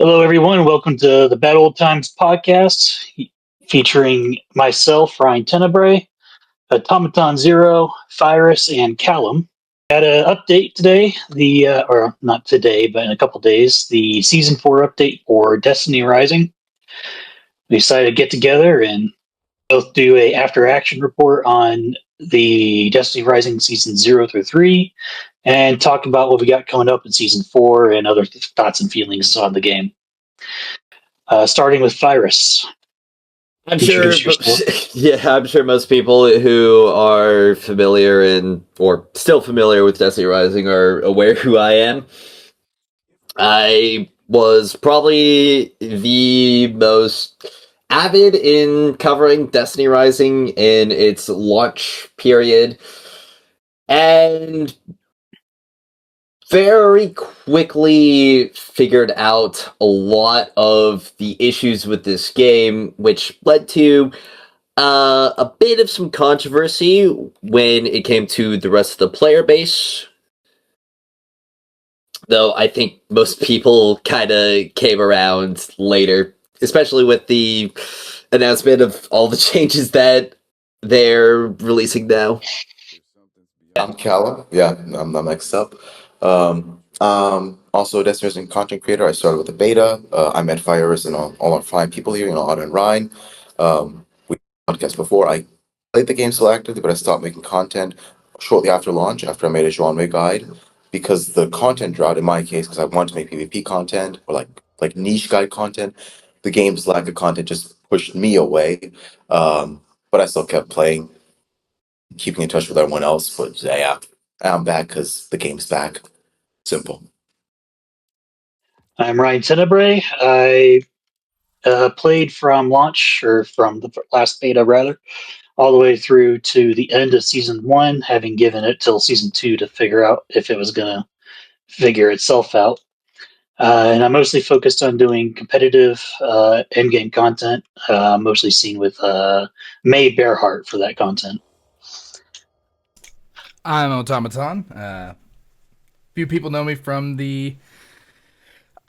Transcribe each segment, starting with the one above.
Hello, everyone. Welcome to the Bad Old Times podcast, featuring myself, Ryan Tenebrae, Automaton Zero, Virus, and Callum. Had an update today, or not today, but in a couple days, the Season 4 update for Destiny Rising. We decided to get together and both do a after-action report on the Destiny Rising Season 0 through 3, and talk about what we got coming up in Season 4 and other thoughts and feelings on the game. Starting with Virus. I'm sure most people who are familiar or still familiar with Destiny Rising are aware who I am. I was probably the most avid in covering Destiny Rising in its launch period, and very quickly figured out a lot of the issues with this game, which led to a bit of some controversy when it came to the rest of the player base. Though I think most people kind of came around later, especially with the announcement of all the changes that they're releasing now. I'm Callum. Yeah, I'm next up. Also a Destiny Rising content creator. I started with the beta. I met Virus and all our fine people here, Otto and Ryan. We podcast before. I played the game still actively, but I stopped making content shortly after launch, after I made a genre guide, because the content drought, in my case, because I wanted to make PvP content or like niche guide content, the game's lack of content just pushed me away. But I still kept playing, keeping in touch with everyone else. But yeah, I'm back because the game's back. Simple. I'm Ryan Tenebrae. I played from launch, or from the last beta, rather, all the way through to the end of Season 1, having given it till Season 2 to figure out if it was going to figure itself out. And I'm mostly focused on doing competitive endgame content, mostly seen with May Bearheart for that content. I'm Automaton. Few people know me from the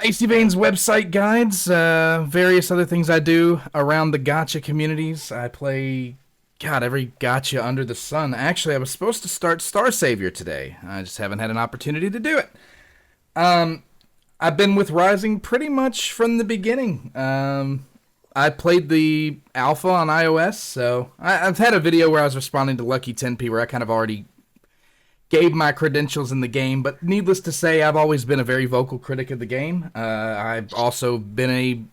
Icy Veins website guides, various other things I do around the gacha communities. I play, every gacha under the sun. Actually, I was supposed to start Star Savior today. I just haven't had an opportunity to do it. I've been with Rising pretty much from the beginning. I played the alpha on iOS, so I've had a video where I was responding to Lucky 10P where I kind of already gave my credentials in the game, but needless to say, I've always been a very vocal critic of the game. I've also been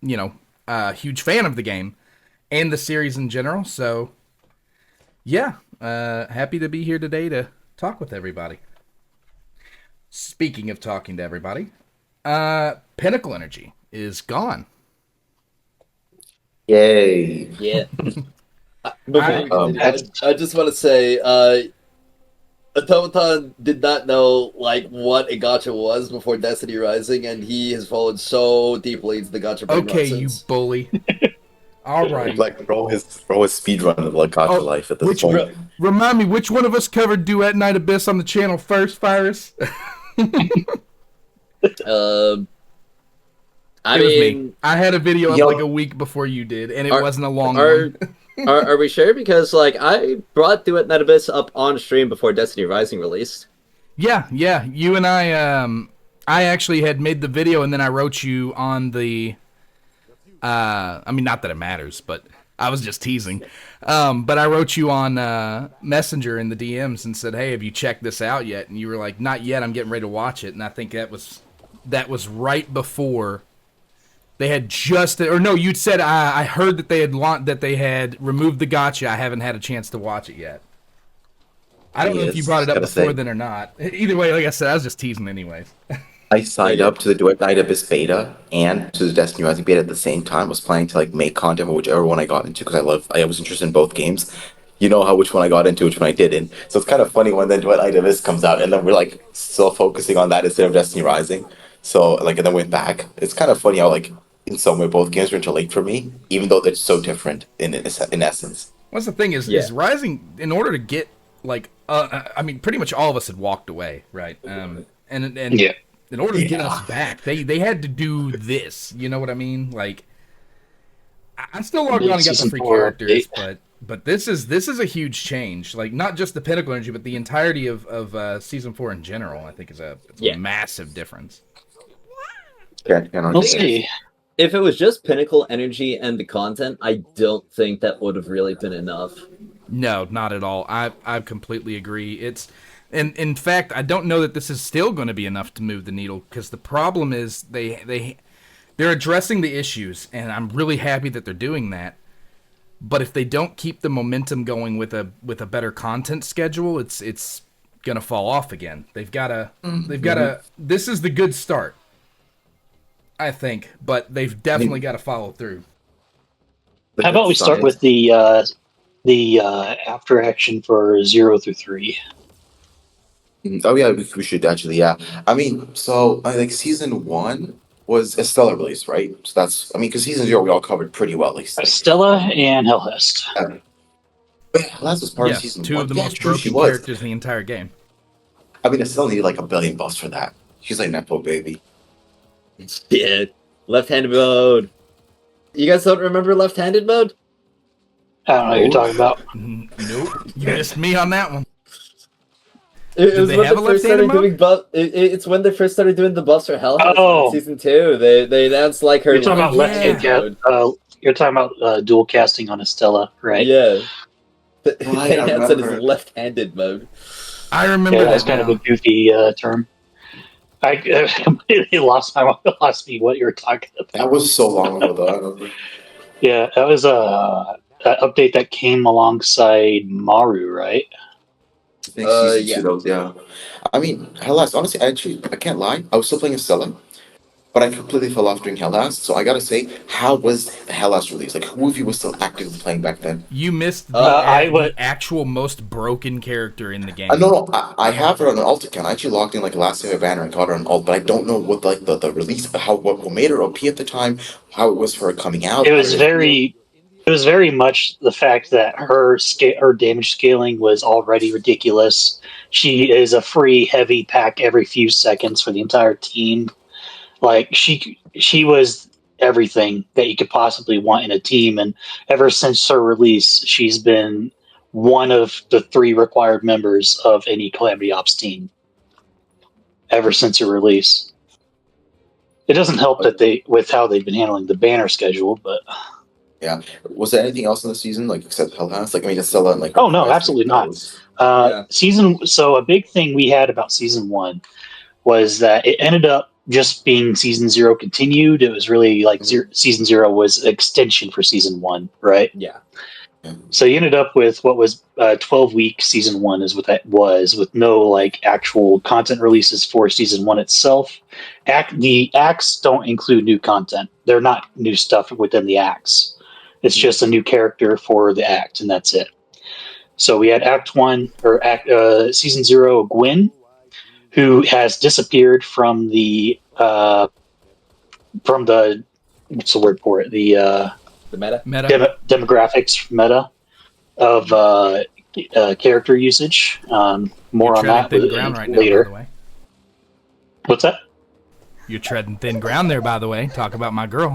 a huge fan of the game and the series in general, so yeah, happy to be here today to talk with everybody. Speaking of talking to everybody, Pinnacle Energy is gone. Yay. Yeah. I just want to say, Automaton did not know what a gacha was before Destiny Rising, and he has fallen so deeply into the gacha. Okay, you bully. All right. Bro, his speedrun of gacha life at this point. Remind me, which one of us covered Duet Night Abyss on the channel first, Virus? I mean, I had a video up a week before you did, and it wasn't a long one. Are we sure? Because I brought Duet Night Abyss up on stream before Destiny Rising released. Yeah. You and I actually had made the video, and then I wrote you on the. Not that it matters, but I was just teasing. But I wrote you on Messenger in the DMs and said, "Hey, have you checked this out yet?" And you were like, "Not yet. I'm getting ready to watch it." And I think that was right before they had you'd said I heard that they had removed the gacha. I haven't had a chance to watch it yet. I don't know if you brought it up before then or not. Either way, like I said, I was just teasing anyways. I signed up to the Duet Night Abyss beta and to the Destiny Rising beta at the same time. I was planning to make content for whichever one I got into because I was interested in both games. You know which one I got into, which one I didn't. So it's kind of funny when then Duet Night Abyss comes out and then we're still focusing on that instead of Destiny Rising. So and then went back. It's kind of funny how in some way both games are interlinked for me, even though they're so different in essence. What's the thing is Rising, in order to get pretty much all of us had walked away, right? And In order to get us back, they had to do this. You know what I mean? Like, I still logged on and got the Season free 4 characters, update. but this is a huge change. Like, not just the Pinnacle Energy, but the entirety of Season 4 in general. I think is a massive difference. We'll see. If it was just Pinnacle Energy and the content, I don't think that would have really been enough. No, not at all. I completely agree. And in fact, I don't know that this is still going to be enough to move the needle, because the problem is they're addressing the issues, and I'm really happy that they're doing that. But if they don't keep the momentum going with a better content schedule, it's gonna fall off again. They've got to. This is the good start, I think, but they've definitely got to follow through. How about we start with the after action for 0 through 3? Oh yeah, we should actually. Yeah, I mean, so like season 1 was a stellar release, right? So that's, I mean, because season 0 we all covered pretty well, at least. Stella and Hellhest. But yeah, Last was part of Yeah, season two 1. of the Yeah, most true, she broken was. characters in the entire game. I mean, I still need like $1 billion bucks for that. She's like Nepo baby. Yeah, left-handed mode. You guys don't remember left-handed mode? I don't know what you're talking about. Nope, you missed me on that one. It was they when have they a first left-handed started doing it's when they first started doing the buffs for Hell Oh. season 2. They announced like her You're talking about left-handed left-handed mode. You're talking about dual casting on Estella, right? Yeah. Right, They I announced it as remember. left-handed mode. I remember Yeah, that that's kind of now. a goofy term. I completely lost me what you were talking about. That was so long ago, though. I remember. Yeah, that was an update that came alongside Maru, right? I think season Yeah. 2, those, yeah. I mean, Hellas, honestly, I can't lie. I was still playing Estella, but I completely fell off during Hellas. So I gotta say, how was the Hellas release? Like, who of you was still actively playing back then? You missed the, I the actual most broken character in the game. No, I have her on an alt account. I actually logged in like last day of banner and got her on alt, but I don't know what like the release, what made her OP at the time, how it was for her coming out. It was very much the fact that her damage scaling was already ridiculous. She is a free heavy pack every few seconds for the entire team. Like she was everything that you could possibly want in a team, and ever since her release, she's been one of the 3 required members of any Calamity Ops team. Ever since her release, it doesn't help that with how they've been handling the banner schedule, but Yeah. Was there anything else in the season like except Hellas? Like, I mean, Estella and like. Oh, no, absolutely not. Yeah. So a big thing we had about season 1 was that it ended up just being season 0 continued. It was really like season 0 was extension for season 1, right? Yeah. So you ended up with what was 12-week season 1 is what that was, with no like actual content releases for season 1 itself. The acts don't include new content. They're not new stuff within the acts. It's just a new character for the act, and that's it. So we had Act 1 or Season 0 Gwen, who has disappeared from the what's the word for it? The meta. demographics meta of character usage. More on that thin ground right later. now, by the way. What's that? You're treading thin ground there, by the way. Talk about my girl.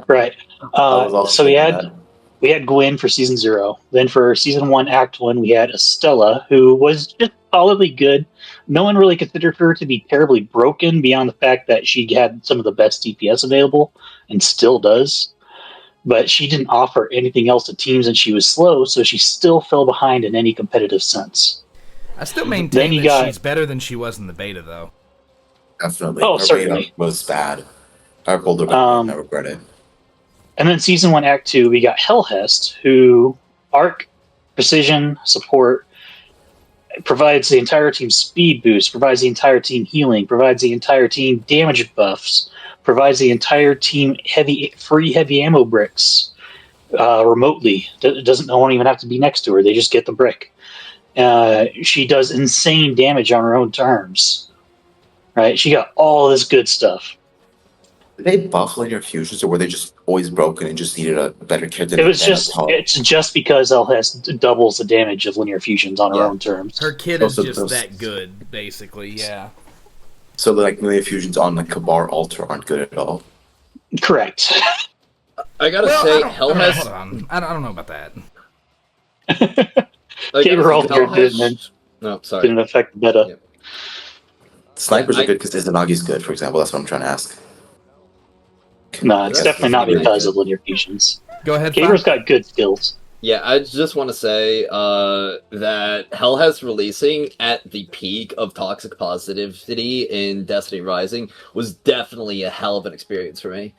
Right. also So we thinking had we had Gwen for season 0. Then for season 1, Act 1, we had Estella, who was just solidly good. No one really considered her to be terribly broken beyond the fact that she had some of the best DPS available and still does. But she didn't offer anything else to teams, and she was slow, so she still fell behind in any competitive sense. I still maintain you that got- she's better than she was in the beta, though. Definitely. Oh, Her certainly. beta was bad. I pulled her back. I regret it. And then season 1, Act 2, we got Hellhest, who arc, precision, support, provides the entire team speed boost, provides the entire team healing, provides the entire team damage buffs, provides the entire team free heavy ammo bricks remotely. No one even have to be next to her; they just get the brick. She does insane damage on her own terms. Right? She got all this good stuff. Did they buff linear fusions, or were they just always broken and just needed a better kit? It's just because Hellhest doubles the damage of linear fusions on her own terms. Her kid is just that good, basically, yeah. So like Linear Fusions on like Kabar Altar aren't good at all. Correct. I gotta Well, say, I Hell don't, has. hold on. I don't know about that. Caber Altar didn't affect the meta. Yeah. Snipers Yeah, are good because Izanagi's good, for example. That's what I'm trying to ask. No, it's That's definitely not very because good. of linear fusions. Go ahead, Caber's Fine. got good skills. Yeah, I just want to say that Hell has releasing at the peak of toxic positivity in Destiny Rising was definitely a hell of an experience for me.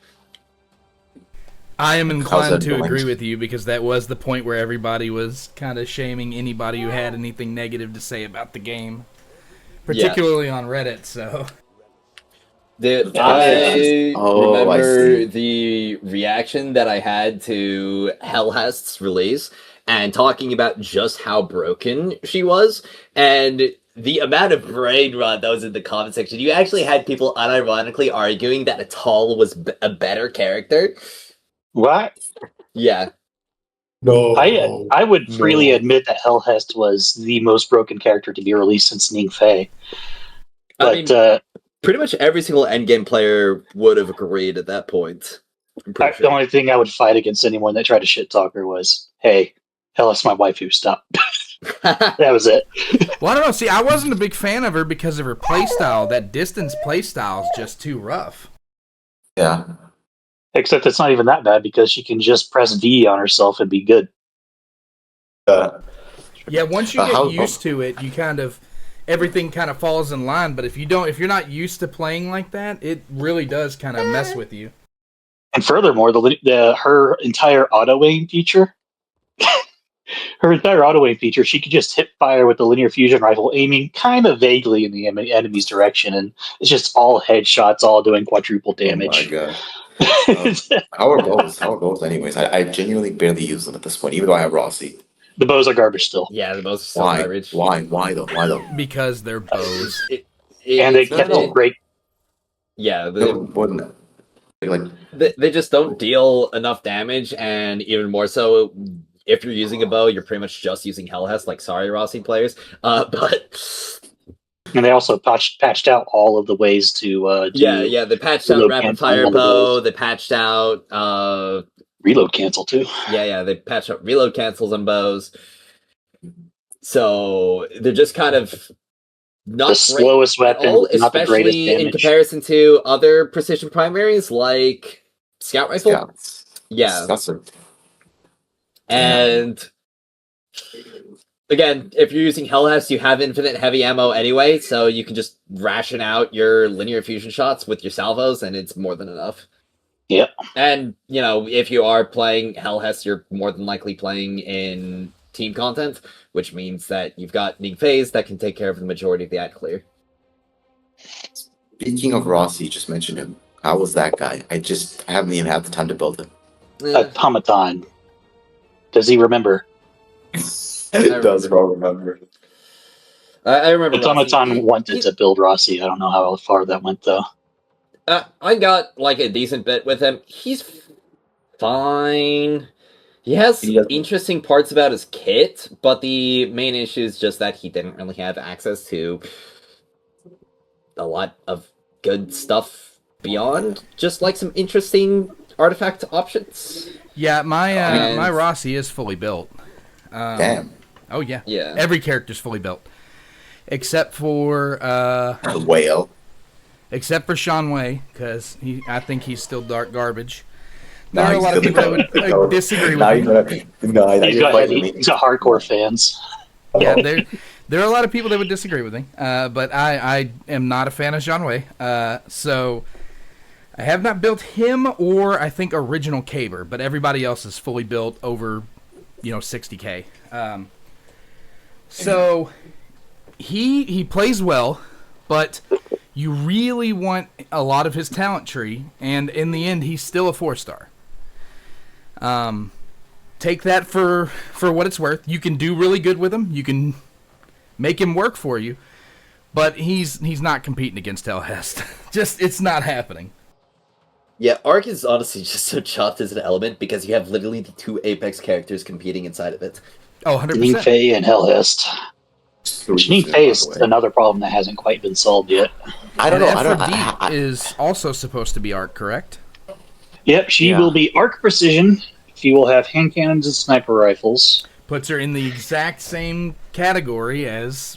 I am How's inclined that to going? agree with you because that was the point where everybody was kind of shaming anybody who had anything negative to say about the game, particularly on Reddit. So, Dude, I remember see. the reaction that I had to Hellhast's release and talking about just how broken she was and the amount of brain rot that was in the comment section. You actually had people unironically arguing that Atal was a better character. What? Yeah. No. I would freely admit that Hellhest was the most broken character to be released since Ning Fei. But pretty much every single endgame player would have agreed at that point. I'm pretty the sure. only thing I would fight against anyone that tried to shit talk her was, "Hey, Hellhest, my waifu, stop." That was it. well, I don't know. See, I wasn't a big fan of her because of her playstyle. That distance playstyle is just too rough. Yeah. Except it's not even that bad because she can just press V on herself and be good. Yeah, once you get how- used to it, you kind of everything kind of falls in line. But if you're not used to playing like that, it really does kind of mess with you. And furthermore, her entire auto aim feature, she could just hip fire with the linear fusion rifle, aiming kind of vaguely in the enemy's direction, and it's just all headshots, all doing quadruple damage. Oh my god. How are both anyways? I genuinely barely use them at this point, even though I have Rossi. The bows are garbage still, Yeah, the most so Why? garbage. Why though? Because they're bows. and they It's kept not- great. Yeah, Wouldn't like they just don't deal enough damage, and even more so, if you're using a bow, you're pretty much just using Hellhest, like sorry Rossi players. But And they also patched out all of the ways to yeah, they patched out reload rapid cancel fire on the bow. bows. They patched out reload cancel too. yeah, they patched out reload cancels on bows. So they're just kind of not The great slowest at weapon, all, not the greatest especially in damage. comparison to other precision primaries like Scout Rifle. Scouts. Yeah. Scouts are And again, if you're using Hellhest, you have infinite heavy ammo anyway, so you can just ration out your linear fusion shots with your salvos, and it's more than enough. Yep. And, if you are playing Hellhest, you're more than likely playing in team content, which means that you've got Ning Phase that can take care of the majority of the ad clear. Speaking of Rossi, you just mentioned him. How was that guy? I haven't even had the time to build him. Automaton. Does he remember? It does remember. I remember Automaton Rossi. wanted to build Rossi. I don't know how far that went though. I got like a decent bit with him. He's fine. He has interesting parts about his kit, but the main issue is just that he didn't really have access to a lot of good stuff beyond just like some interesting artifact options. Yeah, my Rossi is fully built. Damn. Oh yeah. Yeah. Every character's fully built, except for The whale. except for Sean Wei, because I think he's still dark garbage. There are a lot of people that would disagree with me. He's got hardcore fans. Yeah, there are a lot of people that would disagree with me, but I am not a fan of Sean Wei. So I have not built him or I think original Caber, but everybody else is fully built over 60K. So he plays well, but you really want a lot of his talent tree, and in the end, he's still a 4-star. Take that for what it's worth. You can do really good with him. You can make him work for you, but he's not competing against Hellhest. Just it's not happening. Yeah, Arc is honestly just so chopped as an element because you have literally the two Apex characters competing inside of it. Oh, 100%. Ning Fei and Hellhest. Janine faced another problem that hasn't quite been solved yet. I don't know. Aphrodite is also supposed to be Arc, correct? Yep, she will be Arc Precision. She will have hand cannons and sniper rifles. Puts her in the exact same category as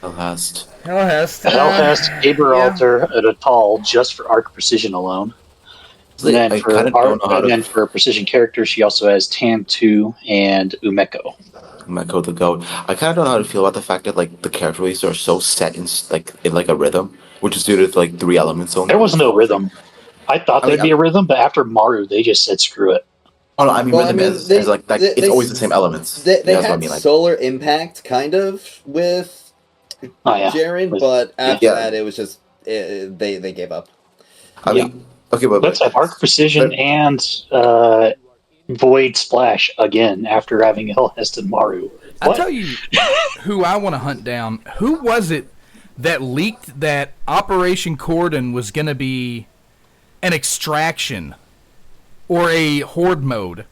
Hellhast. Hellhast, Gibraltar, and Atal just for Arc Precision alone. And then for precision characters, she also has Tam2 and Umeko. Umeko the goat. I kind of don't know how to feel about the fact that like the character releases are so set in like a rhythm, which is due to like 3 elements only. There was no rhythm. I thought there'd be a rhythm, but after Maru, they just said screw it. Oh no, rhythm is like that. It's always the same elements. They had Solar Impact kind of with Jaren, but after that it was just they gave up. I mean, okay, but let's have Arc Precision and Void Splash again after having Hellhest and Maru. I'll tell you who I want to hunt down. Who was it that leaked that Operation Cordon was going to be an extraction or a horde mode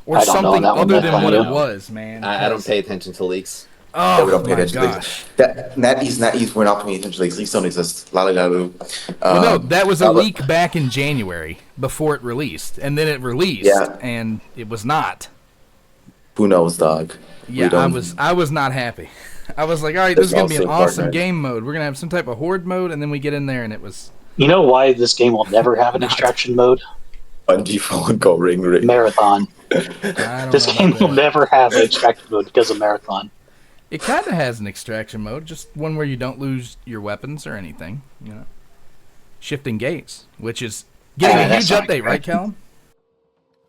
or something other than what it was, man? I don't pay attention to leaks. Oh, we don't pay attention gosh. to leaks. NetEase, we're not paying attention to leaks. Leaks don't exist. Lalagaloo. Well, no, that was a leak back in January before it released, and then it released, and it was not. Who knows, dog? Yeah, I was not happy. I was like, all right, this is going to be an awesome game mode. We're going to have some type of horde mode, and then we get in there, and it was... You know why this game will never have an extraction mode? Bungie won't go ring. Marathon. This game will never have an extraction mode because of Marathon. It kind of has an extraction mode, just one where you don't lose your weapons or anything, you know. Shifting gates, which is getting a huge update, right, Callum?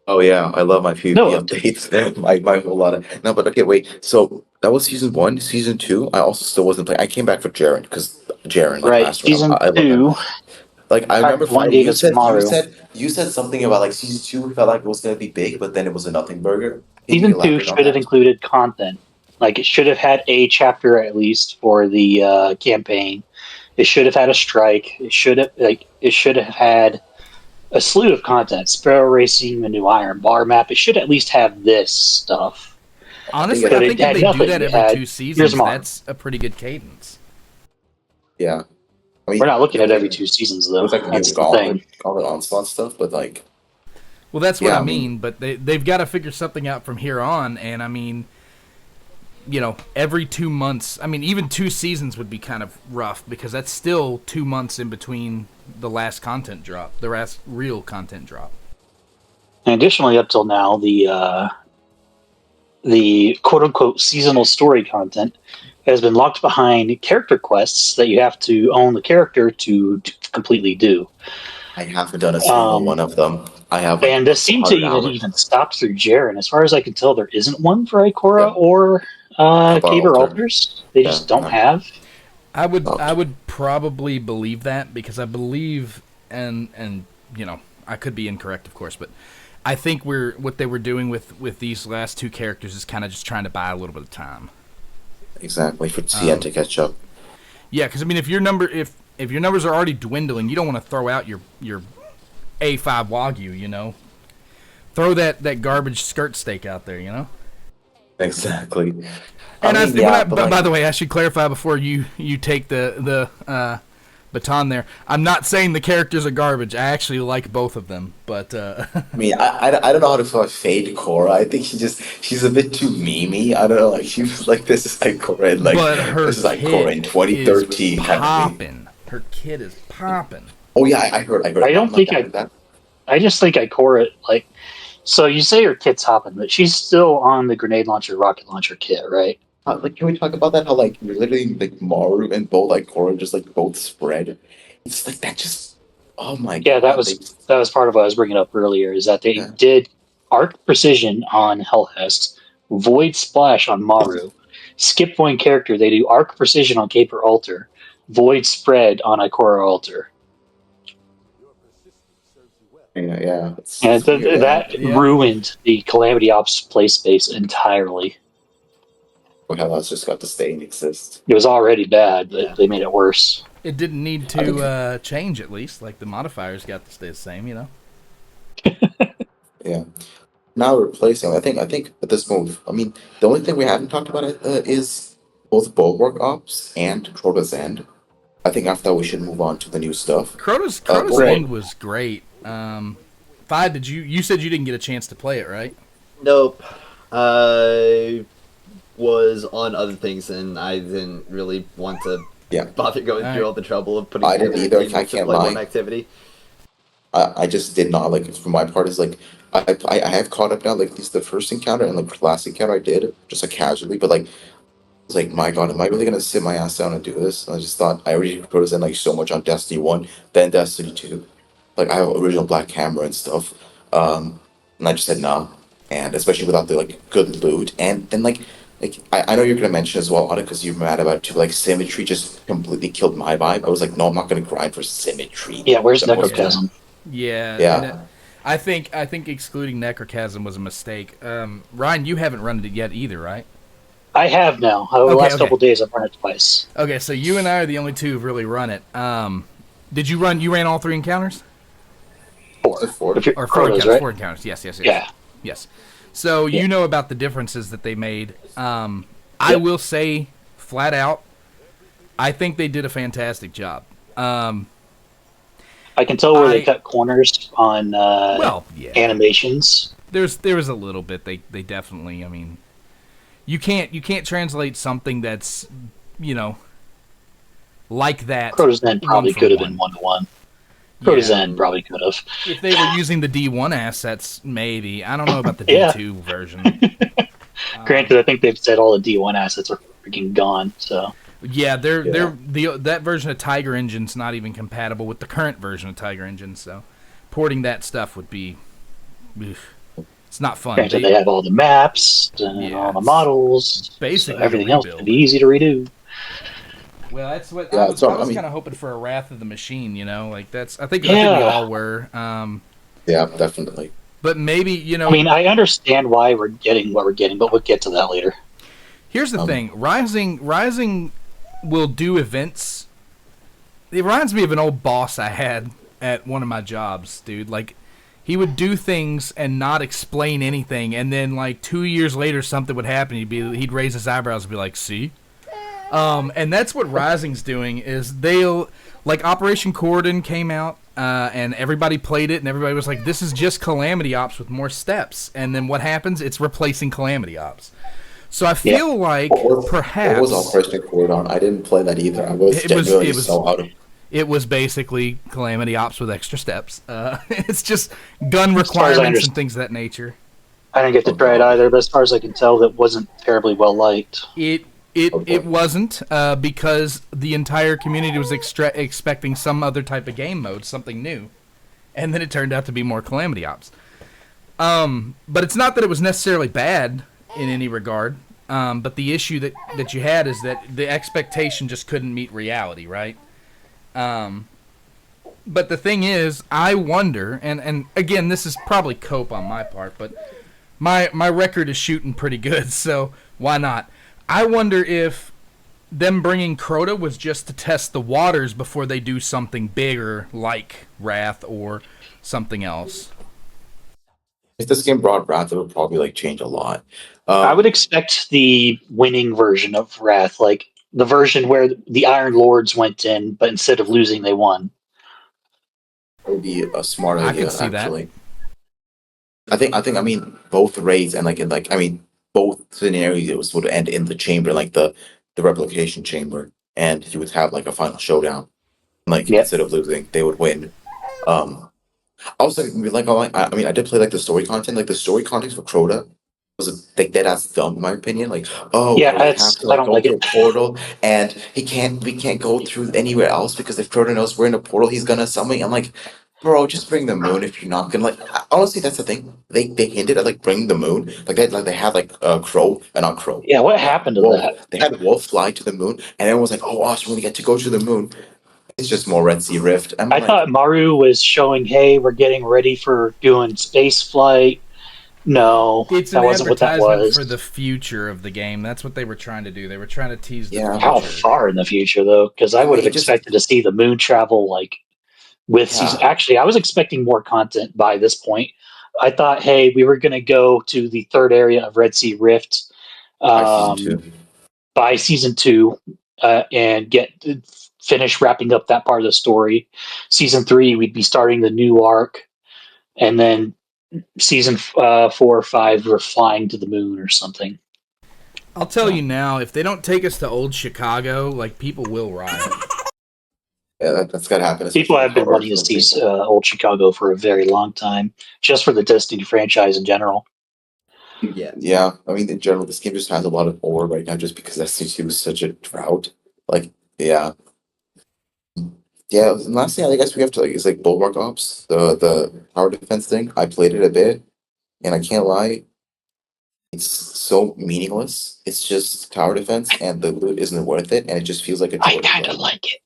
Oh yeah, I love my PvP updates. my whole lot of no, but okay, wait. So that was season 1. Season 2, I also still wasn't playing. I came back for Jaren because Jaren. Like, right, season 2. Like I remember you said something about like season 2 felt like it was gonna be big, but then it was a nothing burger. Season 2 should have included content. Like it should have had a chapter at least for the campaign. It should have had a strike. It should have had a slew of content. Sparrow Racing, the new Iron Bar map. It should at least have this stuff. Honestly, I think if they do that every 2 seasons, that's a pretty good cadence. Yeah. I mean, we're not looking at every 2 seasons though. That's the thing. All the onslaught stuff, but like. Well, that's what I mean. But they've got to figure something out from here on, and I mean, you know, every 2 months. I mean, even 2 seasons would be kind of rough because that's still 2 months in between the last content drop, the last real content drop. And additionally, up till now, the quote unquote seasonal story content has been locked behind character quests that you have to own the character to completely do. I haven't done a single one of them. I have, and this seemed to even stop through Jaren. As far as I can tell, there isn't one for Ikora or Caber Altars. They just don't have. I would probably believe that because I believe, and you know, I could be incorrect, of course, but I think what they were doing with these last 2 characters is kind of just trying to buy a little bit of time. Exactly, for CN to catch up. Yeah, because I mean, if your numbers are already dwindling, you don't want to throw out your A5 Wagyu, you know. Throw that garbage skirt steak out there, you know. Exactly. And by the way, I should clarify before you take the baton there. I'm not saying the characters are garbage. I actually like both of them, but I mean, I don't know how to feel about Fade Cora. I think she's a bit too memey. I don't know, like she was like this is like Cora in like this is like Cora in 2013. Popping. Her kid is popping. Oh yeah, I heard. I just think Ikora like. So you say her kit's hopping, but she's still on the grenade launcher, rocket launcher kit, right? Like, can we talk about that? How like literally like Maru and both like Cora just like both spread. It's like that just. Oh my god. Yeah, that was part of what I was bringing up earlier. Is that they did Arc Precision on Hellhest, Void Splash on Maru, skip one character. They do Arc Precision on Caper Altar, Void Spread on Ikora Altar. Yeah. And that ruined the Calamity Ops play space entirely. Well, that's just got to stay and exist. It was already bad, but they made it worse. It didn't need to change, at least. Like, the modifiers got to stay the same, you know? Yeah. Now replacing, I think with this move, I mean, the only thing we haven't talked about is both Bulwark Ops and Crota's End. I think after that we should move on to the new stuff. Crota's End was great. Fi, you said you didn't get a chance to play it, right? Nope. I was on other things and I didn't really want to bother going through all the trouble of putting. I didn't either. I can't lie. One activity. I just did not like. For my part, is like I have caught up now. Like, at least the first encounter and like the last encounter I did just like casually, but like it's like, my God, am I really gonna sit my ass down and do this? And I just thought I already put in like so much on Destiny 1, then Destiny 2. Like, I have original Black Hammer and stuff. And I just said no. And especially without the like good loot. And then like I know you're gonna mention as well, Otto, because you're mad about it too. Like, symmetry just completely killed my vibe. I was like, no, I'm not gonna grind for symmetry. Yeah, where's Necrochasm? Yeah. I think excluding Necrochasm was a mistake. Ryan, you haven't run it yet either, right? I have now. The last couple days I've run it twice. Okay, so you and I are the only two who've really run it. Did you ran all 3 encounters? 4. Or 4 encounters, right? 4 encounters, yes. Yeah. Yes. So you know about the differences that they made. I will say, flat out, I think they did a fantastic job. I can tell where they cut corners on animations. There was a little bit. They definitely. I mean, you can't translate something that's like that. Crota's End probably could have been 1-to-1. Crota's End probably could have. If they were using the D1 assets, maybe. I don't know about the D2 version. Granted, I think they've said all the D1 assets are freaking gone. So. Yeah, that version of Tiger Engine's not even compatible with the current version of Tiger Engine, so porting that stuff would be, it's not fun. Granted, they have all the maps and all the models, basically so everything else would be easy to redo. Well, that's what I was kind of hoping for, a Wrath of the Machine. I think we all were. Yeah, definitely. But maybe I mean, I understand why we're getting what we're getting, but we'll get to that later. Here's the thing: Rising will do events. It reminds me of an old boss I had at one of my jobs, dude. Like, he would do things and not explain anything, and then like 2 years later something would happen. He'd raise his eyebrows and be like, "See?" And that's what Rising's doing. Is they'll, like, Operation Cordon came out, and everybody played it, and everybody was like, "This is just Calamity Ops with more steps." And then what happens? It's replacing Calamity Ops. So I feel like perhaps... What was Operation Cordon? I didn't play that either. I was genuinely so out of... It was basically Calamity Ops with extra steps. It's just gun requirements and things of that nature. I didn't get to try it either, but as far as I can tell, that wasn't terribly well liked. It wasn't, because the entire community was expecting some other type of game mode, something new. And then it turned out to be more Calamity Ops. But it's not that it was necessarily bad in any regard, but the issue that you had is that the expectation just couldn't meet reality, right? But the thing is, I wonder, and again, this is probably cope on my part, but my record is shooting pretty good, so why not? I wonder if them bringing Crota was just to test the waters before they do something bigger like Wrath or something else. If this game brought Wrath, it would probably like change a lot. I would expect the winning version of Wrath, like the version where the Iron Lords went in, but instead of losing, they won. That would be a smart idea. I can see actually. That. I mean, both raids and both scenarios would end in the chamber, like the replication chamber, and you would have like a final showdown. Instead of losing, they would win. I was I did play like the story content. Like the story content for Crota was like dead ass dumb in my opinion. Like, I don't like it. A portal, and we can't go through anywhere else because if Crota knows we're in a portal, he's gonna summon. I'm like, bro, just bring the moon if you're not gonna honestly, that's the thing. They hinted at like bring the moon. They had Crow and not Crow. Yeah, what happened to that? They had Wolf fly to the moon, and everyone was like, oh, awesome, we get to go to the moon. It's just more Red Sea Rift. I thought Maru was showing, hey, we're getting ready for doing space flight. No, it's an advertisement for the future of the game. That's what they were trying to do. They were trying to tease the future. How far in the future, though? Because I would have expected to see the moon travel, like, with season. Actually, I was expecting more content by this point. I thought, hey, we were going to go to the third area of Red Sea Rift by by season 2 and finish wrapping up that part of the story. Season 3, we'd be starting the new arc, and then season 4 or 5, we're flying to the moon or something. I'll tell you now, if they don't take us to old Chicago, like, people will riot. Yeah, that's gotta happen. People have been wanting to see old Chicago for a very long time, just for the Destiny franchise in general. Yeah. Yeah, I mean, in general, this game just has a lot of ore right now, just because SC2 is such a drought. Like, yeah, yeah. And last thing I guess we have to is like Bulwark Ops, the tower defense thing. I played it a bit, and I can't lie, it's so meaningless. It's just tower defense, and the loot isn't worth it, and it just feels like a I chore to kind play. of like it.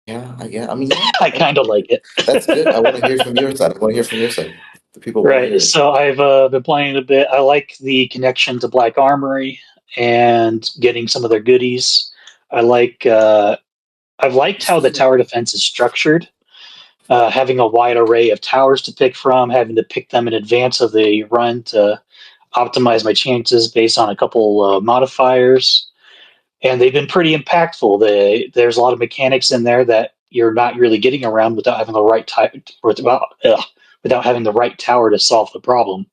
Yeah, I mean, yeah, I kind of like it. that's good. I want to hear from your side. I want to hear from your side. The people want to hear Right. it. So I've been playing a bit. I like the connection to Black Armory and getting some of their goodies. I've liked how the tower defense is structured. Having a wide array of towers to pick from, having to pick them in advance of the run to optimize my chances based on a couple modifiers. And they've been pretty impactful. There's a lot of mechanics in there that you're not really getting around without having the right without having the right tower to solve the problem.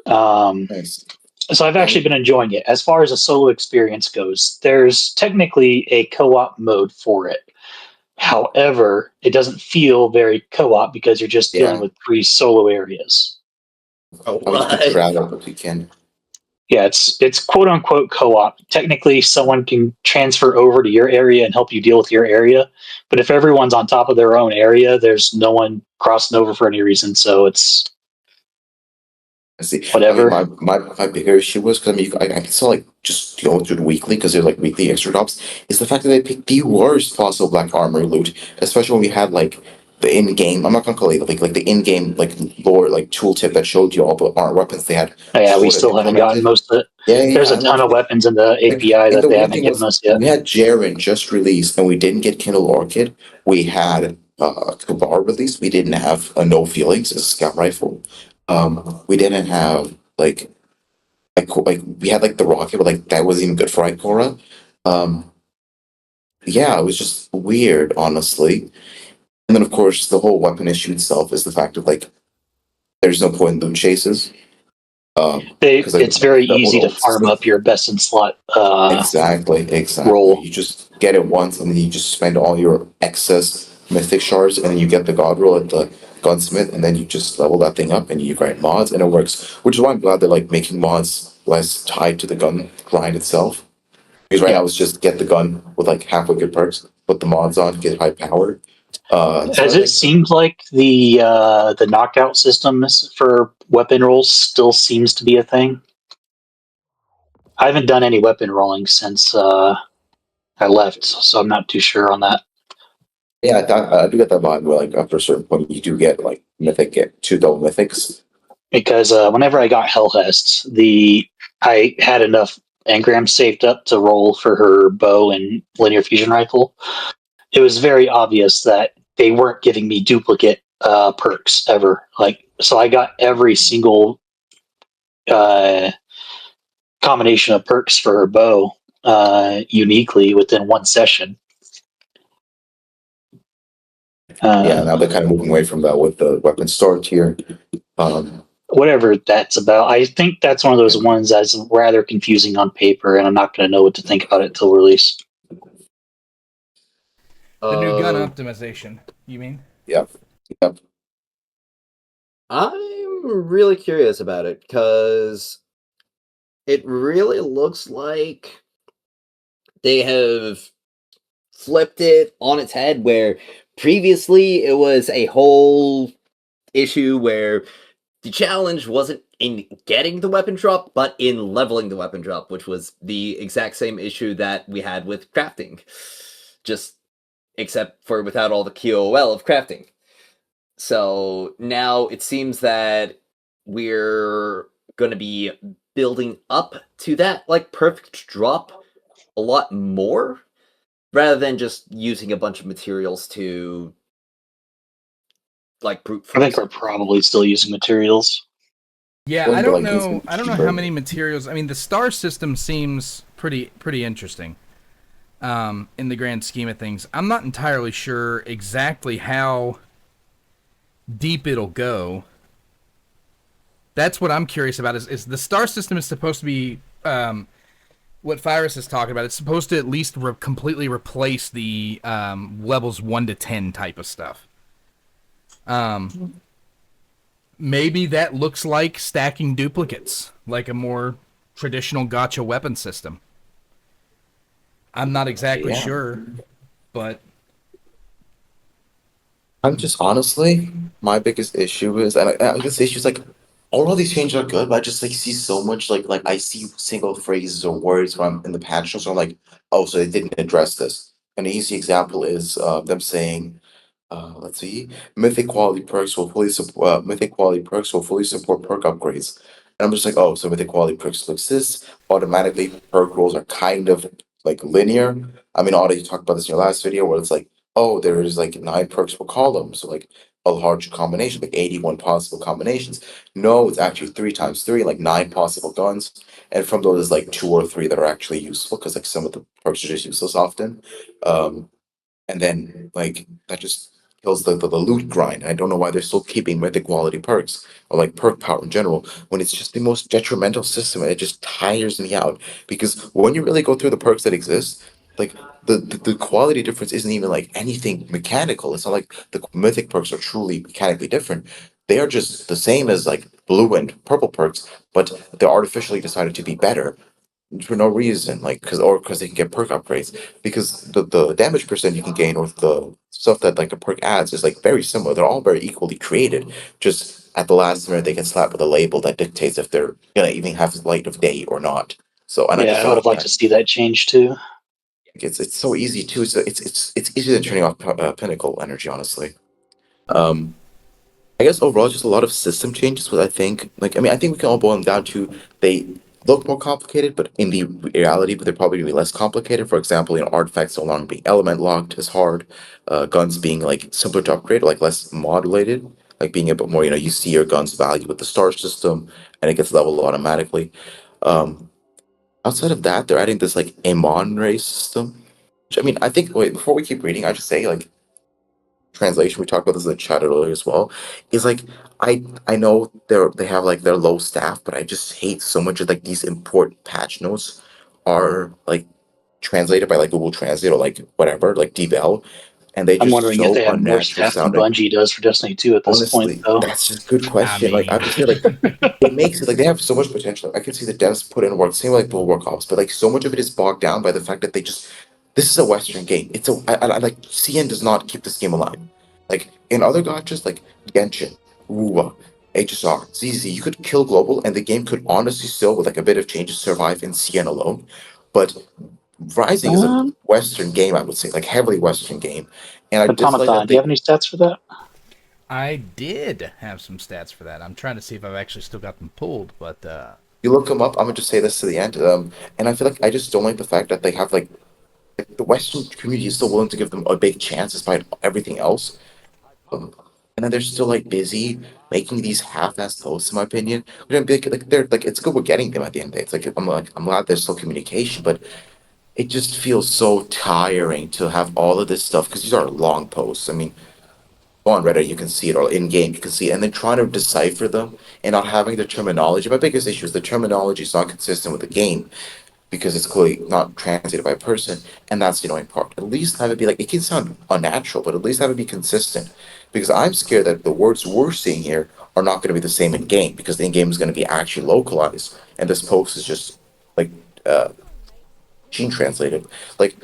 Nice. So I've actually been enjoying it. As far as a solo experience goes, there's technically a co-op mode for it. However, it doesn't feel very co-op because you're just dealing Yeah. with 3 solo areas. Oh, I mean, you can travel, but you can. Yeah, it's quote unquote co-op. Technically, someone can transfer over to your area and help you deal with your area. But if everyone's on top of their own area, there's no one crossing over for any reason. So it's I see. whatever. I mean, my bigger issue was because I mean, I can still like just go through it weekly because they're like weekly extra drops. Is the fact that they picked the worst possible Black Armor loot, especially when we had like the in-game. I'm not gonna call it like the in-game like lore like tooltip that showed you all the weapons they had. Yeah, we sort of still haven't gotten implemented. most of it. Yeah, There's a and like ton of weapons in the API and that the they weird haven't thing given was us yet. we had Jaren just released and we didn't get Kindle Orchid. We had Kabar released. We didn't have a No Feelings as a scout rifle. We didn't have like we had like the rocket, but like that wasn't even good for Ikora. Um, yeah, it was just weird, honestly. And then of course the whole weapon issue itself is the fact of like there's no point in loot chases. Because like It's very the easy to old farm up your best in slot exactly. roll. You just get it once and then you just spend all your excess mythic shards and then you get the god roll at the gunsmith and then you just level that thing up and you grind mods and it works. Which is why I'm glad they're like making mods less tied to the gun grind itself. Because right Yeah. now it's just get the gun with like halfway good perks, put the mods on, get high powered. So As I it like seems like the knockout systems for weapon rolls still seems to be a thing. I haven't done any weapon rolling since I left, so I'm not too sure on that. yeah, I do get that vibe where like after a certain point you do get like mythic get 2 double mythics. Because whenever I got Hellhest, I had enough engrams saved up to roll for her bow and linear fusion rifle. It was very obvious that they weren't giving me duplicate perks ever. So I got every single uh, combination of perks for her bow uniquely within one session. Yeah, now they're kind of moving away from that with the weapon store tier. Whatever that's about. I think that's one of those ones that's rather confusing on paper, and I'm not going to know what to think about it until release. The new gun optimization, you mean? Yep. Yep. I'm really curious about it because it really looks like they have flipped it on its head where previously it was a whole issue where the challenge wasn't in getting the weapon drop, but in leveling the weapon drop, which was the exact same issue that we had with crafting. Just except for without all the QOL of crafting. So now it seems that we're going to be building up to that like perfect drop a lot more rather than just using a bunch of materials to like brute force. I think we're probably still using materials. Yeah, Willing I to don't like do know. something I don't know how cheaper. many materials. I mean, the star system seems pretty interesting. In the grand scheme of things, I'm not entirely sure exactly how deep it'll go. That's what I'm curious about. Is the star system is supposed to be what Virus is talking about? It's supposed to at least completely replace the levels 1 to 10 type of stuff. Maybe that looks like stacking duplicates, like a more traditional gotcha weapon system. I'm not exactly Yeah. sure, but I'm just honestly, my biggest issue is, and I guess the issue is like, all of these changes are good, but I just like see so much like I see single phrases or words when I'm in the patch notes, so I'm like, oh, so they didn't address this. An easy example is them saying, let's see, mythic quality perks will fully support perk upgrades. And I'm just like, oh, so mythic quality perks exist. Automatically, perk rolls are kind of like linear. I mean, already you talked about this in your last video where it's like, oh, there's like 9 perks per column. So like a large combination, like 81 possible combinations. No, it's actually 3 times 3, like 9 possible guns. And from those, there's like 2 or 3 that are actually useful because like some of the perks are just useless often. Um, and then like that just kills the loot grind. I don't know why they're still keeping mythic quality perks or like perk power in general when it's just the most detrimental system. It just tires me out because when you really go through the perks that exist, like the quality difference isn't even like anything mechanical. It's not like the mythic perks are truly mechanically different. They are just the same as like blue and purple perks, but they're artificially decided to be better for no reason, like because they can get perk upgrades. Because the damage percent you can gain or the stuff that like a perk adds is like very similar. They're all very equally created. Just at the last minute they get slapped with a label that dictates if they're gonna even have light of day or not. So and I Yeah, just I would don't have liked to see that change too. it's so easy too. It's easier than turning off pinnacle energy, honestly. Um I guess overall, just a lot of system changes. But I think, like, I mean, I think we can all boil them down to they look more complicated, but in the reality, but they're probably gonna be less complicated. For example, artifacts no longer being element locked as hard, guns being like simpler to upgrade, like less modulated, like being a bit more. You see your gun's value with the star system, and it gets leveled automatically. Um, Outside of that, they're adding this like Amon race system. Which, I mean, I think. Wait, before we keep reading, I just say like translation, we talked about this in the chat earlier as well, is like I know they have like their low staff, but I just hate so much of like these important patch notes are like translated by like Google Translate or like whatever, like DeepL, and they I'm just wondering if so they have more unnatural staff than sounding. Bungie does for Destiny 2 at this point, Honestly, though. that's a good I question. Like I have mean, to say, like it makes it like they have so much potential. I can see the devs put in work, same like Bulwark Ops, but like so much of it is bogged down by the fact that they just this is a Western game. It's a like CN does not keep this game alive. Like in other gotchas like Genshin, Wuwa, HSR, ZZ, you could kill global and the game could honestly still with like a bit of changes survive in CN alone. But Rising is a Um, Western game, I would say, like heavily Western game. And I dislike Automaton, that do you they have any stats for that? I did have some stats for that. I'm trying to see if I've actually still got them pulled, but you look them up. I'm gonna just say this to the end. And I feel like I just don't like the fact that they have like the Western community is still willing to give them a big chance despite everything else. Um, and then they're still like busy making these half-assed posts, in my opinion. Which I'm like they're like it's good we're getting them at the end of the day. It's like I'm glad there's still communication, but it just feels so tiring to have all of this stuff because these are long posts. I mean, go on Reddit, you can see it, or in game, you can see it, and then trying to decipher them and not having the terminology. My biggest issue is the terminology is not consistent with the game because it's clearly not translated by a person, and that's the annoying part. At least have it be like it can sound unnatural, but at least have it be consistent. Because I'm scared that the words we're seeing here are not going to be the same in game because the in game is going to be actually localized, and this post is just like uh, machine translated. Like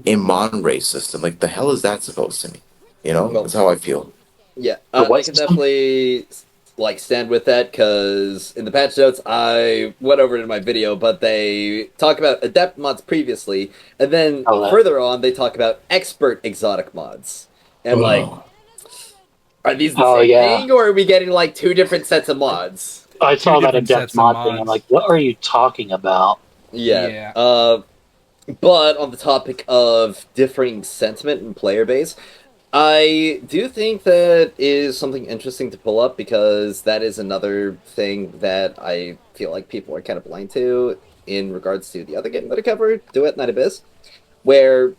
a Monray system, like the hell is that supposed to mean? Well, That's how I feel. yeah, The I what can system? definitely like stand with that because in the patch notes I went over it in my video, but they talk about adept mods previously, and then Oh, further on they talk about expert exotic mods, and like, Oh, are these the oh same yeah. thing, or are we getting like two different sets of mods? I two saw that different adept sets of mod thing. I'm mods. like, what are you talking about? Yeah. Yeah. But on the topic of differing sentiment and player base, I do think that is something interesting to pull up because that is another thing that I feel like people are kind of blind to in regards to the other game that I covered, Do It, Night Abyss, where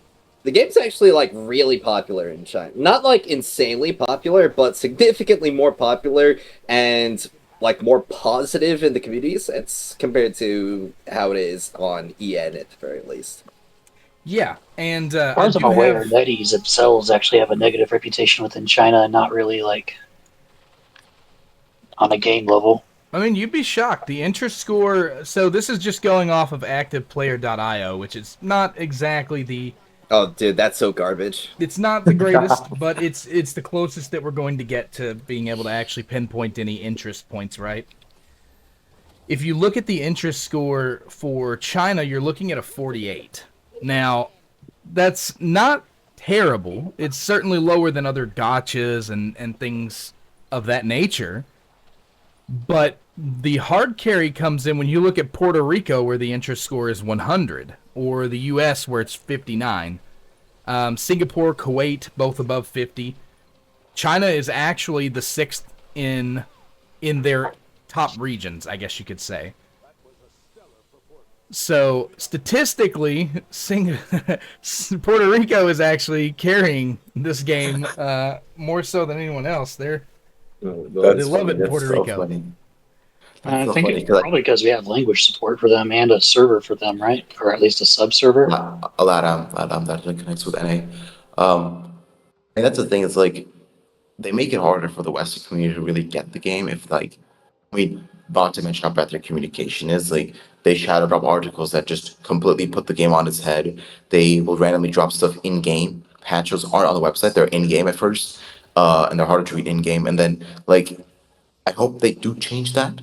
the game's actually like really popular in China. Not like insanely popular, but significantly more popular and like more positive in the community sense compared to how it is on EN at the very least. Yeah, and As far I as I'm do aware, have. NetEase themselves actually have a negative reputation within China, and not really like on a game level. I mean, you'd be shocked. The interest score. So this is just going off of ActivePlayer.io, which is not exactly the. Oh, dude, that's so garbage. It's not the greatest, but it's the closest that we're going to get to being able to actually pinpoint any interest points, right? If you look at the interest score for China, you're looking at a 48. Now, that's not terrible. It's certainly lower than other gotchas and things of that nature. But the hard carry comes in when you look at Puerto Rico, where the interest score is 100, or the U.S., where it's 59. Singapore, Kuwait, both above 50. China is actually the sixth in their top regions, I guess you could say. So statistically, Puerto Rico is actually carrying this game more so than anyone else. They love it in Puerto Rico. Funny. I so think funny it's 'cause, probably because we have language support for them and a server for them, right? Or at least a sub server. LATAM that connects with NA. And that's the thing. It's like they make it harder for the Western community to really get the game. If like, I mean, not to mention how bad their communication is. Like they shadow drop articles that just completely put the game on its head. They will randomly drop stuff in game. Patches aren't on the website; they're in game at first, and they're harder to read in game. And then like, I hope they do change that.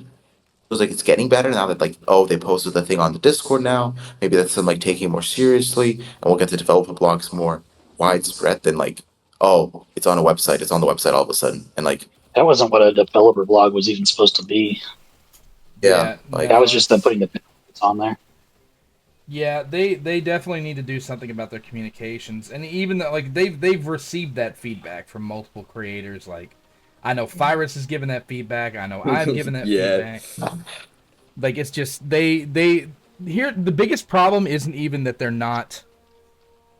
Feels like it's getting better now that like, oh, they posted the thing on the Discord now. Maybe that's them like taking it more seriously, and we'll get the developer blogs more widespread than like, oh, it's on a website. It's on the website all of a sudden, and like, That wasn't what a developer blog was even supposed to be. yeah, like That no, was just them putting the bits on there. Yeah, they definitely need to do something about their communications, and even though, like they've received that feedback from multiple creators. Like, I know Fyrus has given that feedback. I know I've given that Yeah. feedback. Like, it's just they here. The biggest problem isn't even that they're not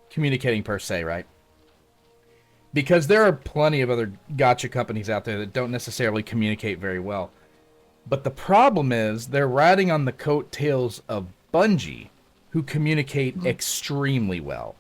communicating per se, right? Because there are plenty of other gotcha companies out there that don't necessarily communicate very well. But the problem is they're riding on the coattails of Bungie, who communicate extremely well.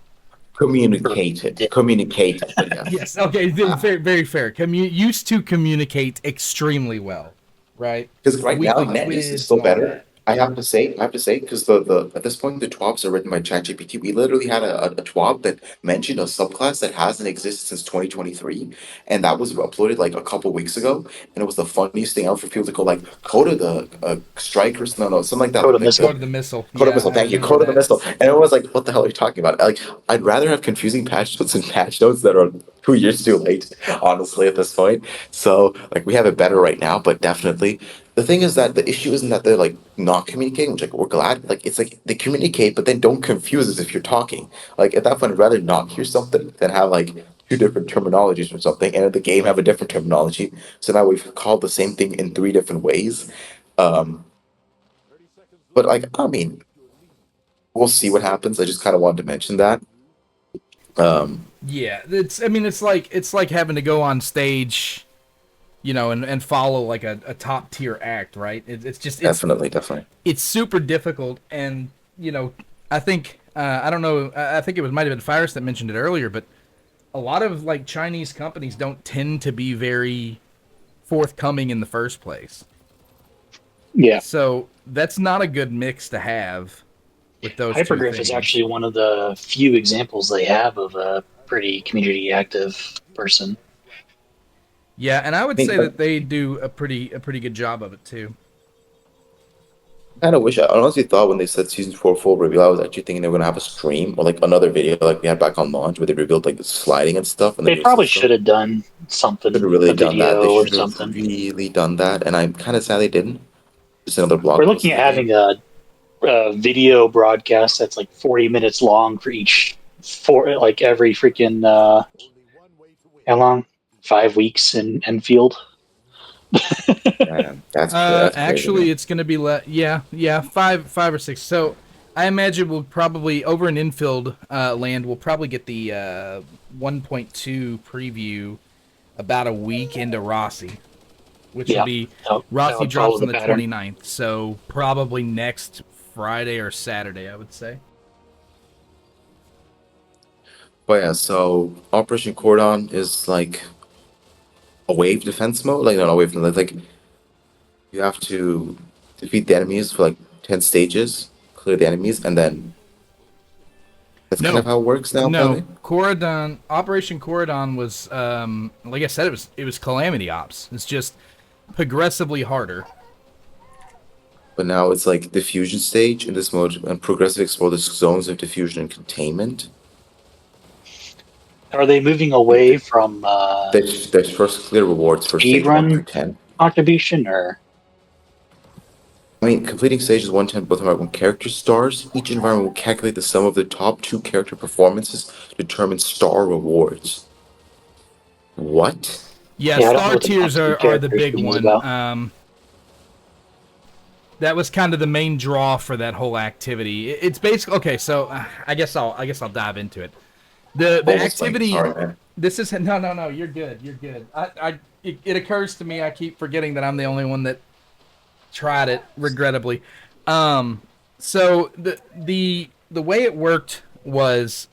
communicate. Yeah. Yes, okay, very, very fair. Used to communicate extremely well, right? Because right now, Weekly NetEase is quiz still and all better. that. I have to say, because the at this point the TWABs are written by ChatGPT. We literally had a TWAB that mentioned a subclass that hasn't existed since 2023, and that was uploaded like a couple weeks ago. And it was the funniest thing ever for people to go like, "Code of the strikers," no, something like that. Code of Like, Missile. Go to the missile. Code of Yeah, missile, I thank you. remember Code of the that. missile. And everyone was like, what the hell are you talking about? Like, I'd rather have confusing patch notes and patch notes that are 2 years too late, honestly, at this point. So, like, we have it better right now, but definitely. The thing is that the issue isn't that they're like not communicating, which like we're glad. Like it's like they communicate, but then don't confuse us if you're talking. Like at that point, I'd rather not hear something than have like two different terminologies for something, and in the game have a different terminology. So now we've called the same thing in three different ways. Um, but like, I mean, we'll see what happens. I just kind of wanted to mention that. Yeah, it's. I mean, it's like having to go on stage, and follow like a top tier act, right? It's just Definitely. it's super difficult, and I think I don't know. I think it might have been Fires that mentioned it earlier, but a lot of like Chinese companies don't tend to be very forthcoming in the first place. Yeah. So that's not a good mix to have with those two Hypergriff things. is actually one of the few examples they have of a pretty community active person. Yeah, and I would think say that- that they do a pretty good job of it too. Kind of wish I honestly thought when they said season 4 full reveal, I was actually thinking they were gonna have a stream or like another video like we had back on launch where they revealed like the sliding and stuff. And the They new probably system. should have done something, Should have really a done that. They video or should have something. really done that, and I'm kind of sad they didn't. Just another blog We're post looking of at the game. having a video broadcast that's like 40 minutes long for each, for like every freaking How long? 5 weeks in Enfield. That's crazy. Actually, it's going to be yeah, 5 or 6. So I imagine we'll probably over in infield land. We'll probably get the 1.2 preview about a week into Rossi, which will be that Rossi would drops follow on the the pattern. 29th. So probably next Friday or Saturday, I would say. But yeah, so Operation Cordon is like a wave defense mode. Like not a wave defense. Like you have to defeat the enemies for like 10 stages, clear the enemies, and then that's kind of No, how it works now, no. apparently. Corridon Operation Corridon was like I said, it was Calamity Ops. It's just progressively harder. But now it's like diffusion stage in this mode, and progressive explore the zones of diffusion and containment. Are they moving away from There's first clear rewards for speed stage 1 through run 10. contribution, or I mean, completing stages 1 to 10 both environment character stars. Each environment will calculate the sum of the top 2 character performances to determine star rewards. What? Yeah, yeah, I don't know star what the top tiers two are the characters big thing is one. about. That was kind of the main draw for that whole activity. It's basically okay. So I guess I'll dive into it. The Almost like, activity. sorry, man. This is no. You're good. You're good. It occurs to me I keep forgetting that I'm the only one that tried it, regrettably. So the way it worked was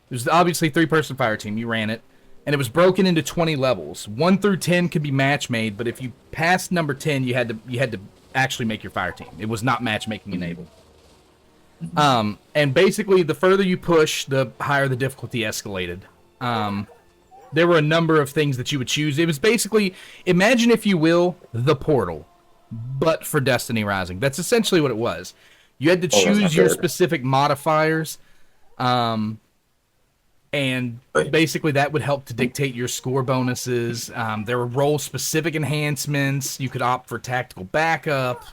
there's obviously 3-person fire team. You ran it, and it was broken into 20 levels. 1 through 10 could be match made, but if you passed number 10, you had to actually make your fire team. It was not matchmaking enabled. And basically, the further you push, the higher the difficulty escalated. There were a number of things that you would choose. It was basically, imagine if you will, the Portal, but for Destiny Rising. That's essentially what it was. You had to that's not choose your good. specific modifiers, and Right. basically that would help to dictate your score bonuses. There were role-specific enhancements. You could opt for tactical backup.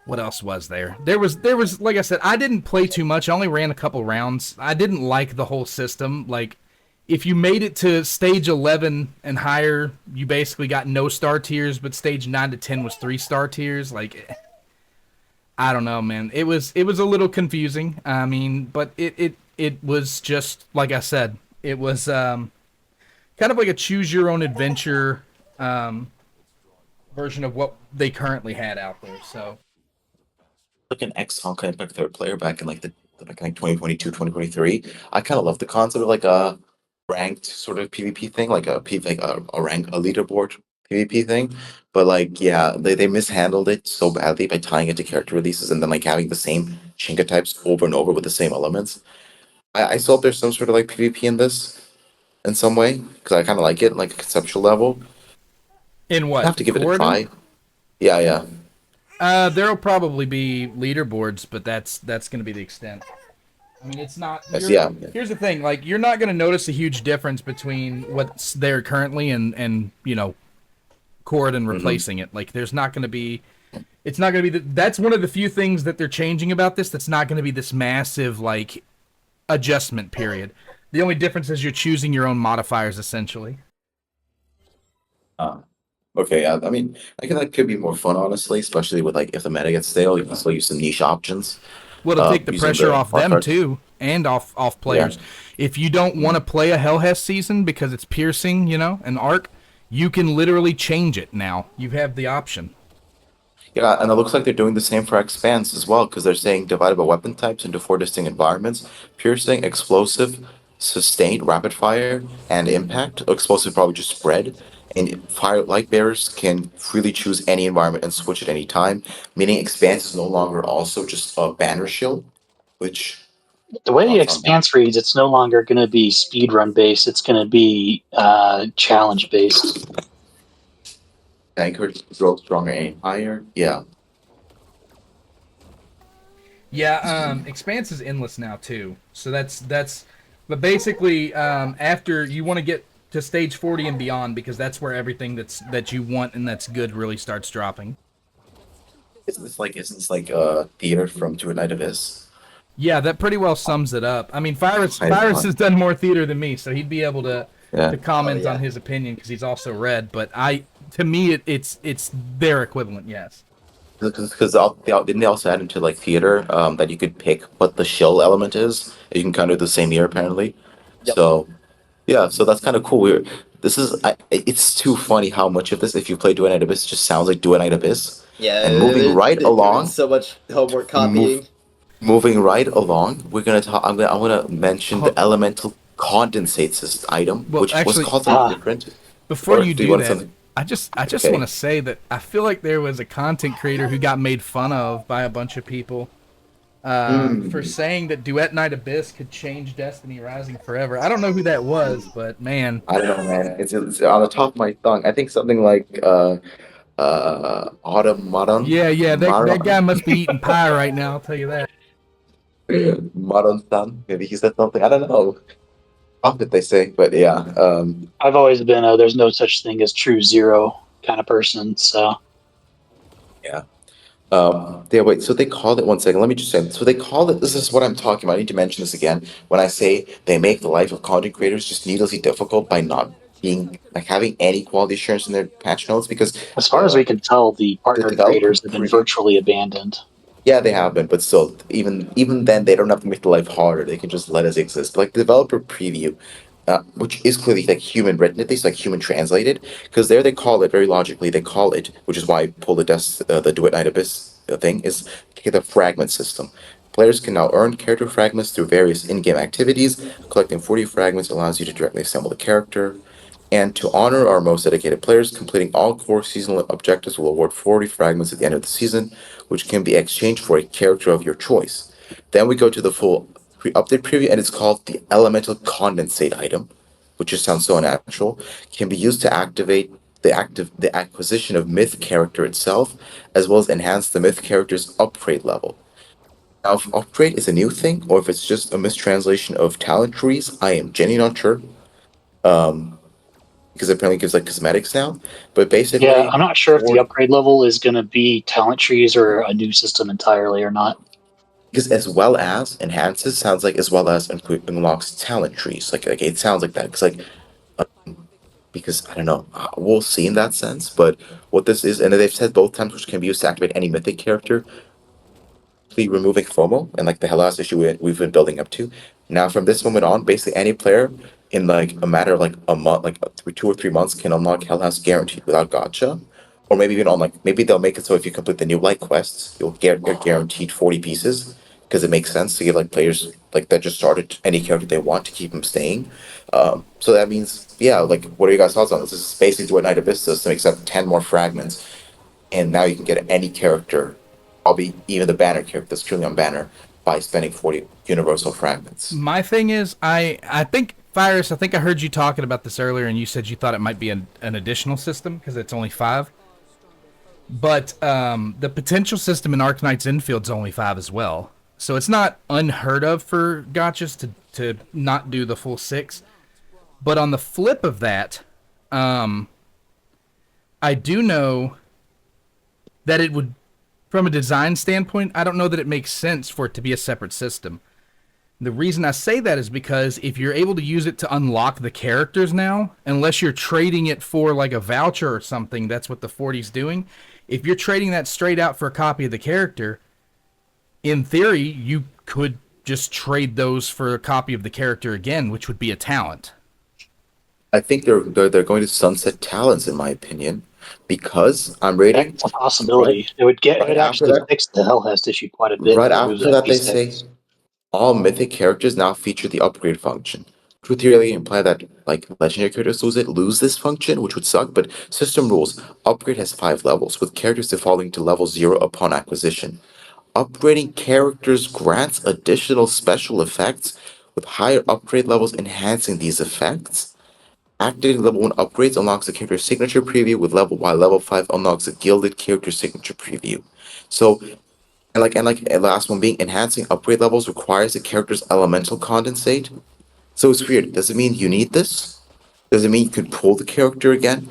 What else was there? There was like I said, I didn't play too much. I only ran a couple rounds. I didn't like the whole system. Like, if you made it to stage 11 and higher, you basically got no star tiers, but stage 9 to 10 was 3-star tiers. Like, I don't know, man. It was a little confusing. I mean, but it was just like I said. It was kind of like a choose your own adventure version of what they currently had out there. So Like an XCOM kind of like third player back in like back in like 2022, 2023. I kind of love the concept of like a ranked sort of PvP thing, like a leaderboard PvP thing. But like yeah, they mishandled it so badly by tying it to character releases and then like having the same Shinka types over and over with the same elements. I still hope there's some sort of like PvP in this in some way because I kind of like it like a conceptual level. in I have what? to give it a Corridor? try. Yeah, yeah. There'll probably be leaderboards, but that's going to be the extent. I mean, it's not. Yes, yeah. Here's the thing: like, you're not going to notice a huge difference between what's there currently and Corridon replacing it. Like, there's not going to be. It's not going to be. That's one of the few things that they're changing about this. That's not going to be this massive like adjustment period. The only difference is you're choosing your own modifiers essentially. Okay, yeah. I mean, I think that could be more fun, honestly, especially with like if the meta gets stale, you can still use some niche options. Well, to take the Using pressure the off them modifiers. too, and off players. If you don't want to play a Hellhest season because it's piercing, an arc, you can literally change it now. You have the option. Yeah, and it looks like they're doing the same for Expanse as well, because they're saying divided by weapon types into 4 distinct environments: piercing, explosive, sustained, rapid fire, and impact. Explosive probably just spread. And fire light bearers can freely choose any environment and switch at any time, meaning Expanse is no longer also just a banner shield, which The way the thoughts on that? expanse reads, it's no longer going to be speedrun based. It's going to be challenge based. I encourage throw stronger aim higher. Yeah. Yeah, Expanse is endless now too. So that's but basically after you want to get to stage 40 and beyond because that's where everything that you want and that's good really starts dropping. Isn't this like theater from To a Night of Is? Yeah, that pretty well sums it up. I mean, Kind of Virus fun. has done more theater than me, so he'd be able to Yeah. Oh comment on yeah. his opinion because he's also read. But to me, it's their equivalent. Yes. Because didn't they also add into like theater that you could pick what the shill element is? You can kind of do the same year apparently. Yep. So yeah, so that's kind of cool. It's too funny how much of this, if you play Duet Night Abyss, just sounds like Duet Night Abyss. Yeah, And moving right they're doing along, so much homework move copying. moving right along, we're gonna talk. I want to mention the Ho- elemental condensate system item, Well, which was actually, called something Ah, different. before Or you do you do want that, something? I just want Okay. to say that I feel like there was a content creator who got made fun of by a bunch of people for Hmm. saying that Duet Night Abyss could change Destiny Rising forever. I don't know who that was, but man, I don't know, man. It's on the top of my tongue. I think something like Automaton, yeah, that guy Maron, must be eating pie right now. I'll tell you that. Maron-san. Maybe he said something. I don't know. Profit, they say, but yeah. I've always been a there's no such thing as true zero kind of person. So Yeah. Yeah, wait, so they call it, one second, let me just say, so they call it, this is what I'm talking about. I need to mention this again. When I say they make the life of content creators just needlessly difficult by not being, like, having any quality assurance in their patch notes, because as far as uh, we can tell, the the partner developer creators have been preview, virtually abandoned. yeah, they have been, but still, even then, they don't have to make the life harder. They can just let us exist. Like, the developer preview, which is clearly like human written, at least like human translated, because there they call it very logically. They call it, which is why I pull the Do It Night Abyss thing is the fragment system. Players can now earn character fragments through various in-game activities. Collecting 40 fragments allows you to directly assemble the character. And to honor our most dedicated players, completing all core seasonal objectives will award 40 fragments at the end of the season, which can be exchanged for a character of your choice. Then we go to the full update preview, and it's called the Elemental Condensate item, which just sounds so unnatural. Can be used to activate the acquisition of myth character itself, as well as enhance the myth character's upgrade level. Now, if upgrade is a new thing, or if it's just a mistranslation of talent trees, I am genuinely not sure. Because it apparently gives like cosmetics now. But Yeah, basically, I'm not sure if the for upgrade level is going to be talent trees or a new system entirely or not. because as well as enhances sounds like as well as unlocks talent trees. Like it sounds like that. Because I don't know, we'll see in that sense. But what this is, and they've said both times, which can be used to activate any mythic character, removing FOMO and like the last issue we've been building up to. Now, from this moment on, basically any player in like a matter of like a month, like 2 or 3 months, can unlock Hell House guaranteed without gotcha. Or maybe even on like maybe they'll make it so if you complete the new light quests, you're guaranteed 40 pieces because it makes sense to give like players like that just started any character they want to keep them staying. So that means yeah, like what are you guys thoughts on this? This is basically what Night Abyss system except 10 more fragments and now you can get any character, probably even the banner character that's truly on banner, by spending 40 universal fragments. My thing is, I think Virus. I think I heard you talking about this earlier, and you said you thought it might be an additional system because it's only 5. But the potential system in Arknight's Infield's only 5 as well. So it's not unheard of for gotchas to not do the full 6. But on the flip of that, I do know that it would, from a design standpoint, I don't know that it makes sense for it to be a separate system. The reason I say that is because if you're able to use it to unlock the characters now, unless you're trading it for like a voucher or something, that's what the 40's doing. If you're trading that straight out for a copy of the character, in theory, you could just trade those for a copy of the character again, which would be a talent. I think they're going to sunset talents, in my opinion, because I'm reading That's a right possibility. It right would after actually that. fix the Hellhest issue quite a bit Right to remove after that that, they beast head. say all mythic characters now feature the upgrade function. Which would theoretically imply that like legendary characters lose this function, which would suck. But system rules: upgrade has 5 levels, with characters defaulting to level 0 upon acquisition. Upgrading characters grants additional special effects, with higher upgrade levels enhancing these effects. Activating level 1 upgrades unlocks the character's signature preview, while level 5 unlocks a gilded character signature preview. So and last one being enhancing upgrade levels requires the character's elemental condensate. So it's weird. Does it mean you need this? Does it mean you can pull the character again?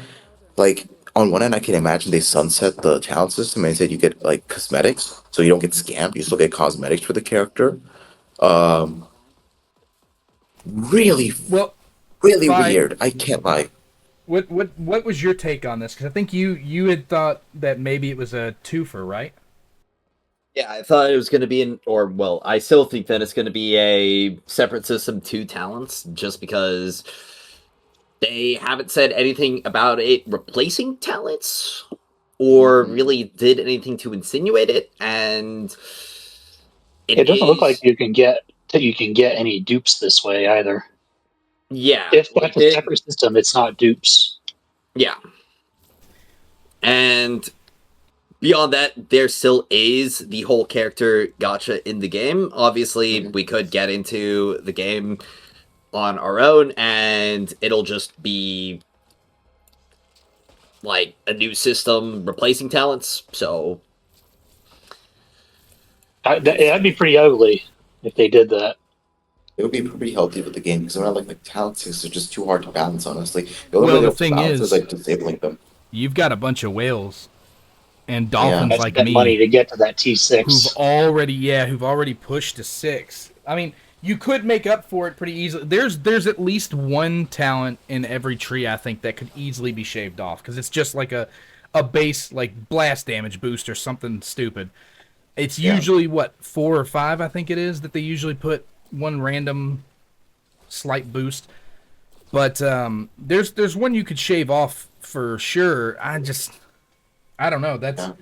Like on one end, I can imagine they sunset the talent system and said you get like cosmetics, so you don't get scammed. You still get cosmetics for the character. Um, really, Well, really Fi, weird. I can't lie. what was your take on this? Because I think you had thought that maybe it was a twofer, right? Yeah, I thought it was going to be I still think that it's going to be a separate system to talents, just because they haven't said anything about it replacing talents or really did anything to insinuate it, and It it doesn't look like is, you can get any dupes this way either. yeah, If like that's a separate system, it's not dupes. yeah, and beyond that, there still is the whole character gotcha in the game. Obviously, we could get into the game on our own, and it'll just be like a new system replacing talents. So That'd be pretty ugly if they did that. It would be pretty healthy for the game because when I like talent systems are just too hard to balance. Honestly, the only way Well, the they'll thing balance is is, like disabling them. you've got a bunch of whales and Yeah, dolphins I like spent money me to get to that who've T6. already pushed to 6. I mean, you could make up for it pretty easily. There's at least one talent in every tree I think that could easily be shaved off because it's just like a base like blast damage boost or something stupid. It's yeah. usually what 4 or 5 I think it is that they usually put one random slight boost. But there's one you could shave off for sure. I don't know. That's Yeah.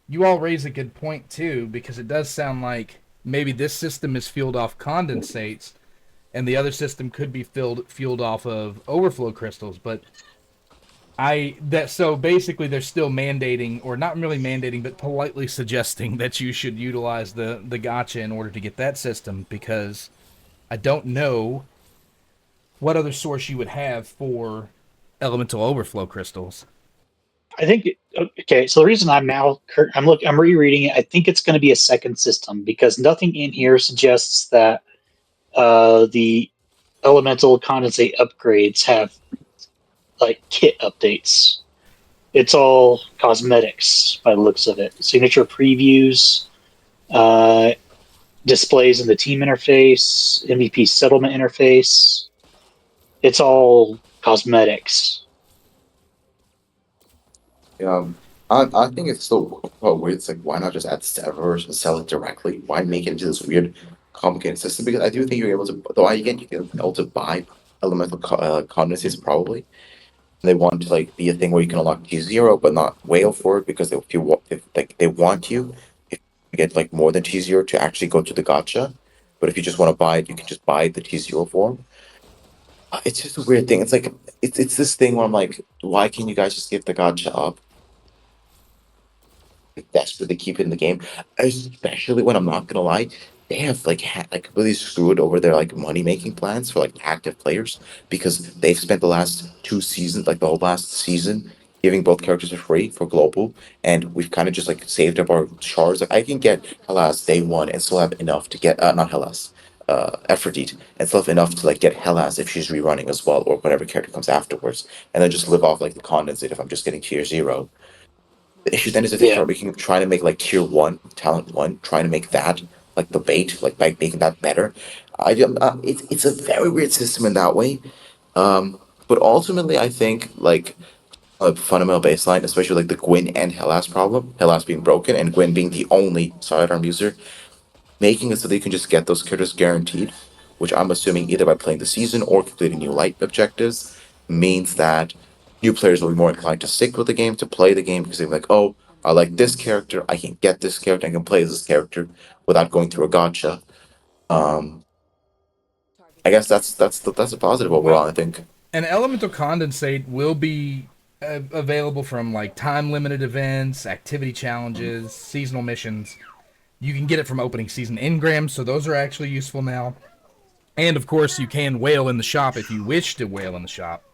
You all raise a good point too because it does sound like maybe this system is fueled off condensates and the other system could be fueled off of overflow crystals. But so basically they're still mandating or not really mandating but politely suggesting that you should utilize the gotcha in order to get that system because I don't know what other source you would have for elemental overflow crystals. I think okay. So the reason I'm rereading it. I think it's going to be a second system because nothing in here suggests that the elemental condensate upgrades have like kit updates. It's all cosmetics by the looks of it. Signature previews, uh, displays in the team interface, MVP settlement interface. It's all cosmetics. Um, I think it's still weird. It's like, why not just add servers and sell it directly? Why make it into this weird, complicated system? Because I do think you're able to, though, again, you can be able to buy elemental condensates probably. They want to like be a thing where you can unlock T0, but not whale for it because if like they want you, if you get like more than T0 to actually go to the gotcha. But if you just want to buy it, you can just buy the T0 form. It's just a weird thing. It's like it's this thing where I'm like, why can't you guys just give the gotcha up? Desperately keep it in the game, especially when I'm not gonna lie, they have like like really screwed over their like money making plans for like active players because they've spent the last 2 seasons, like the whole last season, giving both characters for free for global, and we've kind of just like saved up our shards. Like I can get Hellas day one and still have enough to get not Hellas. Aphrodite and still have enough to like get Hellas if she's rerunning as well, or whatever character comes afterwards, and then just live off like the condensate if I'm just getting tier 0. The issue then is if they Yeah, start making trying to make like tier 1, talent 1, trying to make that like the bait, like by making that better. It's a very weird system in that way. But ultimately, I think like a fundamental baseline, especially like the Gwyn and Hellas problem, Hellas being broken and Gwyn being the only sidearm user, making it so they can just get those characters guaranteed, which I'm assuming either by playing the season or completing new light objectives, means that new players will be more inclined to stick with the game, to play the game, because they're like, oh, I like this character, I can get this character, I can play this character without going through a gotcha. Um, I guess that's a positive overall. Well, I think. an elemental condensate will be available from like time limited events, activity challenges, seasonal missions. You can get it from opening season engrams, so those are actually useful now. And of course, you can whale in the shop if you wish to whale in the shop.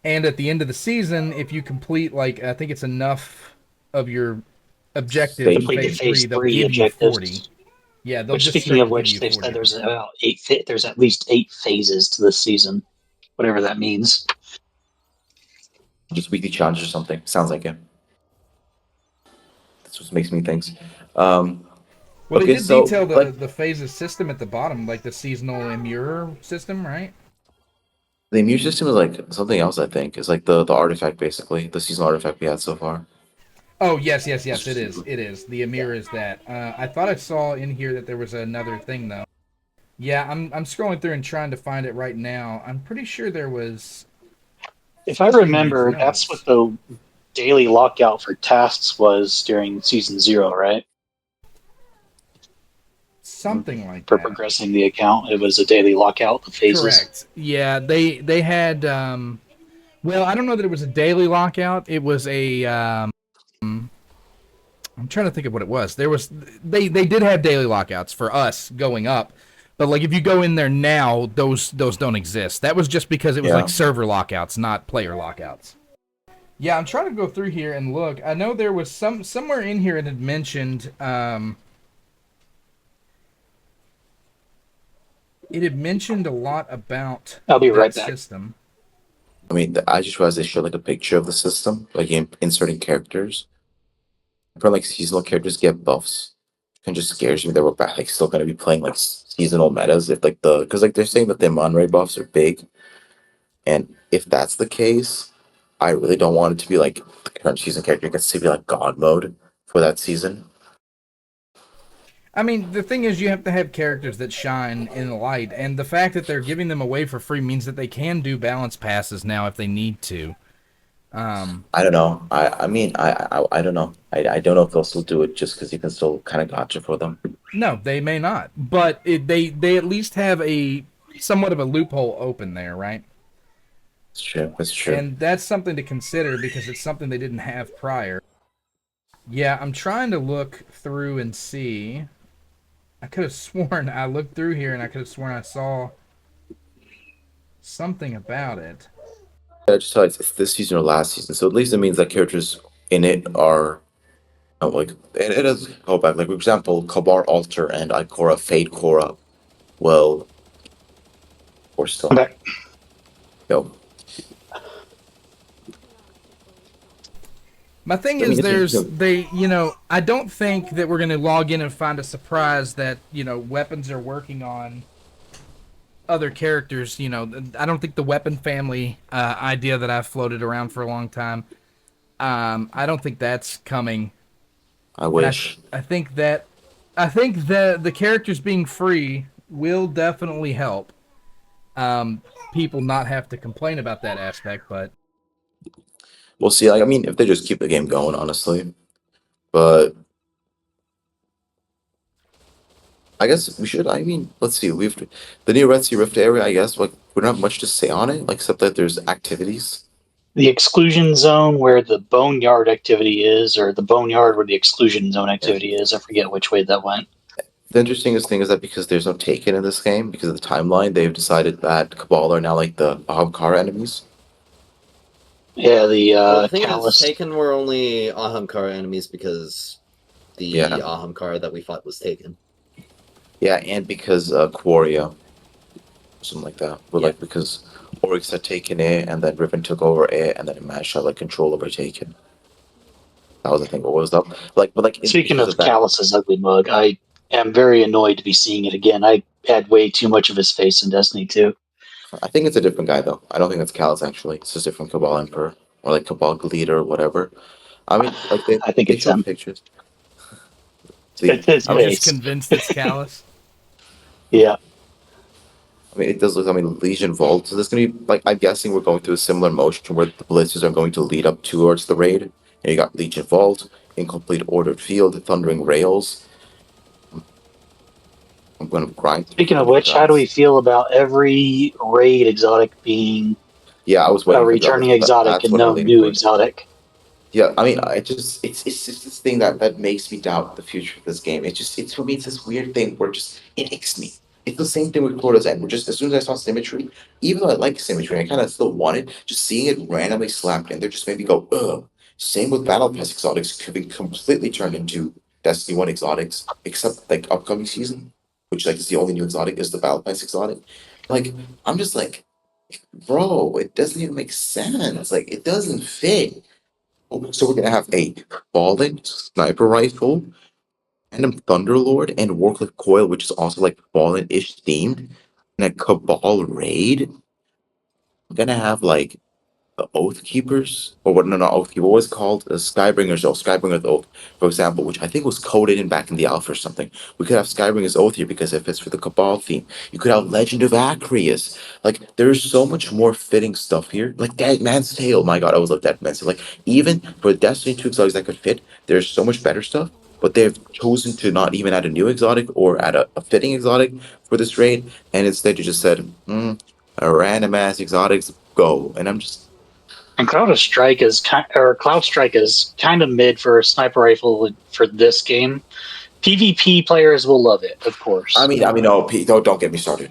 And at the end of the season, if you complete like I think it's enough of your objectives in complete the phase 3, phase they'll three give you 40. objectives. Yeah, they'll Which, just speaking of straight give which, you they've said 40. there's about eight. There's at least 8 phases to this season, whatever that means. Just weekly challenge or something. Sounds like it. That's what makes me think. Um, Well, they Okay, did so detail but the phases system at the bottom, like the seasonal immure system, right? the immune system is like something else. I think it's like the artifact basically, the seasonal artifact we had so far. Oh, yes, yes, yes, it is. It is. The Amir is that. I thought I saw in here that there was another thing, though. Yeah, I'm scrolling through and trying to find it right now. I'm pretty sure there was If I something in these remember, that's what notes. the daily lockout for tasks was during season 0, right? Something like For that. progressing the account, it was a daily lockout, the phases. Correct. Yeah, they had. Well, I don't know that it was a daily lockout. It was a. I'm trying to think of what it was. There was they did have daily lockouts for us going up, but like if you go in there now, those don't exist. That was just because it was Yeah. like server lockouts, not player lockouts. Yeah, I'm trying to go through here and look. I know there was somewhere in here it had mentioned. It had mentioned a lot about I'll be that right back. system. I mean, I just realized they showed like a picture of the system, like inserting characters. For like seasonal characters get buffs, and just scares me that we're back, like still gonna be playing like seasonal metas if like because like they're saying that the Monray buffs are big, and if that's the case, I really don't want it to be like the current season character gets to be like God mode for that season. I mean, the thing is, you have to have characters that shine in the light, and the fact that they're giving them away for free means that they can do balance passes now if they need to. I don't know. I mean I don't know. I don't know if they'll still do it just because you can still kind of gotcha for them. No, they may not, but they at least have a somewhat of a loophole open there, right? It's true. That's true. And that's something to consider because it's something they didn't have prior. Yeah, I'm trying to look through and see. I could have sworn I looked through here and I could have sworn I saw something about it. I just thought it's this season or last season, so at least it means that characters in it are like it does go back. Like for example, Kabar Alter and Ikora Fade Korra. Well, we're I'm still back. yo. My thing I is, mean, I don't think that we're going to log in and find a surprise that, weapons are working on other characters. I don't think the weapon family idea that I've floated around for a long time, I don't think that's coming. I And wish. I think the characters being free will definitely help people not have to complain about that aspect, but We'll see. Like, I mean, if they just keep the game going, honestly. But I guess we should. I mean, let's see. We've the new Red Sea Rift area. I guess like we don't have much to say on it, like, except that there's activities. The exclusion zone where the boneyard activity is, or the boneyard where the exclusion zone Yeah. activity is. I forget which way that went. The interestingest thing is that because there's no Taken in this game, because of the timeline, they've decided that Cabal are now like the Ahamkara enemies. Yeah, the Well, the thing is, Callus. Taken were only Ahamkara enemies because the Yeah. Ahamkara that we fought was taken. Yeah, and because Quaria, something like that. But Yeah. like because Oryx had taken it, and then Riven took over it, and then Mash had like control over Taken. That was the thing. What was up? Like, but like Speaking because of that, Callus's ugly mug, I am very annoyed to be seeing it again. I had way too much of his face in Destiny 2. I think it's a different guy though. I don't think that's Callus actually. It's just different Cabal Emperor or like Cabal Leader or whatever. I mean, like I think they it's show him. pictures. See, It's his I you're mean, just face. convinced it's Callus. Yeah. it does look. I mean, Legion Vault. So there's gonna be like I'm guessing we're going through a similar motion where the blitzes are going to lead up towards the raid. And you got Legion Vault, Incomplete Ordered Field, Thundering Rails. I'm gonna grind through Speaking of those which, how do we guys. feel about every raid exotic being Yeah, I was a waiting for that. returning exotic That's and what I'm no leaning new towards. exotic? Yeah, I mean, I just it's just this thing that makes me doubt the future of this game. It's for me it's this weird thing where just it icks me. It's the same thing with Florida's End. Where just as soon as I saw symmetry, even though I like symmetry, I kind of still want it. Just seeing it randomly slapped in there just made me go ugh. Same with Battle Pass exotics could be completely turned into Destiny One exotics, except like upcoming season, which like is the only new exotic is the Battle Pass exotic. Like I'm just like, bro, it doesn't even make sense. Like it doesn't fit. So we're gonna have a Balding sniper rifle, random Thunderlord and Warcliffe Coil, which is also like Fallen-ish themed, and a Cabal raid. I'm gonna have like the Oath Keepers, or what? No, not Oath Keeper. What was it called? Skybringer's Oath, Skybringer's Oath, for example, which I think was coded in back in the alpha or something. We could have Skybringer's Oath here because if it's for the Cabal theme, you could have Legend of Acreus. Like, there's so much more fitting stuff here. Like Dead Man's Tale. My God, I always love Dead Man's Tale. Like, even for Destiny 2 exotics that could fit, there's so much better stuff. But they've chosen to not even add a new exotic or add a fitting exotic for this raid, and instead you just said, a random ass exotics go, and I'm just And Cloud Strike is kind of mid for a sniper rifle for this game. PvP players will love it, of course. no, don't get me started.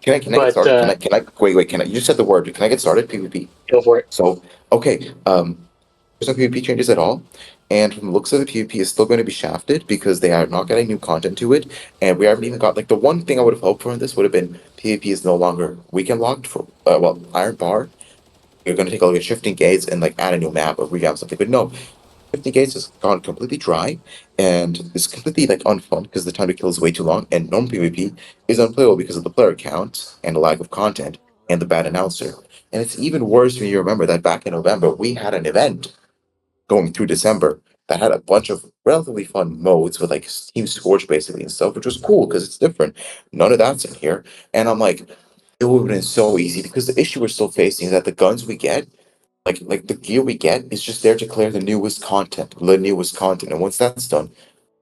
Can I get But started? Wait, can I, you just said the word. Can I get started? PvP. go for it. So, okay, there's no PvP changes at all. And from the looks of the PvP is still going to be shafted because they are not getting new content to it. And we haven't even got, like, the one thing I would have hoped for in this would have been PvP is no longer weekend locked for, Iron Bar. You're going to take a look at shifting gates and, like, add a new map or revamp something. But no, 50 gates has gone completely dry and it's completely like unfun because the time to kill is way too long, and normal PvP is unplayable because of the player count and the lack of content and the bad announcer. And it's even worse when you remember that back in November we had an event going through December that had a bunch of relatively fun modes with like Team Scorch basically and stuff, which was cool because it's different. None of that's in here. And I'm like, it would have been so easy because the issue we're still facing is that the guns we get, like the gear we get is just there to clear the newest content, and once that's done,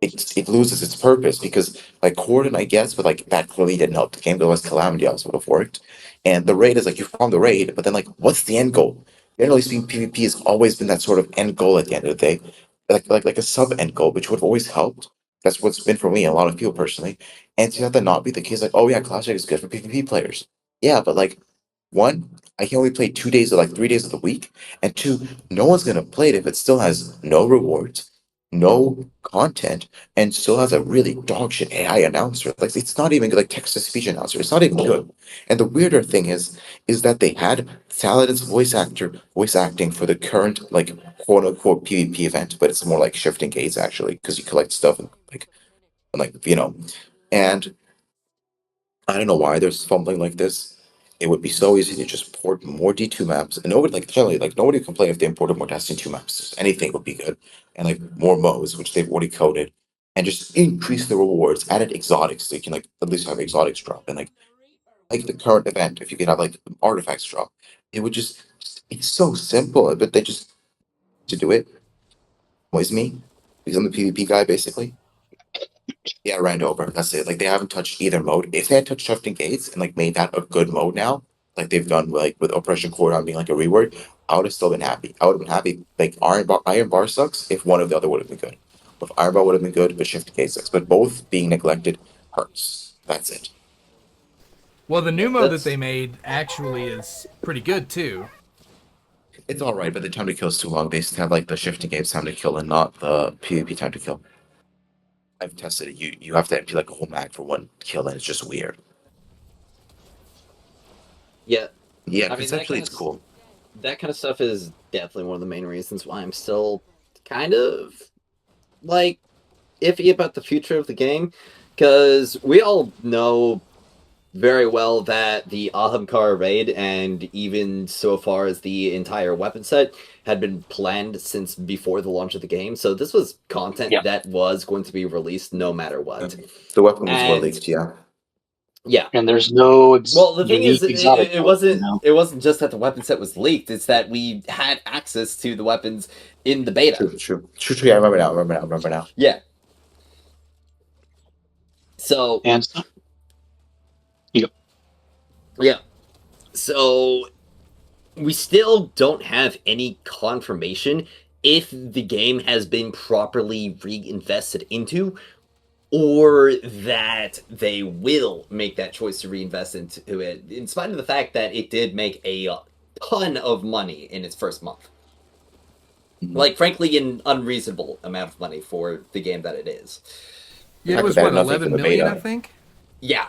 it loses its purpose because like Corden, I guess, but like that clearly didn't help the game. Otherwise, Calamity also would have worked. And the raid is like you found the raid, but then like what's the end goal? Generally speaking, PvP has always been that sort of end goal at the end of the day, like a sub end goal, which would have always helped. That's what's been for me and a lot of people personally. And to have that not be the case, like, oh yeah, Classic is good for PvP players. Yeah, but like one, I can only play 2 days or like 3 days of the week. And two, no one's gonna play it if it still has no rewards, no content, and still has a really dog shit AI announcer. Like it's not even like text to speech announcer. It's not even good. And the weirder thing is that they had Saladin's voice acting for the current like quote unquote PvP event, but it's more like shifting gates actually because you collect stuff and and I don't know why there's fumbling like this. It would be so easy to just port more D2 maps, and nobody like generally like nobody would complain if they imported more Destiny 2 maps. Just anything would be good, and like more modes, which they've already coded, and just increase the rewards, added exotics, so you can like at least have exotics drop, and like the current event, if you could have like artifacts drop, it would just it's so simple, but they just to do it annoys me because I'm the PvP guy basically. Yeah, ran over. That's it. Like they haven't touched either mode. If they had touched Shifting Gates and like made that a good mode now, like they've done like with Oppression Core on being like a reward, I would have still been happy. I would have been happy. Like Iron Bar sucks if one of the other would have been good. If Iron Bar would have been good, but Shifting Gates sucks. But both being neglected hurts. That's it. Well, the new Yeah, mode that that's- they made actually is pretty good too. It's all right, but the time to kill is too long. They just have like the Shifting Gates time to kill and not the PvP time to kill. I've tested it. You have to empty like a whole mag for one kill, and it's just weird. Yeah, Yeah, I mean, conceptually it's cool. that kind of stuff is definitely one of the main reasons why I'm still kind of like iffy about the future of the game, because we all know very well that the Ahamkar raid and even so far as the entire weapon set had been planned since before the launch of the game. So this was content Yeah. that was going to be released no matter what. The weapons were And- leaked, yeah. Yeah. And there's no Well, the thing is, unique exotic it mode, wasn't. you know? It wasn't just that the weapon set was leaked. It's that we had access to the weapons in the beta. True. Yeah, I remember now. Yeah. So And yeah. So we still don't have any confirmation if the game has been properly reinvested into, or that they will make that choice to reinvest into it, in spite of the fact that it did make a ton of money in its first month. Mhm. Like, frankly, an unreasonable amount of money for the game that it is. Yeah, Heck, it was better what, nothing 11 for the million, beta. I think. Yeah.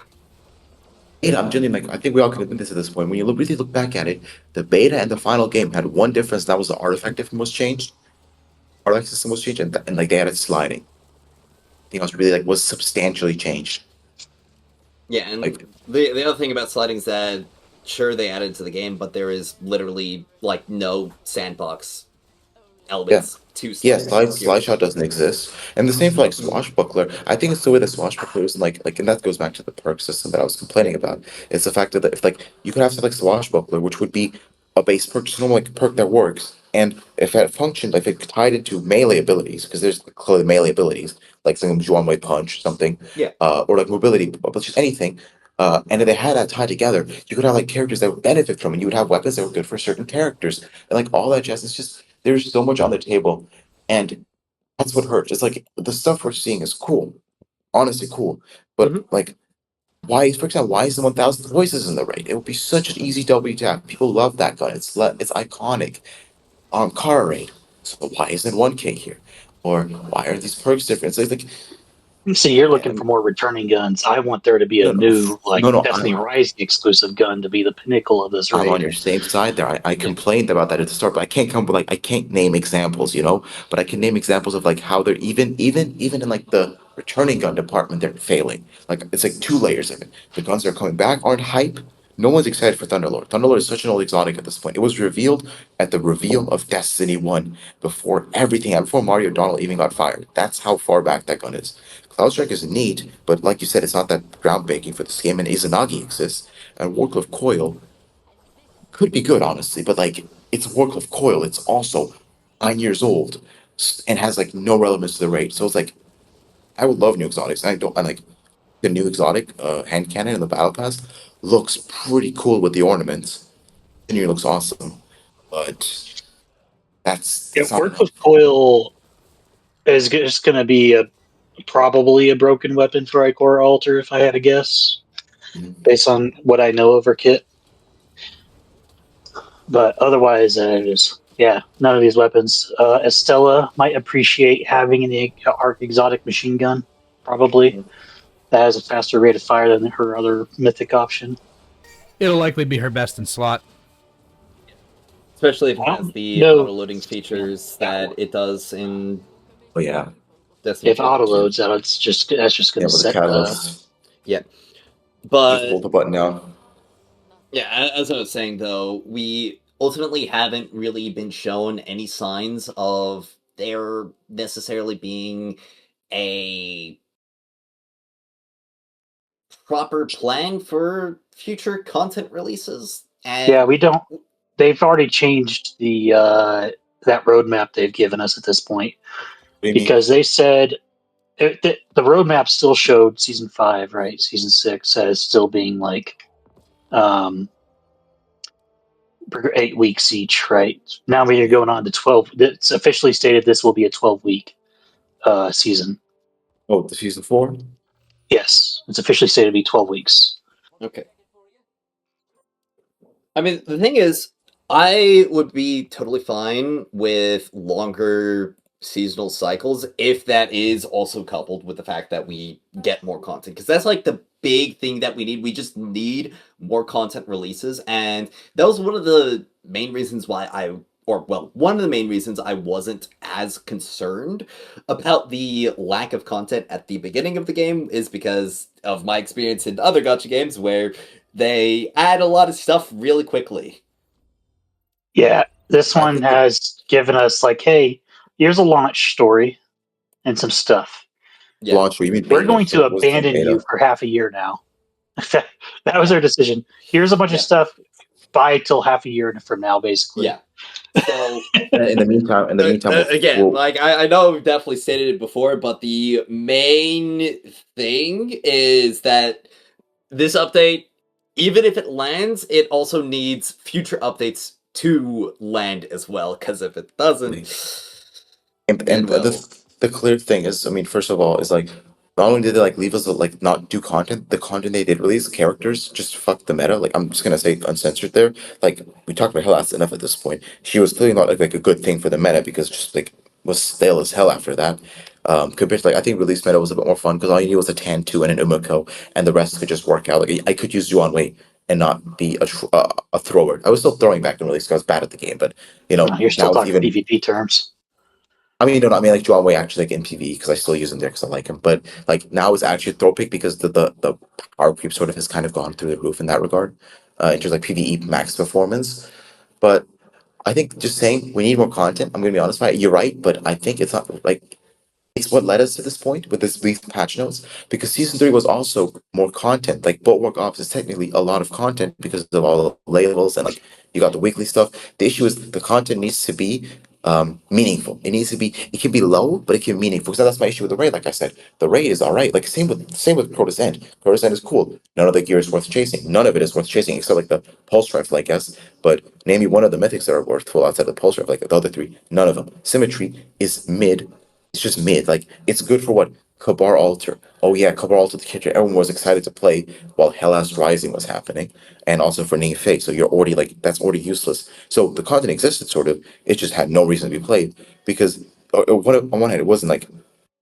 I'm genuinely like I think we all can admit this at this point. When you really look back at it, the beta and the final game had one difference. That was the artifact system was changed. Artifact system was changed, and like they added sliding. Anything else really like was substantially changed. Yeah, and Like the other thing about sliding is that sure they added to the game, but there is literally like no sandbox elements to yeah, sliding. slide shot doesn't exist, and the same for like swashbuckler. I think it's the way that swashbuckler is like, and that goes back to the perk system that I was complaining about. It's the fact that if like you could have something like swashbuckler, which would be a base perk, just normal like perk that works, and if it functioned, if it tied into melee abilities, because there's clearly melee abilities like something one way punch, something, Yeah. or like mobility, but just anything. And if they had that tied together, you could have like characters that would benefit from it. You would have weapons that were good for certain characters, and like all that jazz. It's just there's so much on the table, and that's what hurts. It's like the stuff we're seeing is cool, honestly cool. But Mhm. like, why? For example, why is the 1,000 voices in the raid? It would be such an easy W tap. People love that gun. It's iconic on car raid. So why isn't 1K here? Or why are these perks different? It's like See, you're looking for man, more returning guns. I want there to be a no, no, new, like, no, no. Destiny Rising exclusive gun to be the pinnacle of this I'm on raid. your same side there. I Yeah. complained about that at the start, but I can't come with like I can't name examples, you know. But I can name examples of like how they're even in like the returning gun department they're failing. Like it's like two layers of it. The guns that are coming back aren't hype. No one's excited for Thunderlord. Thunderlord is such an old exotic at this point. It was revealed at the reveal of Destiny 1 before everything happened, before Mario Donald even got fired. That's how far back that gun is. Cloud Strike is neat, but like you said, it's not that groundbreaking for this game, and Izanagi exists. And Warcliffe Coil could be good, honestly, but like it's Warcliffe Coil. It's also 9 years old and has like no relevance to the raid. So it's like I would love new exotics. And I don't. I like the new exotic hand cannon in the battle pass looks pretty cool with the ornaments. The new looks awesome, but Yeah, that's not enough. Work with Coil is just going to be probably a broken weapon for Icor Altar, if I had to guess, Mhm. based on what I know of her kit. But otherwise, none of these weapons. Estella might appreciate having an Arc Exotic machine gun, probably. Mhm. That has a faster rate of fire than her other mythic option. It'll likely be her best in slot. Especially if it I has don't the know auto-loading features that it does in But yeah, Destiny if 2. auto loads that. That's just going yeah, to with the set the. catalyst, Yeah. just But hold the button now. yeah, as I was saying though, we ultimately haven't really been shown any signs of there necessarily being a proper plan for future content releases. Yeah, And we don't. They've already changed the that roadmap they've given us at this point What do you mean? because they said the roadmap still showed season 5, right? Season 6 as still being like um, 8 weeks each, right? Now we are going on to 12. It's officially stated this will be a 12-week season. Oh, the season 4. Yes, it's officially stated to be 12 weeks. okay. I mean, the thing is, I would be totally fine with longer seasonal cycles if that is also coupled with the fact that we get more content. Because that's like the big thing that we need. We just need more content releases. And that was one of the main reasons why one of the main reasons I wasn't as concerned about the lack of content at the beginning of the game is because of my experience in other gacha games where they add a lot of stuff really quickly. Yeah, this I one think that has given us like, hey, here's a launch story and some stuff. Yeah. launch. What you mean We're beta? going to Was it abandon you beta? for half a year now. That was Yeah. their decision. Here's a bunch of Yeah. stuff. Buy till half a year from now, basically. Yeah. So In the meantime, again, like I know we've definitely stated it before, but the main thing is that this update, even if it lands, it also needs future updates to land as well. Because if it doesn't, And then the clear thing is, I mean, first of all, is like not only did they like leave us like not do content, the content they did release, characters just fucked the meta. Like I'm just gonna say uncensored there. Like we talked about Hellas enough at this point. She was clearly not like a good thing for the meta because just like was stale as hell after that. Compared to like I think release meta was a bit more fun because all you need was a Tan 2 and an Umiko and the rest could just work out. Like I could use Yuan Wei and not be a thrower. I was still throwing back in release because I was bad at the game, but you know You're still now it's talking even PvP terms. I mean, no, I mean like John Wei actually like in PvE because I still use him there because I like him. But like now it's actually a throw pick because the power creep sort of has kind of gone through the roof in that regard, in terms of like PvE max performance. But I think just saying we need more content. I'm gonna be honest, right? You're right, but I think it's not like it's what led us to this point with these patch notes because season three was also more content. Like Bulwark Ops is technically a lot of content because of all the labels and like you got the weekly stuff. The issue is the content needs to be meaningful. It needs to be it can be low, but it can be meaningful. So that's my issue with the raid. Like I said, the raid is all right. Like same with Crota's End. Crota's End is cool. None of the gear is worth chasing. None of it is worth chasing except like the pulse rifle, I guess. But name me one of the mythics that are worthwhile outside of the pulse rifle. Like the other three, none of them. Symmetry is mid. It's just mid. Like it's good for what Kabar Altar. Oh yeah, Kabar Altar the character everyone was excited to play while Hellas Rising was happening, and also for Ning Fei. So you're already like that's already useless. So the content existed sort of. It just had no reason to be played because on one hand it wasn't like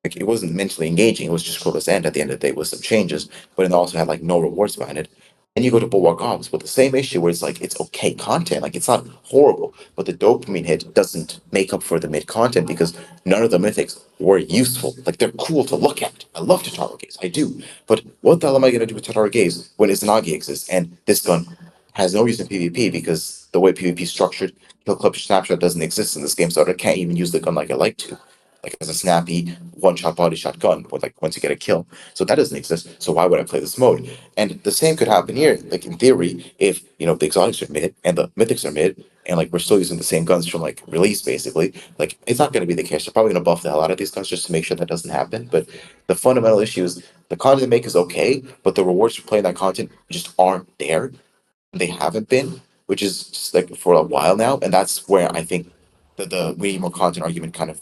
it wasn't mentally engaging. It was just Crota's End at the end of the day with some changes, but it also had like no rewards behind it. And you go to Bulwark Ops with the same issue where it's like it's okay content, like it's not horrible, but the dopamine hit doesn't make up for the mid content because none of the mythics were useful. Like they're cool to look at. I love Tatara Gaze, I do. But what the hell am I gonna do with Tatara Gaze when Izanagi exists and this gun has no use in PvP because the way PvP is structured, Kill Club Snapshot doesn't exist in this game, so I can't even use the gun like I like to like as a snappy one-shot body shot gun with like once you get a kill. So that doesn't exist. So why would I play this mode? And the same could happen here. Like in theory, if the exotics are mid and the mythics are mid, and like we're still using the same guns from like release basically, like it's not gonna be the case. They're probably gonna buff the hell out of these guns just to make sure that doesn't happen. But the fundamental issue is the content they make is okay, but the rewards for playing that content just aren't there. They haven't been, which is just like for a while now, and that's where I think the we need more content argument kind of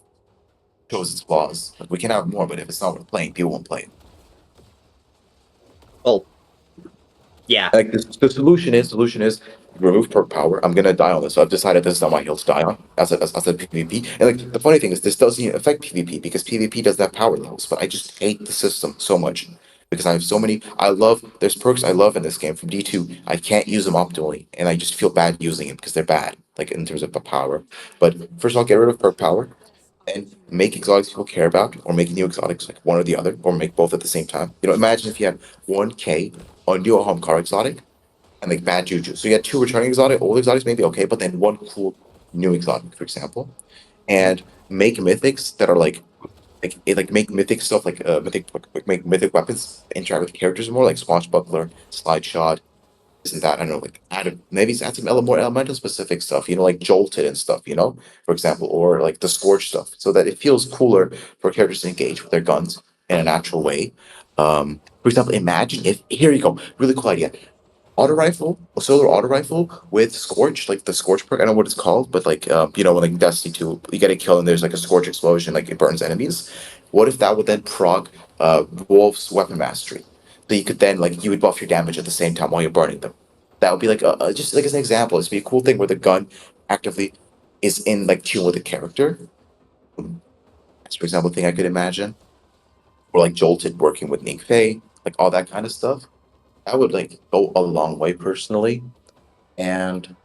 shows its flaws. Like we can have more, but if it's not worth playing, people won't play it. Well, yeah. Like the solution is remove perk power. I'm gonna die on this, so I've decided this is not my hill to die on as a PvP. And like the funny thing is, this doesn't even affect PvP because PvP doesn't have power levels. But I just hate the system so much because I have so many. I love there's perks I love in this game from D2. I can't use them optimally, and I just feel bad using them because they're bad, like in terms of the power. But first of all, get rid of perk power and make exotics people care about, or make new exotics, like one or the other, or make both at the same time. Imagine if you had 1K on your home car exotic and like bad juju. So you had two returning exotic, old exotics maybe okay, but then one cool new exotic, for example, and make mythics that are like make mythic stuff make mythic weapons interact with characters more, like Swashbuckler, Slide Shot, isn't that I don't know, like add some more elemental specific stuff, like jolted and stuff, for example, or like the scorch stuff, so that it feels cooler for characters to engage with their guns in a natural way. For example, imagine if here you go, really cool idea. Auto rifle, a solar auto rifle with scorch, like the scorch perk. I don't know what it's called, but like when like Destiny 2, you get a kill and there's like a scorch explosion, like it burns enemies. What if that would then proc Wolf's weapon mastery? So you could then like you would buff your damage at the same time while you're burning them. That would be like just like as an example. It's be a cool thing where the gun actively is in like tune with the character. That's for example a thing I could imagine. Or like Jolted working with Ning Fei, like all that kind of stuff. That would like go a long way personally. And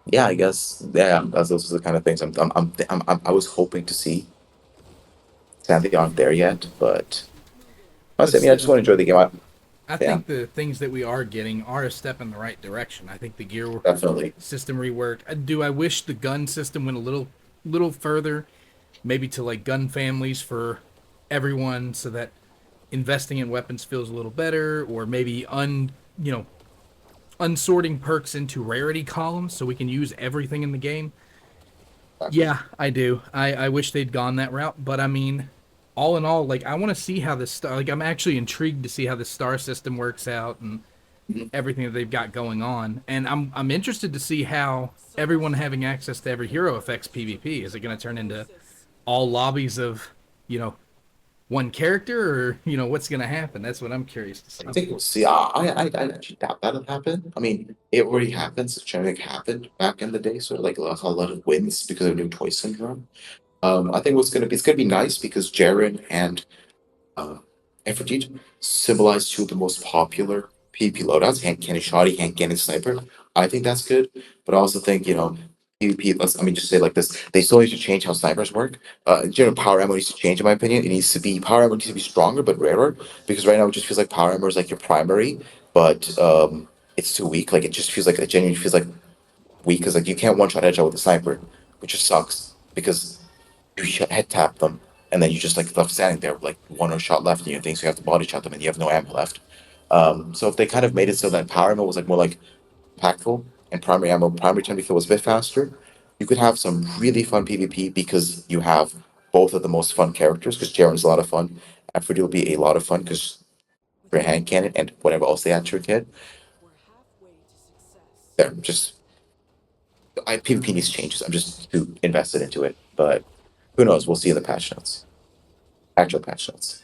yeah, I guess those are the kind of things I was hoping to see. Sadly, they aren't there yet, but honestly, I mean, I just want to enjoy the game. I think the things that we are getting are a step in the right direction. I think the gear Definitely. system rework. I wish the gun system went a little further, maybe to like gun families for everyone, so that investing in weapons feels a little better, or maybe unsorting perks into rarity columns so we can use everything in the game. Yeah, I do. I wish they'd gone that route, but I mean, all in all, like I want to see how this star. Like I'm actually intrigued to see how the star system works out and everything that they've got going on, and I'm interested to see how everyone having access to every hero affects PvP. Is it going to turn into all lobbies of one character, or what's going to happen? That's what I'm curious to see. I think we'll see. I actually doubt that'll happen. I mean, it already happens. It generally happened back in the day, sort of like a lot of wins because of new toy syndrome. I think it's gonna be nice because Jaren and Aphrodite symbolize two of the most popular PvP loadouts, hand cannon shoddy, hand cannon sniper. I think that's good, but I also think PvP. Just say like this: they still need to change how snipers work. In general, power ammo needs to change, in my opinion. It needs to be power ammo needs to be stronger but rarer because right now it just feels like power ammo is like your primary, but it's too weak. Like it just feels like it genuinely feels like weak because like you can't one shot headshot with a sniper, which just sucks because you head tap them and then you just like left standing there with like one shot left in your thing, so you have to body shot them and you have no ammo left. So if they kind of made it so that power ammo was like more like impactful and primary time to kill was a bit faster, you could have some really fun PvP because you have both of the most fun characters because Jaren's a lot of fun, and Freddy will be a lot of fun because your hand cannon and whatever else they add to your kit. There, just PvP needs changes. I'm just too invested into it, but who knows? We'll see in the patch notes. Actual patch notes.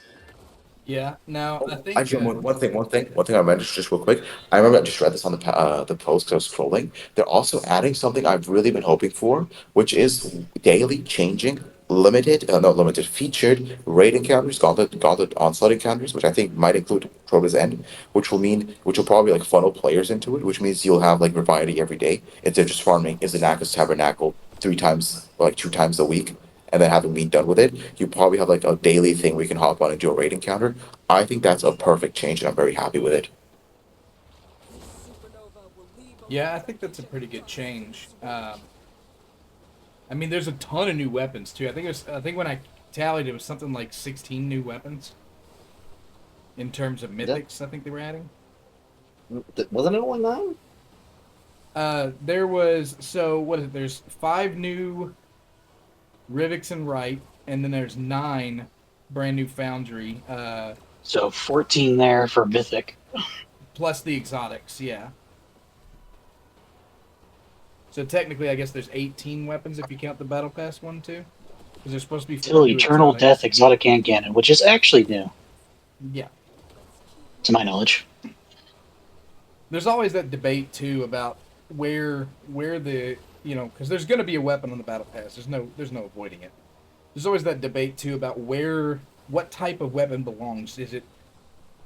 Yeah. Now I think Actually, one thing I mentioned just real quick. I remember I just read this on the post 'cause I was scrolling. They're also adding something I've really been hoping for, which is daily changing not limited, featured raid encounters, gauntlet onslaught encounters, which I think might include Proto's End, which will probably like funnel players into it, which means you'll have like variety every day instead of just farming Izanako's Tabernacle 3 times, or like 2 times a week and then having been done with it, you probably have like a daily thing where you can hop on and do a raid encounter. I think that's a perfect change, and I'm very happy with it. Yeah, I think that's a pretty good change. I mean, there's a ton of new weapons too. I think when I tallied, it was something like 16 new weapons in terms of mythics. I think they were adding. Wasn't it only 9? There was what is it? There's 5 new Rivix and Right, and then there's 9 brand new Foundry. So 14 there for Mythic. Plus the exotics, yeah. So technically, I guess there's 18 weapons if you count the Battle Pass one too, because there's supposed to be 4 Still new Eternal exotics. Death, Exotic, and Cannon, which is actually new, Yeah. to my knowledge. There's always that debate too about where the because there's going to be a weapon on the Battle Pass. There's no avoiding it. There's always that debate too about what type of weapon belongs.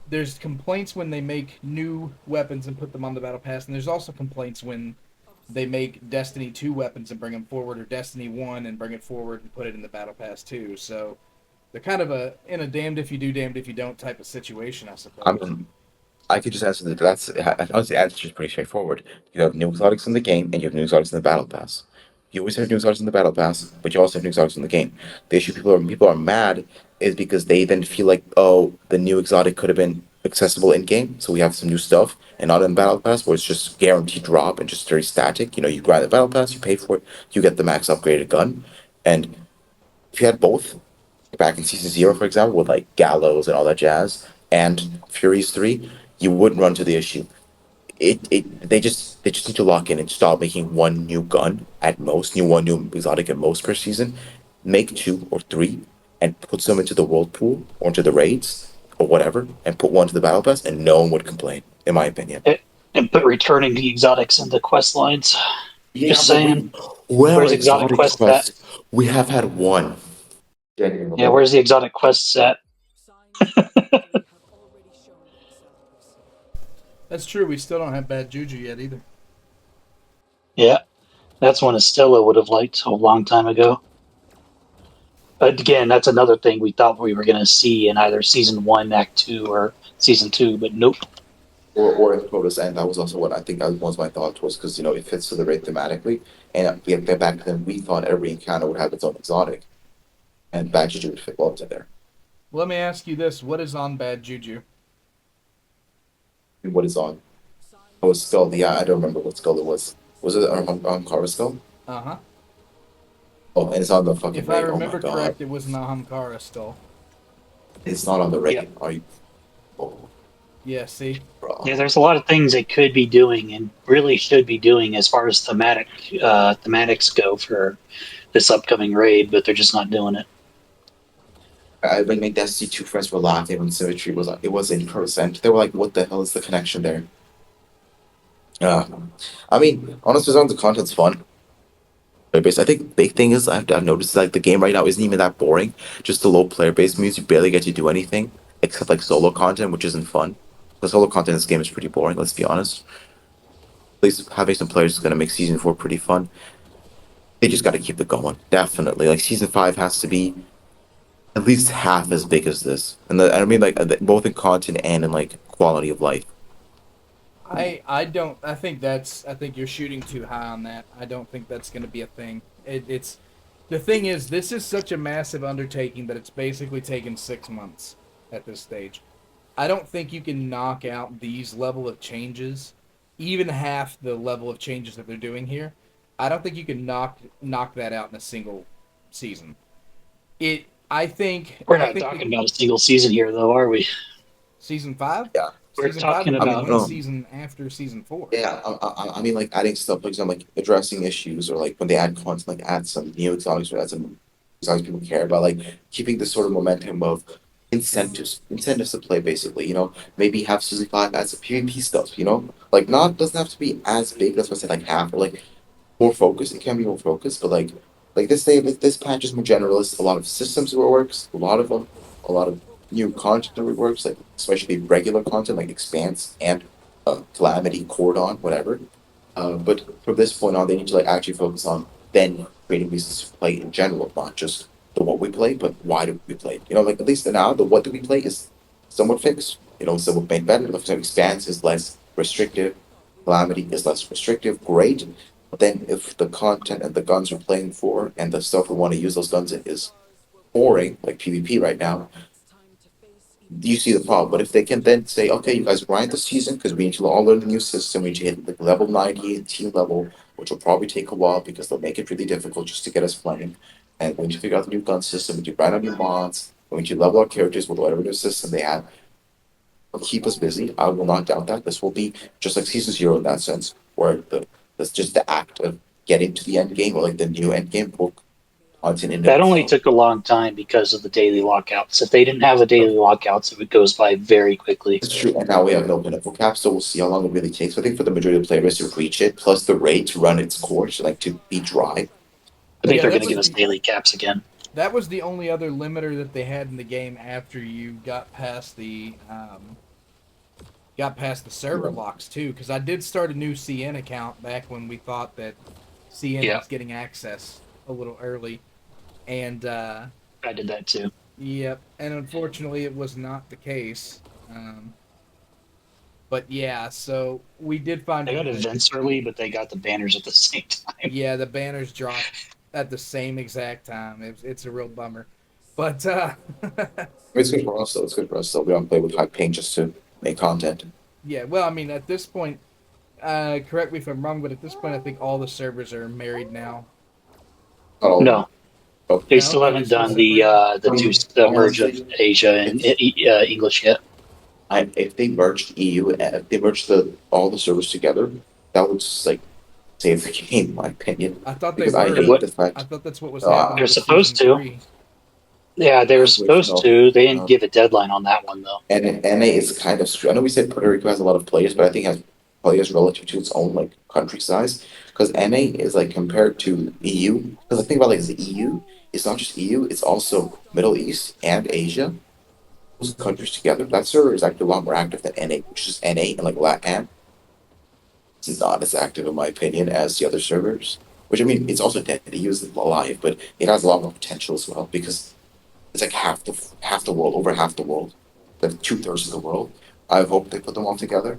There's complaints when they make new weapons and put them on the Battle Pass, and there's also complaints when they make Destiny 2 weapons and bring them forward, or Destiny 1 and bring it forward and put it in the Battle Pass too. So they're kind of in a damned if you do, damned if you don't type of situation, I suppose. I mean, I could just answer that. Honestly, the answer is pretty straightforward. You have new exotics in the game, and you have new exotics in the battle pass. You always have new exotics in the battle pass, but you also have new exotics in the game. The issue people are mad is because they then feel like, oh, the new exotic could have been accessible in game, so we have some new stuff, and not in battle pass where it's just guaranteed drop and just very static. You grind the battle pass, you pay for it, you get the max upgraded gun, and if you had both, back in season 0, for example, with like Gallows and all that jazz, and Furies 3, you wouldn't run to the issue. They just need to lock in and stop making one new gun at most, one new exotic at most per season. Make 2 or 3 and put some into the world pool or into the raids or whatever, and put one to the battle pass, and no one would complain, in my opinion. And put returning the exotics into quest lines. Just saying. Where's Where's exotic quest at? We have had one. Yeah, where's the exotic quests at? That's true. We still don't have Bad Juju yet either. Yeah, that's one Estella would have liked a long time ago. But again, that's another thing we thought we were going to see in either Season 1, Act 2, or Season 2, but nope. Or if Proto's End, that was also what I think that was my thought was because it fits to the raid thematically, and back then we thought every encounter would have its own exotic, and Bad Juju would fit well into there. Let me ask you this: what is on Bad Juju? What is on? Oh, a skull. Yeah, I don't remember what skull it was. Was it on Kara's skull? Uh-huh. Oh, and it's on the fucking If raid. I remember oh my correct, God. it was an Ahamkara still. It's not on the raid. Yeah. Are you? Oh, Yeah, see? bro. Yeah, there's a lot of things they could be doing and really should be doing as far as thematics go for this upcoming raid, but they're just not doing it. When my Destiny 2 friends were laughing when Symmetry was in percent. They were like, what the hell is the connection there? I mean, honestly, the content's fun. I think the big thing is I've noticed like the game right now isn't even that boring. Just the low player base means you barely get to do anything except like solo content, which isn't fun. The solo content in this game is pretty boring. Let's be honest. At least having some players is gonna make season 4 pretty fun. they just got to keep it going. Definitely, like season 5 has to be at least half as big as this, and I mean like both in content and in like quality of life. I think you're shooting too high on that. I don't think that's going to be a thing. It's the thing is, this is such a massive undertaking that it's basically taken 6 months at this stage. I don't think you can knock out these level of changes, even half the level of changes that they're doing here. I don't think you can knock that out in a single season. We're I not think talking about a single season here, though, are we? season 5. Yeah, We're Season 5 talking would be I mean, about one no. season after season 4. Yeah, I mean, like adding stuff, like some like addressing issues, or like when they add content, like add some new exotics, or add some exotics people care about, like keeping this sort of momentum of incentives to play, basically. Maybe have season 5 add some PvP stuff. Like not doesn't have to be as big. That's what I said, like half or like more focused. It can be more focused, but like this patch is more generalist. A lot of systems reworks, a lot of new content reworks, like especially regular content like Expanse and Calamity, Cordon, whatever. But from this point on, they need to like actually focus on then creating reasons to play in general, not just the what we play, but why do we play. Like at least now the what do we play is somewhat fixed. Somewhat made better. Like, for example, Expanse is less restrictive. Calamity is less restrictive. Great. But then if the content and the guns we're playing for and the stuff we want to use those guns in is boring, like PvP right now, you see the problem. But if they can then say, okay, you guys grind the season because we need to all learn the new system, we need to hit like level 90 and team level, which will probably take a while because they'll make it really difficult just to get us playing. And we need to figure out the new gun system, we need to grind on new mods, we need to level our characters with whatever new system they have. Will keep us busy. I will not doubt that. This will be just like season 0 in that sense, where that's just the act of getting to the end game, or like the new end game book content in that only itself. took a long time because of the daily lockouts. If they didn't have the daily lockouts, it goes by very quickly. It's true, and now we have an open info cap, so we'll see how long it really takes. I think for the majority of players to reach it, plus the rate to run its course, like to be dry. I think Yeah, they're that going to give was us daily caps again. That was the only other limiter that they had in the game after you got past the server locks too. Because I did start a new CN account back when we thought that CN was getting access a little early, and I did that too. yep, and unfortunately it was not the case. But yeah, so we did find They got events early, but they got the banners at the same time. Yeah, the banners dropped at the same exact time. It's a real bummer, but It's good for us, though. It's good for us, though. We don't play with high ping just to make content. yeah. Well, I mean, at this point, correct me if I'm wrong, but at this point, I think all the servers are married now. Not all. No, Oh, they No? still Are haven't they still done the separate? the merge of Asia and English yet. If they merged EU, if they merged all the servers together, that would just like save the game, in my opinion. I thought they Because I were. hate the fact. I thought that's what was No, happening. They're with supposed season to. 3. Yeah, they were Wish supposed no. to. They didn't No. give a deadline on that one though. And NA is kind of screwed. I know we said Puerto Rico has a lot of players, but I think it has players relative to its own like country size. Because NA is like compared to EU. Because the thing about like the EU, it's not just EU, it's also Middle East and Asia. Those countries together. That server is actually a lot more active than NA, which is NA and like LATAM. It's not as active in my opinion as the other servers. Which I mean, it's also dead. The EU is alive, but it has a lot more potential as well because it's like half the world, over half the world, like 2/3 of the world. I hope they put them all together.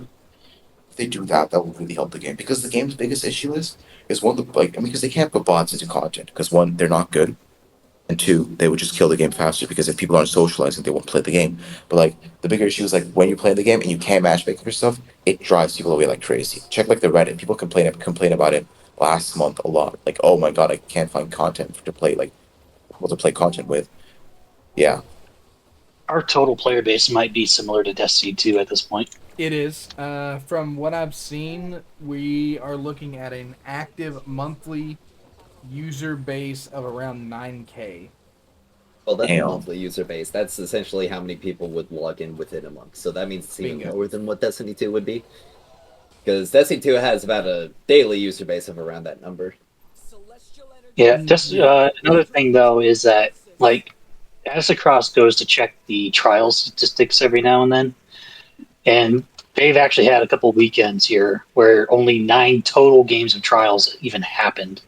If they do that, that will really help the game because the game's biggest issue is one like I mean because they can't put bots into content because one they're not good and two they would just kill the game faster because if people aren't socializing they won't play the game. But like the bigger issue is like when you play the game and you can't matchmake your stuff, it drives people away like crazy. Check like the Reddit, people complain about it last month a lot. Like oh my god, I can't find content to play like what to play content with. Yeah. Our total player base might be similar to Destiny 2 at this point. It is. From what I've seen, we are looking at an active monthly user base of around 9K. Well, that's a Damn. monthly user base. That's essentially how many people would log in within a month. So that means it's even Bingo. more than what Destiny 2 would be. Because Destiny 2 has about a daily user base of around that number. Yeah, just another thing though is that like Across goes to check the trial statistics every now and then, and they've actually had a couple weekends here where only 9 total games of trials even happened.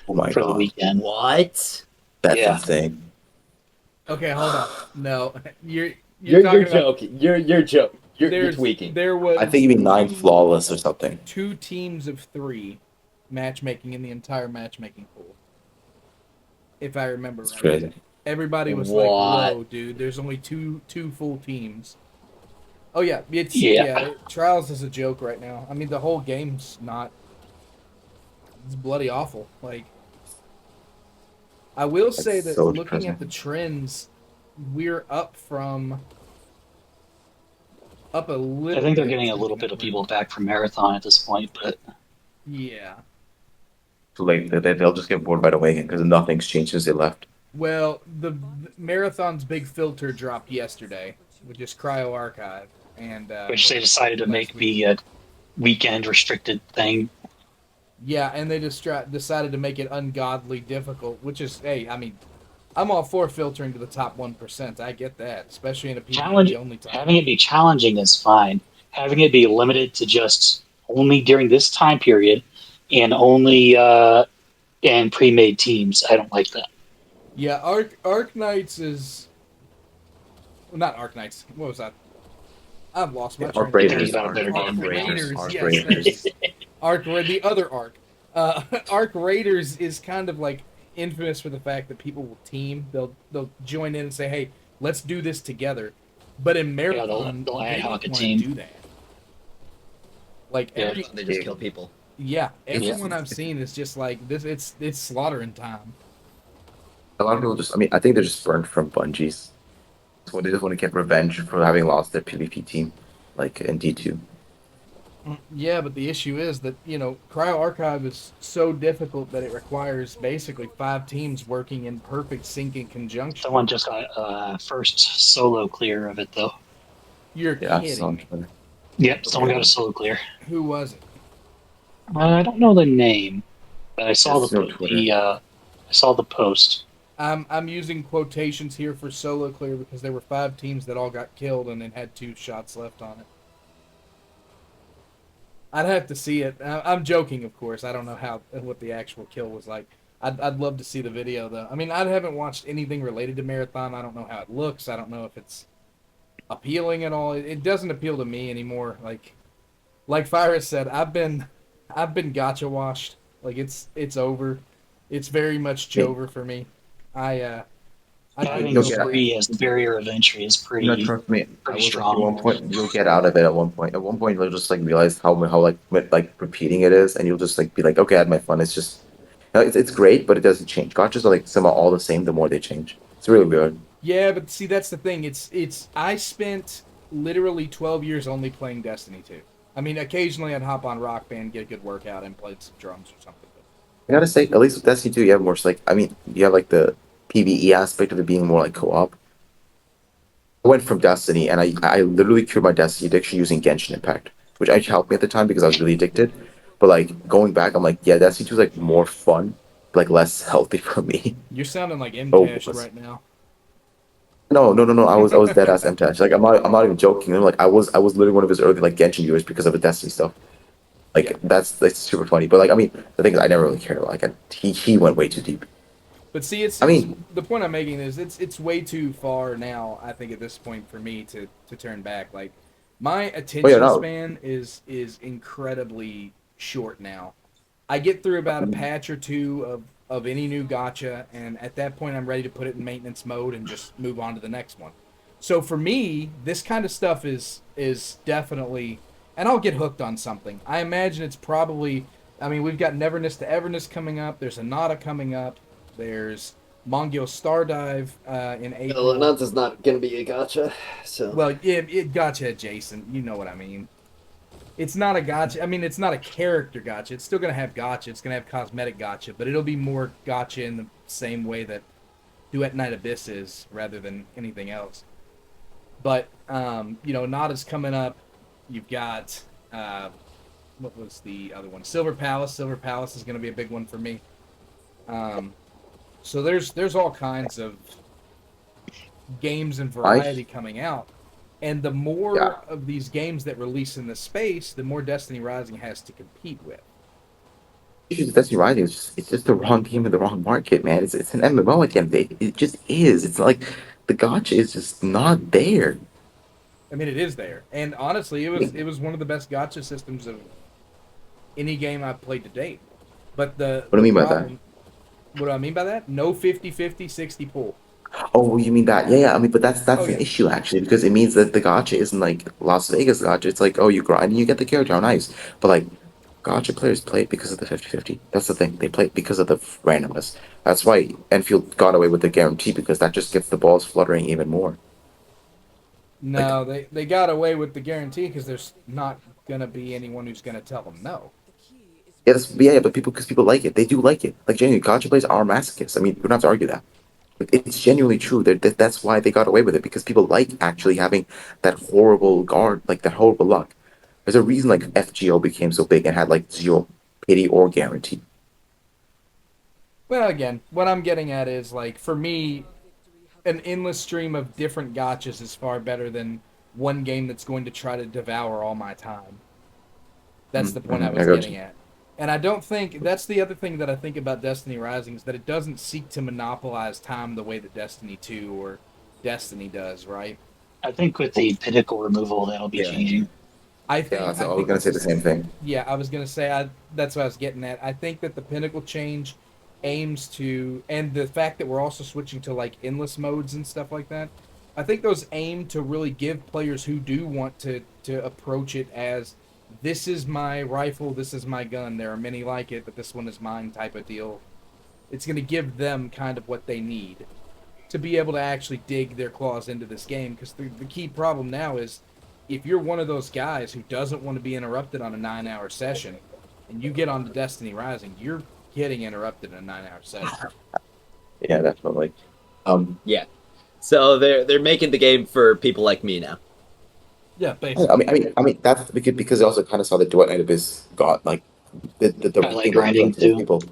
Oh my for the god, weekend. What? that's Yeah. insane. Okay, hold on. No, you're You're talking about joking. You're joking. You're there's tweaking. there was I think you mean 9 flawless or something. 2 teams of 3 matchmaking in the entire matchmaking pool. If I remember It's right. crazy. Everybody was What? like, "Whoa, dude! There's only two full teams." Oh yeah, Yeah. Trials is a joke right now. I mean, the whole game's not. It's bloody awful. Like, I will say That's that so looking at depressing. the trends, we're up a little. I think they're bit getting a from little the bit of network. people back from Marathon at this point, but Yeah. Too late. They'll just get bored right away again because nothing's changed since they left. Well, the Marathon's big filter dropped yesterday, which is Cryo Archive, and which they decided to last make week. be a weekend restricted thing. Yeah, and they just decided to make it ungodly difficult, which is, hey, I mean, I'm all for filtering to the top 1%. I get that, especially in a Challenge PvP only time. Having it be challenging is fine. Having it be limited to just only during this time period and only in pre-made teams, I don't like that. Yeah, Arc Knights is well, not Arc Knights. What was that? I've lost my train Arc of Raiders. About a better Arc game. Raiders, Arc yes, Raiders. the other Arc. Arc Raiders is kind of like infamous for the fact that people will team. They'll join in and say, "Hey, let's do this together." But in Marathon, they'll they ad hoc don't a want to team. do that. Like Yeah. They just kill people. everyone I've seen is just like this. It's slaughtering time. A lot of people just, I mean, I think they're just burnt from Bungie's. So they just want to get revenge for having lost their PvP team, like in D2. Yeah, but the issue is that, Cryo Archive is so difficult that it requires basically 5 teams working in perfect sync and conjunction. Someone just got first solo clear of it, though. You're Yeah, kidding me. Yep, someone got a solo clear. Who was it? I don't know the name, but I saw Yes, no Twitter. I saw the post. I'm using quotations here for solo clear because there were 5 teams that all got killed and then had 2 shots left on it. I'd have to see it. I'm joking, of course. I don't know what the actual kill was like. I'd love to see the video, though. I mean, I haven't watched anything related to Marathon. I don't know how it looks. I don't know if it's appealing at all. It doesn't appeal to me anymore. Like Virus said, I've been gacha washed. Like it's over. It's very much over for me. I Having You'll get- three as the barrier of entry is pretty. Trust me. pretty At strong. one point, you'll get out of it. At one point, you'll just like realize how like repeating it is, and you'll just like be like, okay, I had my fun. It's just, it's great, but it doesn't change. Gotchas are like somehow all the same. The more they change, it's really weird. Yeah, but see, that's the thing. I spent literally 12 years only playing Destiny 2. I mean, occasionally I'd hop on Rock Band, get a good workout, and play some drums or something. I gotta say, at least with Destiny 2, you have more like, I mean, you have like the PvE aspect of it being more like co-op. I went from Destiny, and I literally cured my Destiny addiction using Genshin Impact, which actually helped me at the time because I was really addicted. But like going back, I'm like, yeah, Destiny 2 is like more fun, like less healthy for me. You're sounding like Oh, MTash was- right now. No. I was dead ass MTash. Like I'm not even joking. Like I was literally one of his early like Genshin viewers because of the Destiny stuff. Like Yeah. that's super funny. But like I mean, the thing is, I never really cared. Like he went way too deep. But see, I mean- the point I'm making is it's way too far now. I think at this point for me to turn back. Like my attention no. span is incredibly short now. I get through about a patch or two of any new gacha, and at that point I'm ready to put it in maintenance mode and just move on to the next one. So for me, this kind of stuff is definitely, and I'll get hooked on something. I imagine it's probably, I mean, we've got Neverness to Everness coming up. There's Anata coming up. There's Mongyo Stardive in April. Well, Ananta's not gonna be a gotcha, so. Well, yeah, it gotcha adjacent. You know what I mean. It's not a gotcha. I mean, it's not a character gotcha. It's still going to have gotcha. It's going to have cosmetic gotcha, but it'll be more gotcha in the same way that Duet Night Abyss is rather than anything else. But, Nada's coming up. You've got, what was the other one? Silver Palace. Silver Palace is going to be a big one for me. So there's all kinds of games and variety coming out. And the more of these games that release in the space, the more Destiny Rising has to compete with. issues with Destiny Rising is it's just the wrong game in the wrong market, man. It's an MMO at the end of the day. It just is. It's like the gotcha is just not there. I mean, it is there, and honestly, it was one of the best gotcha systems of any game I've played to date. But the What do the you mean by that? problem, what do I mean by that? No 50-50, 60 pull. Oh, you mean that? Yeah, yeah. I mean, but that's Oh an yeah. issue actually because it means that the gotcha isn't like Las Vegas gotcha. It's like, oh, you grind and you get the character. How nice. But like, gotcha players play it because of the 50-50. That's the thing. They play it because of the randomness. That's why Enfield got away with the guarantee because that just gets the balls fluttering even more. Like, No, they got away with the guarantee because there's not gonna be anyone who's gonna tell them no. yeah, yeah, but because people like it. They do like it. Like, genuinely, gotcha players are masochists. I mean, we don't have to argue that. Like, it's genuinely true. That's why they got away with it because people like actually having that horrible guard, like that horrible luck. There's a reason like FGO became so big and had like zero pity or guarantee. Well, again, what I'm getting at is like for me, an endless stream of different gotchas is far better than one game that's going to try to devour all my time. That's the point I I was got getting you. at. And I don't think that's the other thing that I think about Destiny Rising is that it doesn't seek to monopolize time the way that Destiny 2 or Destiny does, right? I think with the pinnacle removal, that'll be Yeah, changing. yeah. I So I was think gonna that say the this same thing. yeah, I was gonna say that's what I was getting at. I think that the pinnacle change aims to, and the fact that we're also switching to like endless modes and stuff like that. I think those aim to really give players who do want to approach it as this is my rifle, this is my gun. There are many like it, but this one is mine type of deal. It's gonna give them kind of what they need to be able to actually dig their claws into this game. Because the key problem now is if you're one of those guys who doesn't want to be interrupted on a 9 hour session and you get onto Destiny Rising, you're getting interrupted in a 9 hour session. Yeah, definitely. Um, Yeah. So they're making the game for people like me now. Yeah, I basically. mean, that's because I also kind of saw the duet night abyss got like the I like thing that grinding attracted those too. people.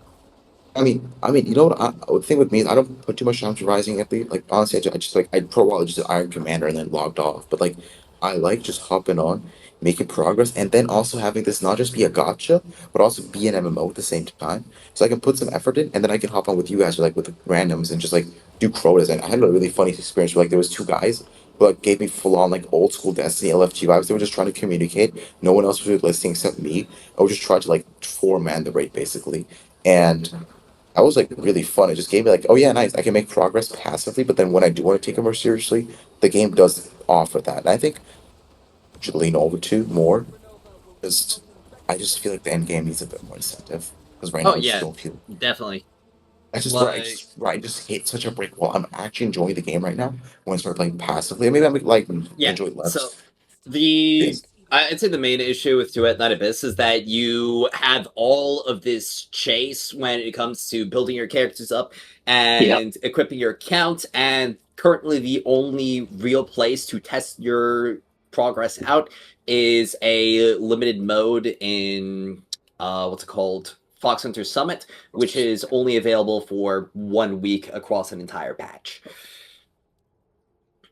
You know what? The thing with me is I don't put too much time to Rising at the like. Honestly, I just like I for a while I just did Iron Commander and then logged off. But like, I like just hopping on, making progress, and then also having this not just be a gotcha, but also be an MMO at the same time. So I can put some effort in, and then I can hop on with you guys or like with the randoms and just like do quotas. And I had a really funny experience where like there was two guys who like gave me full on like old school Destiny LFG vibes. They were just trying to communicate. No one else was really listening except me. I was just trying to like four-man the raid basically, and that was like really fun. It just gave me like, oh yeah, nice. I can make progress passively, but then when I do want to take it more seriously, the game does offer that. And I think I should lean over to more. Just I just feel like the end game needs a bit more incentive because right Oh now I just yeah, don't feel. definitely. That's just Like where I just hit such a break wall. I'm actually enjoying the game right now when I start playing passively. Maybe I'm like yeah. enjoy it So less. the Yes. I'd say the main issue with Duet Night Abyss is that you have all of this chase when it comes to building your characters up Yep. and equipping your account, and currently the only real place to test your progress out is a limited mode in what's it called? Fox Hunter Summit, which is only available for 1 week across an entire patch.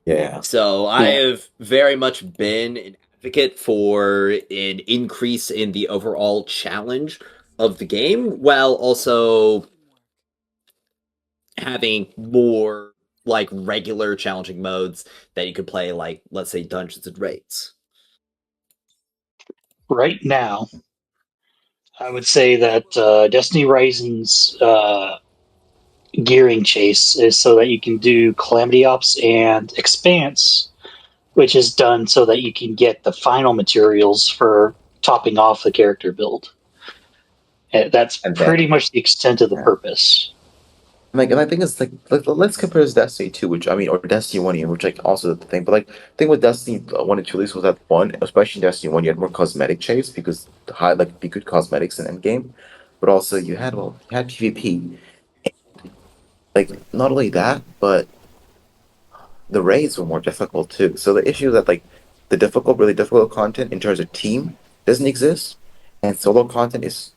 Yeah. So I Yeah. have very much been an advocate for an increase in the overall challenge of the game, while also having more like regular challenging modes that you could play, like let's say Dungeons and Raids. Right now, I would say that Destiny Rising's gearing chase is so that you can do Calamity Ops and Expanse, which is done so that you can get the final materials for topping off the character build. That's And pretty then much the extent of the yeah. purpose. Like, and I think it's like let's compare this to Destiny 2, which I mean, or Destiny 1, even, which like also the thing. But like, the thing with Destiny 1 and 2 at least was that one, especially in Destiny 1, you had more cosmetic chase because the high like be good cosmetics in endgame, but also you had PvP. Like not only that, but the raids were more difficult too. So the issue is that like the really difficult content in terms of team doesn't exist, and solo content is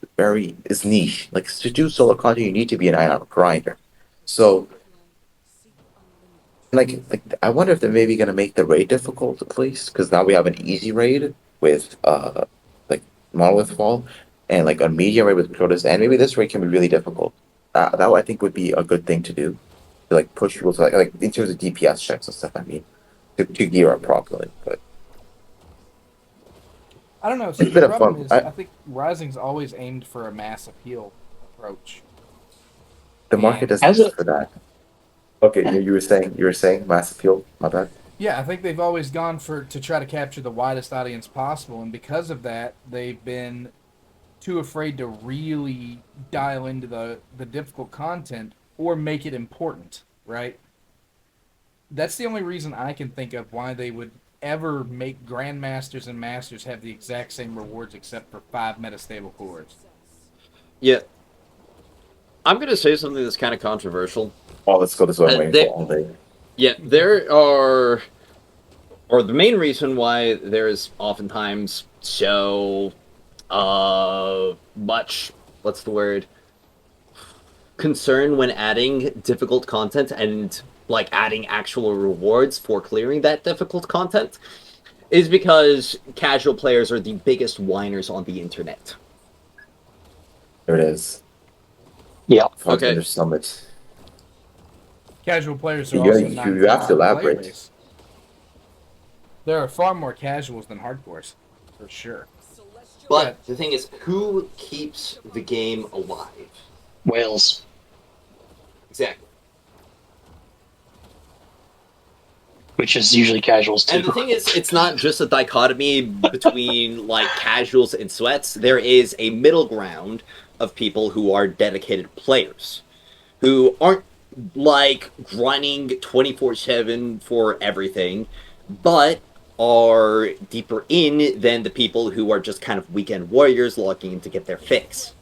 niche. Like to do solo content, you need to be an 9 hour grinder. So like I wonder if they're maybe gonna make the raid difficult at least, because now we have an easy raid with like Monolith Fall. and like on medium raid with Protoss, and maybe this raid can be really difficult. That I think would be a good thing to do, to like push people to like in terms of DPS checks and stuff. I mean, to gear up properly. But I don't know. See, it's the been a problem fun. is, I think Rising's always aimed for a mass appeal approach. The market And doesn't As exist a for that. Okay, you were saying mass appeal. My bad. yeah, I think they've always gone to try to capture the widest audience possible, and because of that, they've been too afraid to really dial into the difficult content or make it important, right? That's the only reason I can think of why they would ever make Grandmasters and Masters have the exact same rewards except for 5 metastable cores. Yeah, I'm gonna say something that's kind of controversial. Oh, let's go. This is what I'm waiting There, for all day. yeah, there are, or the main reason why there's oftentimes so much, what's the word, concern when adding difficult content and like adding actual rewards for clearing that difficult content is because casual players are the biggest whiners on the internet. There it is. Yeah. Okay. Under Summit. Casual players are You, also you, not you have to player elaborate. base. There are far more casuals than hardcores, for sure. But the thing is, who keeps the game alive? Whales. Exactly. Which is usually casuals too. And the thing is, it's not just a dichotomy between like casuals and sweats. There is a middle ground of people who are dedicated players, who aren't like grinding 24/7 for everything, but are deeper in than the people who are just kind of weekend warriors logging in to get their fix.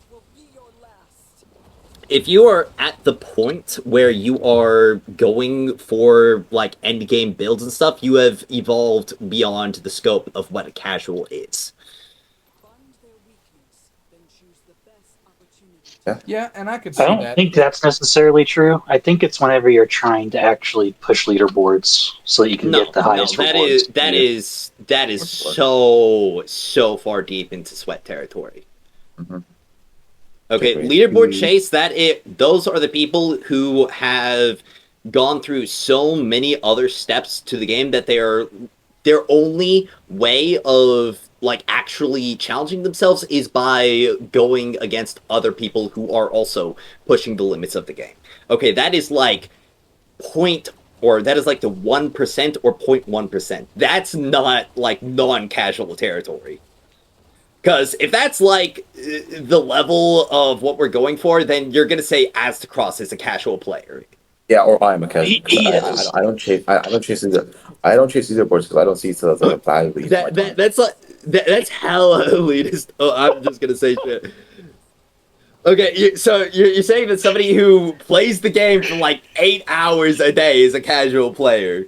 If you are at the point where you are going for like end game builds and stuff, you have evolved beyond the scope of what a casual is. Yeah, and I could see I don't that. think that's necessarily true. I think it's whenever you're trying to actually push leaderboards so that you can No, get the no, highest rewards. that is so far deep into sweat territory. Mm-hmm. Okay, Agreed. leaderboard chase, those are the people who have gone through so many other steps to the game that their only way of like actually challenging themselves is by going against other people who are also pushing the limits of the game. Okay, that is like that is like the 1% or 0.1%. That's not like non-casual territory. Because if that's like the level of what we're going for, then you're gonna say Aztecross is a casual player. Yeah, or I'm a casual. He is. I don't chase. I don't chase either. I don't chase leaderboards because I don't see it as like a value. That's hella elitist. Oh, I'm just gonna say shit. Okay, so you're saying that somebody who plays the game for like 8 hours a day is a casual player?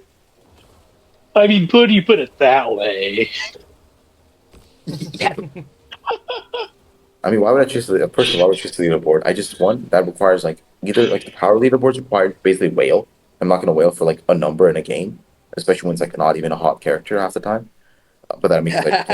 I mean, you put it that way. Yeah. I mean, why would I chase a person? Why would I chase the leaderboard? I just one that requires like either like the power leaderboards require basically whale. I'm not gonna whale for like a number in a game, especially when it's like not even a hot character half the time. But that means like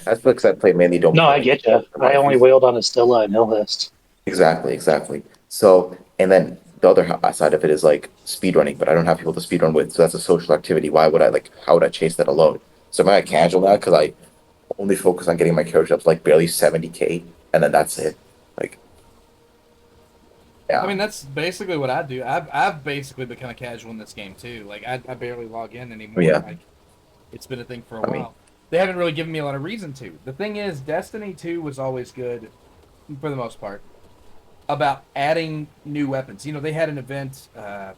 that's because I play mainly don't. No, play, I like, get you. I only wailed on Estella and Hillhist. Exactly. So, and then the other side of it is like speedrunning, but I don't have people to speedrun with, so that's a social activity. Why would I like? How would I chase that alone? So am I casual now because I only focus on getting my character up to like barely 70k, and then that's it. Like, yeah. I mean, that's basically what I do. I've basically become a casual in this game too. Like I barely log in anymore. Yeah. Like it's been a thing for a while. They haven't really given me a lot of reason to. The thing is, Destiny 2 was always good, for the most part, about adding new weapons. You know, they had an event, the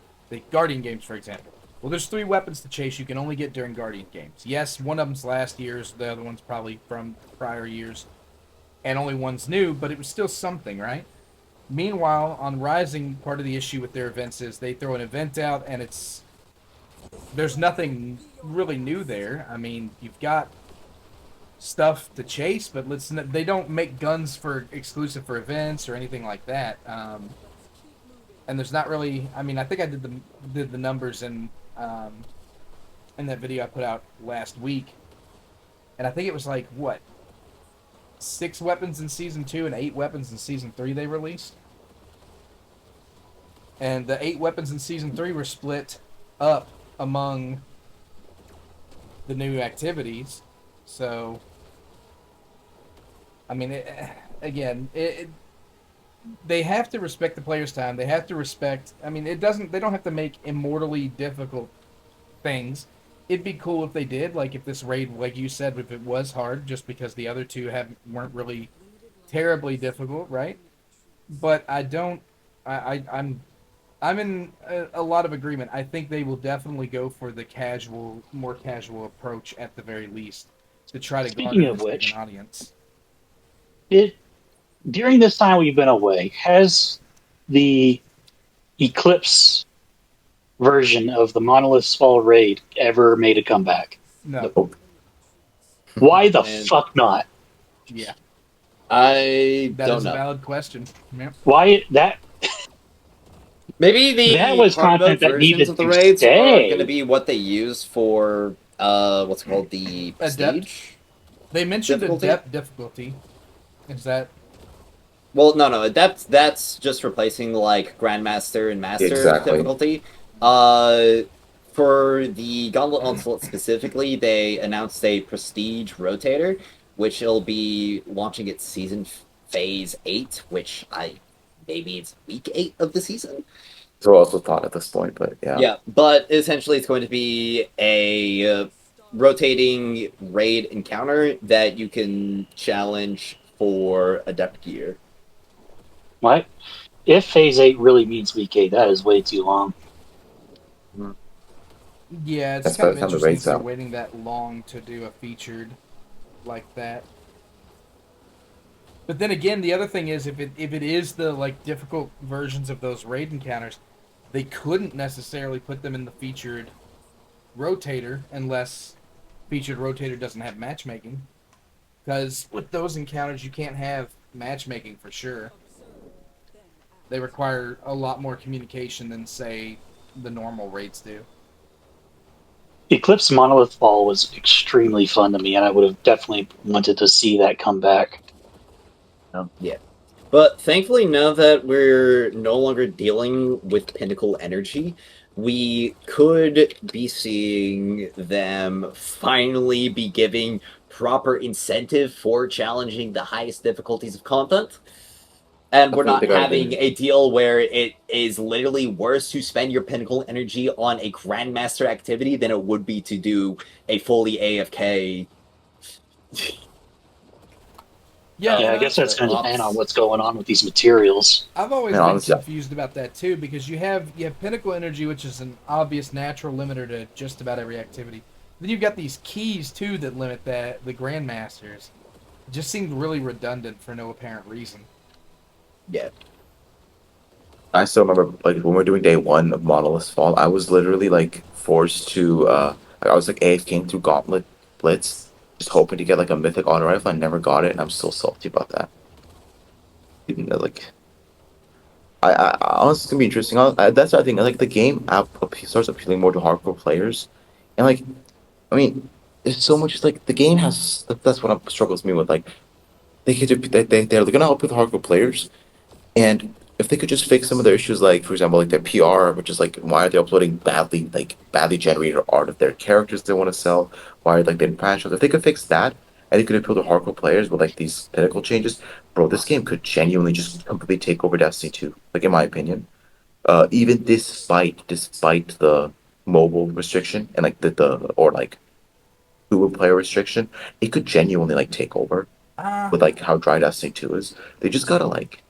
Guardian games, for example. Well, there's 3 weapons to chase you can only get during Guardian games. Yes, one of them's last year's, the other one's probably from prior years, and only one's new, but it was still something, right? Meanwhile, on Rising, part of the issue with their events is they throw an event out, and there's nothing really new there. I mean, you've got stuff to chase, but they don't make guns for exclusive for events or anything like that. And there's not really. I mean, I think I did the numbers in that video I put out last week, and I think it was like what 6 weapons in Season 2 and 8 weapons in Season 3 they released. And the 8 weapons in Season 3 were split up among the new activities. So, I mean, they have to respect the player's time. They have to respect. I mean, they don't have to make immortally difficult things. It'd be cool if they did. Like if this raid, like you said, if it was hard, just because the other two weren't really terribly difficult, right? But I don't. I'm in a lot of agreement. I think they will definitely go for the more casual approach at the very least to try to Speaking garner of this big which, an audience. During this time we've been away, has the Eclipse version of the Monolith's Fall raid ever made a comeback? No. Nope. Why the And- fuck not? Yeah. I That don't is know. a valid question. Yeah. Why that? Maybe the That was hard mode content that versions needed of the to raids are stay. going to be what they use for what's it called, the prestige. They mentioned Difficulty? adept difficulty. Is that Well, no, that's just replacing like Grandmaster and Master Exactly. difficulty. For the Gauntlet Onslaught specifically, they announced a Prestige Rotator, which will be launching its season phase 8, which maybe it's week 8 of the season. So I also thought at this point, but yeah. Yeah, but essentially it's going to be a rotating raid encounter that you can challenge for Adept gear. Why? If Phase 8 really means Week 8, that is way too long. Yeah, it's That's kind by of the time the interesting raid's if they're out. waiting that long to do a featured like that. But then again, the other thing is if it is the like difficult versions of those raid encounters, they couldn't necessarily put them in the featured rotator unless featured rotator doesn't have matchmaking. Because with those encounters, you can't have matchmaking for sure. They require a lot more communication than, say, the normal raids do. Eclipse Monolith Fall was extremely fun to me, and I would have definitely wanted to see that come back. Yeah. But thankfully, now that we're no longer dealing with Pinnacle Energy, we could be seeing them finally be giving proper incentive for challenging the highest difficulties of content. And we're Definitely not think I've having been- a deal where it is literally worse to spend your Pinnacle Energy on a Grandmaster activity than it would be to do a fully AFK. Yeah, I guess that's going to depend on what's going on with these materials. I've always Yeah, been honestly- confused about that too, because you have Pinnacle Energy, which is an obvious natural limiter to just about every activity. Then you've got these keys too that limit the Grandmasters. It just seemed really redundant for no apparent reason. Yeah. I still remember, like, when we were doing day 1 of Monolith's Fall, I was literally, like, forced to, I was, like, AFKing through Gauntlet Blitz, just hoping to get, like, a Mythic Auto Rifle. I never got it, and I'm still salty about that. Even though, like, I honestly, it's gonna be interesting. That's what I think. Like, the game starts appealing more to hardcore players. And, like, I mean, there's so much, like, the game has, that's what struggles me with, like, they're gonna help with hardcore players, and if they could just fix some of their issues, like for example, like their PR, which is like why are they uploading badly generated art of their characters they want to sell? Why are like they patch If they could fix that and they could appeal to hardcore players with like these Pinnacle changes, bro, this game could genuinely just completely take over Destiny 2. Like in my opinion, even despite the mobile restriction and like the or like dual player restriction, it could genuinely like take over with like how dry Destiny 2 is. They just gotta like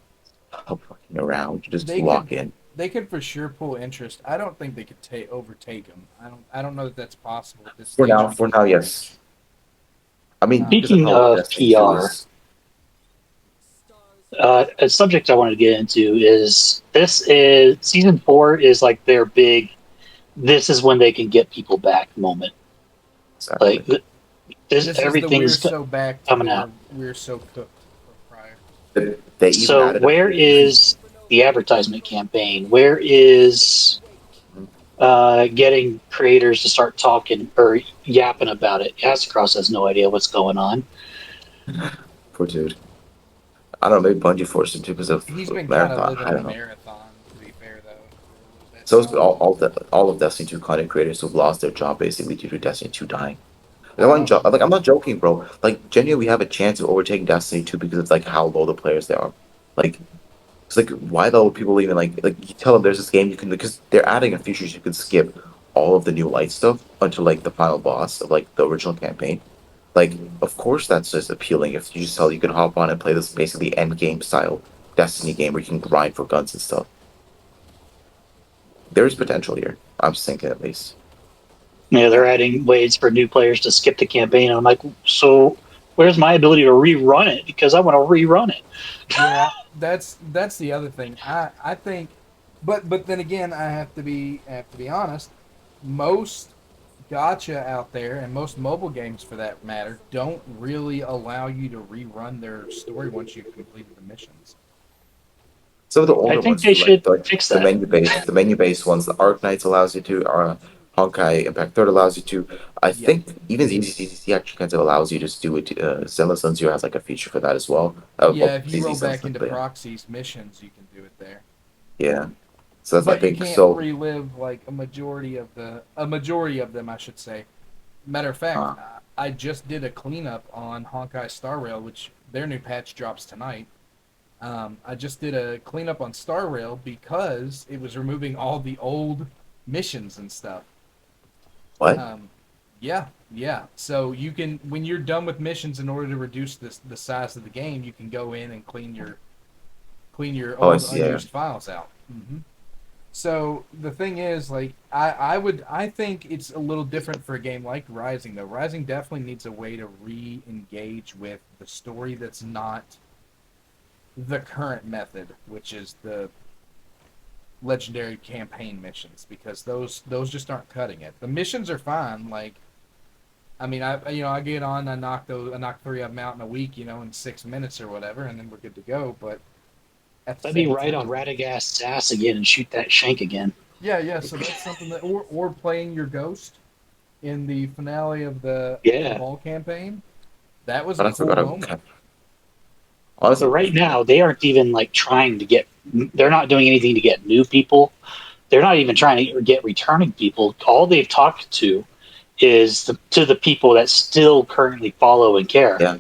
stop fucking around, just lock in. They could for sure pull interest. I don't think they could overtake them. I don't know that that's possible at this For stage. now, yes. I mean, Speaking just how of Destiny 2 PR, is- a subject I wanted to get into is season 4 is like their big. This is when they can get people back moment. exactly. Like this This is everything's the we're so back to coming where out. we're so cooked prior. They even So added where is the advertisement campaign? Where is getting creators to start talking or yapping about it? Astacross has no idea what's going on. Poor dude. I don't know, maybe Bungie forced him to because of He's been kind of marathon. living I a don't know. marathon, to be fair, though, for a little bit So it's now. all of Destiny 2 content creators who've lost their job basically due to Destiny 2 dying. I know. Like I'm not joking, bro. Like genuinely, we have a chance of overtaking Destiny 2 because it's like how low the players they are. Like it's like why though people even like you tell them there's this game you can because they're adding a feature you can skip all of the new light stuff until like the final boss of like the original campaign. Like of course that's just appealing if you just tell you can hop on and play this basically end game style Destiny game where you can grind for guns and stuff. There's potential here. I'm just thinking at least. Yeah, they're adding ways for new players to skip the campaign. And I'm like, so where's my ability to rerun it? Because I want to rerun it. Yeah, that's the other thing. I think, but then again, I have to be honest. Most gotcha out there and most mobile games, for that matter, don't really allow you to rerun their story once you've completed the missions. Some of the I older think ones they do, should like fix the that. menu based ones. The Arc Knights allows you to, or Honkai Impact Third allows you to. I Yep. think even ZCCC actually kind of allows you to do it. Zenless Sun Zero has like a feature for that as well. Yeah, if you ZZ roll Sun back Sun, into but proxies missions, you can do it there. yeah. So that's I But you think can't so. relive like a majority of them, I should say. Matter of fact, Uh, I just did a cleanup on Honkai Star Rail, which their new patch drops tonight. I just did a cleanup on Star Rail because it was removing all the old missions and stuff. what? Yeah, yeah. So you can, when you're done with missions, in order to reduce the size of the game, you can go in and clean your Oh, I old see. Yeah. unused files out. So the thing is, like, I think it's a little different for a game like Rising, though. Rising definitely needs a way to re-engage with the story that's not the current method, which is the legendary campaign missions, because those just aren't cutting it. The missions are fine. Like, I mean, I get on, I knock 3 of them out in a week, in 6 minutes or whatever, and then we're good to go. But at the Let me same ride on time, Radagast Sass again and shoot that shank again. yeah. So that's something that, or playing your ghost in the finale of the Yeah. Ball campaign. That was But a I cool forgot. moment. Honestly, But right now, they aren't even like trying to get. They're not doing anything to get new people. They're not even trying to get returning people. All they've talked to is to the people that still currently follow and care. yeah.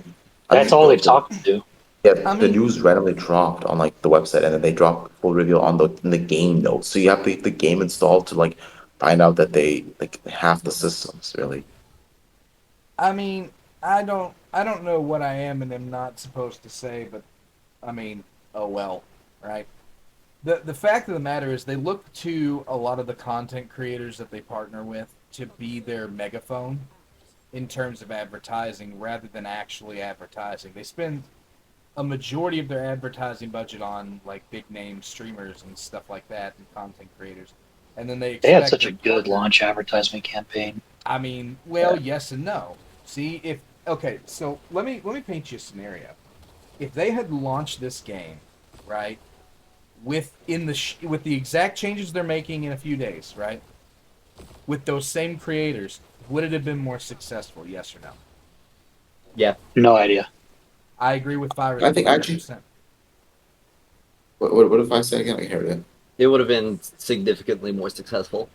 I That's think all they've the talked to. yeah I the mean, news randomly dropped on like the website and then they dropped full reveal on the game notes. So you have the game installed to like find out that they like half the systems really. I mean, I don't know what I am and am not supposed to say, but I mean, oh well, right? The fact of the matter is they look to a lot of the content creators that they partner with to be their megaphone in terms of advertising rather than actually advertising. They spend a majority of their advertising budget on like big name streamers and stuff like that and content creators. And then they They had expect such a their good partner. launch advertisement campaign. I mean, well, yes and no. See, if okay, so let me paint you a scenario. If they had launched this game, right, with the exact changes they're making in a few days, right, with those same creators, would it have been more successful? Yes or no? Yeah, No idea. I agree with Virus I think actually 100%. what if I say again? I heard it. it would have been significantly more successful.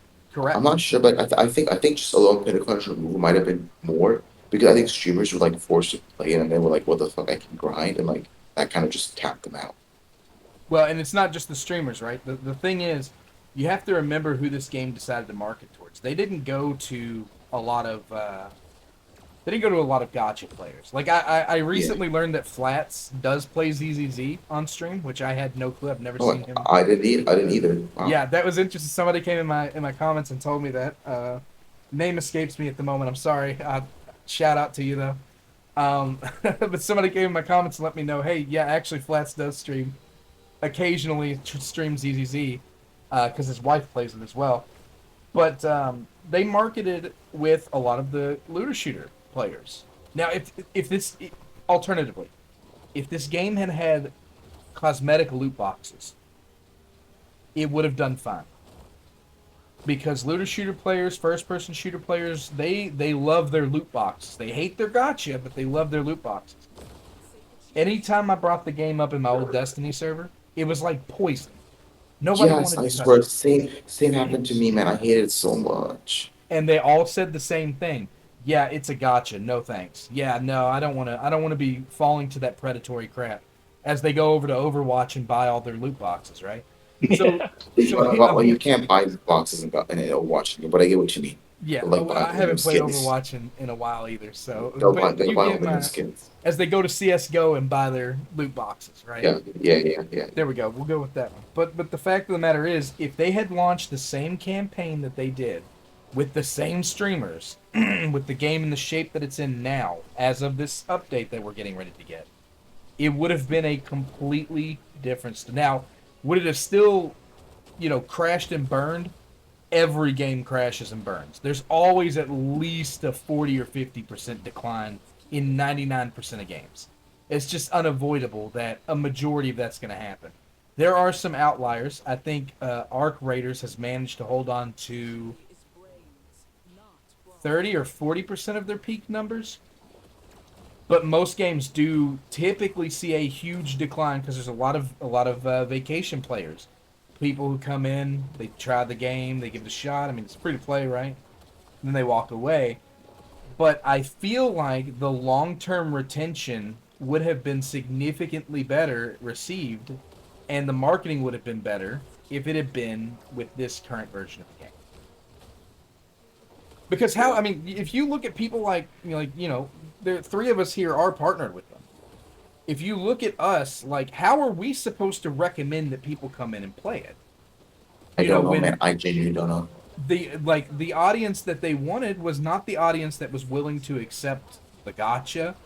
I'm Correct. not sure, but I think just alone Pinnacle move might have been more because I think streamers were like forced to play it and they were like, "What the fuck? I can grind," and like that kind of just tapped them out. Well, and it's not just the streamers, right? The thing is, you have to remember who this game decided to market towards. They didn't go to a lot of gotcha players. Like I recently learned that Flats does play ZZZ on stream, which I had no clue. I've never Oh, seen him. I didn't either. I didn't either. Wow. Yeah, that was interesting. Somebody came in my comments and told me that. Name escapes me at the moment. I'm sorry. Shout out to you though. But somebody came in my comments and let me know, hey, yeah, actually Flats does stream. Occasionally streams ZZZ because his wife plays it as well. But they marketed with a lot of the looter shooter players. Now, alternatively, if this game had had cosmetic loot boxes, it would have done fine. Because looter shooter players, first person shooter players, they love their loot boxes. They hate their gotcha, but they love their loot boxes. Anytime I brought the game up in my old Destiny server, it was like poison. Nobody Yes, wanted I to touch swear, it. same happened to me, man. I hated it so much. And they all said the same thing. Yeah, it's a gotcha. No thanks. Yeah, no, I don't want to. I don't want to be falling to that predatory crap. As they go over to Overwatch and buy all their loot boxes, right? So, Yeah. so Well, you can't buy boxes and it'll watch you, but I get what you mean. yeah. But like I buying the new haven't played skins. Overwatch in a while either. So, but They'll you buy all get the new my. skins. As they go to CS:GO and buy their loot boxes, right? Yeah. There we go. We'll go with that one. But the fact of the matter is, if they had launched the same campaign that they did, with the same streamers, with the game in the shape that it's in now, as of this update that we're getting ready to get, it would have been a completely different. Now, would it have still, crashed and burned? Every game crashes and burns. There's always at least a 40 or 50% decline in 99% of games. It's just unavoidable that a majority of that's going to happen. There are some outliers. I think Arc Raiders has managed to hold on to 30 or 40% of their peak numbers. But most games do typically see a huge decline because there's a lot of vacation players, people who come in, they try the game, they give it a shot. I mean, it's free to play, right? And then they walk away. But I feel like the long-term retention would have been significantly better received, and the marketing would have been better if it had been with this current version of the game. Because I mean, if you look at people like the three of us here are partnered with them. If you look at us, like, how are we supposed to recommend that people come in and play it? I You know, don't know, when man. I genuinely don't know. the audience that they wanted was not the audience that was willing to accept the gotcha